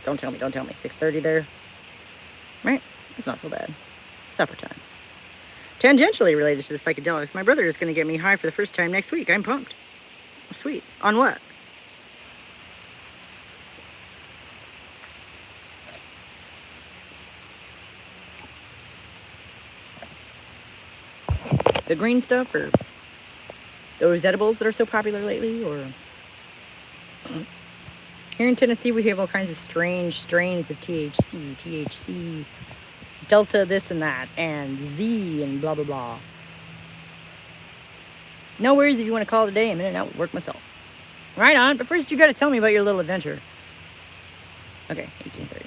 Don't tell me. 6:30 there. Right? It's not so bad. Supper time. Tangentially related to the psychedelics, my brother is going to get me high for the first time next week. I'm pumped. Sweet. On what? The green stuff, or those edibles that are so popular lately, or... Here in Tennessee, we have all kinds of strange strains of THC, Delta this and that, and Z and blah, blah, blah. No worries if you want to call it a day. I'm in and out with work myself. Right on, but first you got to tell me about your little adventure. Okay, 18:30.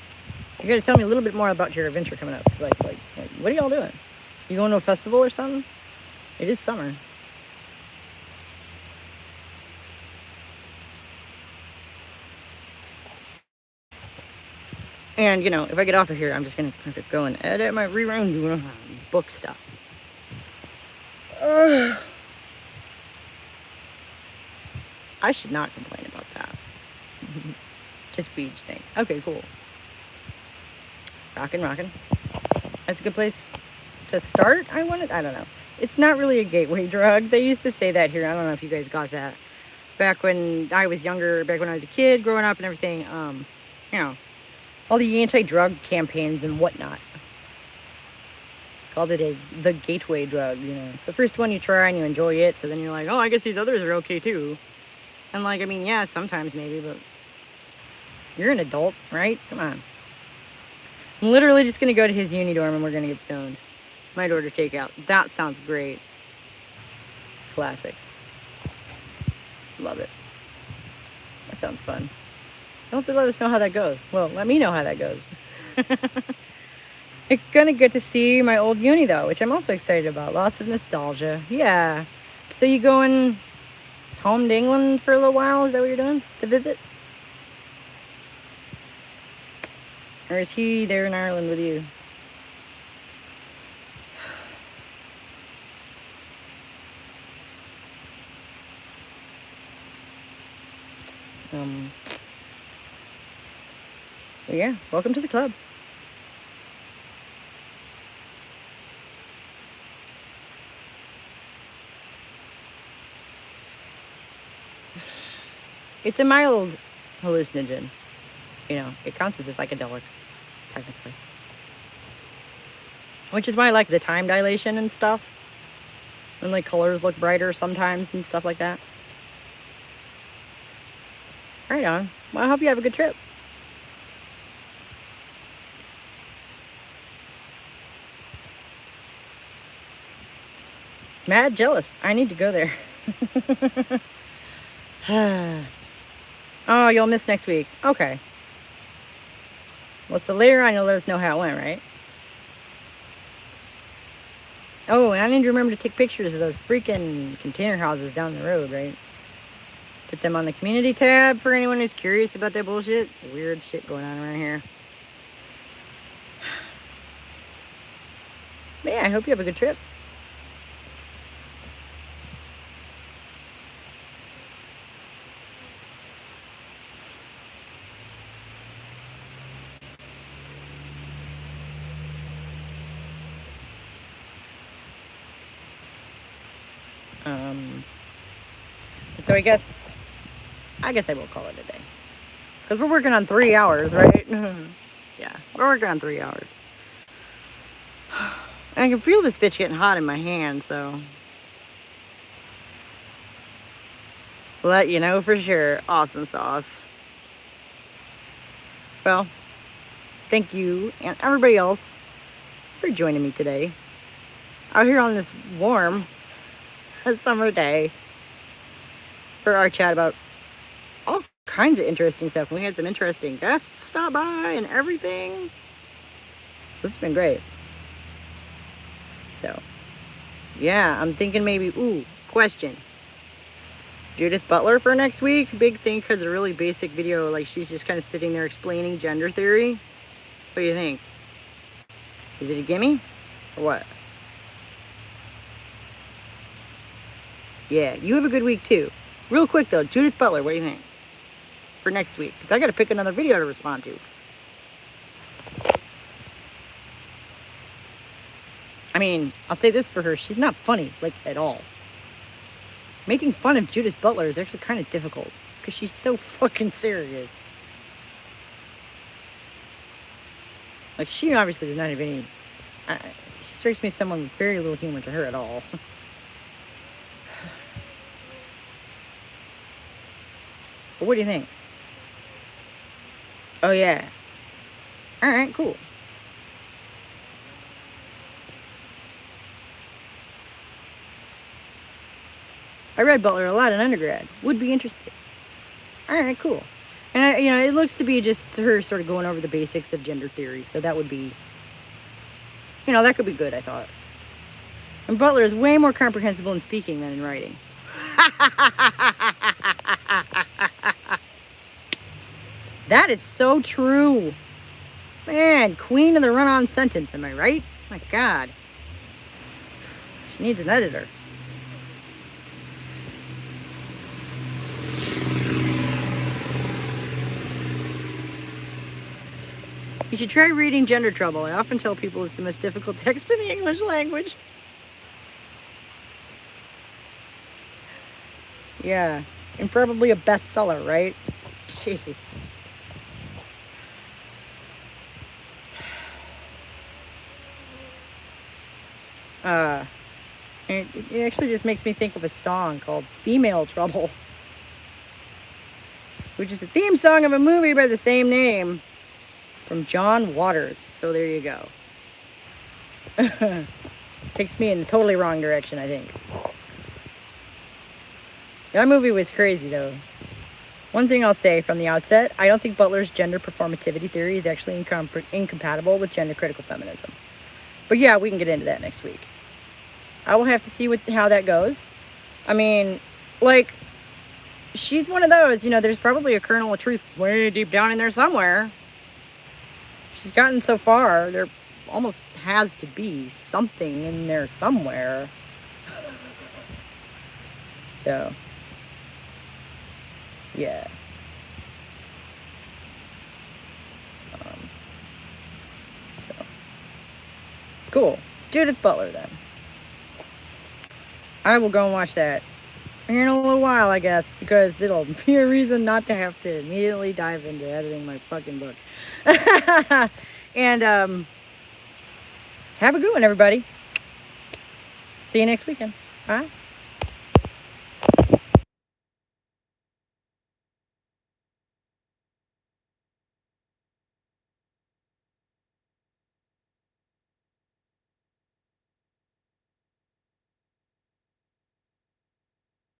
You got to tell me a little bit more about your adventure coming up. Cause like, what are y'all doing? You going to a festival or something? It is summer. And, you know, if I get off of here, I'm just going to have to go and edit my rerun, book stuff. I should not complain about that. Just beach thing. Okay, cool. Rockin'. That's a good place to start. I don't know. It's not really a gateway drug. They used to say that here. I don't know if you guys got that. Back when I was younger, back when I was a kid, growing up and everything, you know, all the anti-drug campaigns and whatnot. Called it the gateway drug, you know. It's the first one you try and you enjoy it, so then you're like, oh, I guess these others are okay too. And like, I mean, yeah, sometimes maybe, but you're an adult, right? Come on. I'm literally just gonna go to his uni dorm and we're gonna get stoned. Might order takeout. That sounds great. Classic. Love it. That sounds fun. Don't let us know how that goes. Well, let me know how that goes. I'm gonna get to see my old uni though, which I'm also excited about. Lots of nostalgia. Yeah. So you going home to England for a little while? Is that what you're doing? To visit? Or is he there in Ireland with you? Yeah, welcome to the club. It's a mild hallucinogen. You know, it counts as a psychedelic, technically. Which is why I like the time dilation and stuff. And like colors look brighter sometimes and stuff like that. Right on. Well, I hope you have a good trip. Mad jealous. I need to go there. Oh, you'll miss next week. Okay. Well, so later on you'll let us know how it went, right? Oh, and I need to remember to take pictures of those freaking container houses down the road, right? Put them on the community tab for anyone who's curious about that bullshit. Weird shit going on around here. But yeah, I hope you have a good trip. So I guess I will call it a day. Because we're working on 3 hours, right? Yeah, we're working on 3 hours. I can feel this bitch getting hot in my hand, so let you know for sure. Awesome sauce. Well, thank you and everybody else for joining me today. Out here on this warm summer day for our chat about all kinds of interesting stuff. We had some interesting guests stop by and everything. This has been great. So, yeah, I'm thinking maybe, question. Judith Butler for next week. Big thing because a really basic video. Like, she's just kind of sitting there explaining gender theory. What do you think? Is it a gimme? Or what? Yeah, you have a good week too. Real quick though, Judith Butler, what do you think? For next week? Because I got to pick another video to respond to. I mean, I'll say this for her. She's not funny, like, at all. Making fun of Judith Butler is actually kind of difficult. Because she's so fucking serious. Like, she obviously does not have any... she strikes me as someone with very little humor to her at all. But what do you think? Oh, yeah. Alright, cool. I read Butler a lot in undergrad. Would be interested. Alright, cool. And, it looks to be just her sort of going over the basics of gender theory. So that would be... that could be good, I thought. And Butler is way more comprehensible in speaking than in writing. That is so true. Man, queen of the run-on sentence, am I right? My God. She needs an editor. You should try reading Gender Trouble. I often tell people it's the most difficult text in the English language. Yeah, and probably a bestseller, right? Jeez. It actually just makes me think of a song called Female Trouble, which is a theme song of a movie by the same name from John Waters. So there you go. Takes me in the totally wrong direction, I think. That movie was crazy, though. One thing I'll say from the outset, I don't think Butler's gender performativity theory is actually incompatible with gender critical feminism. But yeah, we can get into that next week. I will have to see how that goes. I mean, like, she's one of those, there's probably a kernel of truth way deep down in there somewhere. She's gotten so far, there almost has to be something in there somewhere. So, yeah. So, cool. Judith Butler, then. I will go and watch that here in a little while, I guess, because it'll be a reason not to have to immediately dive into editing my fucking book. And have a good one, everybody. See you next weekend. Bye.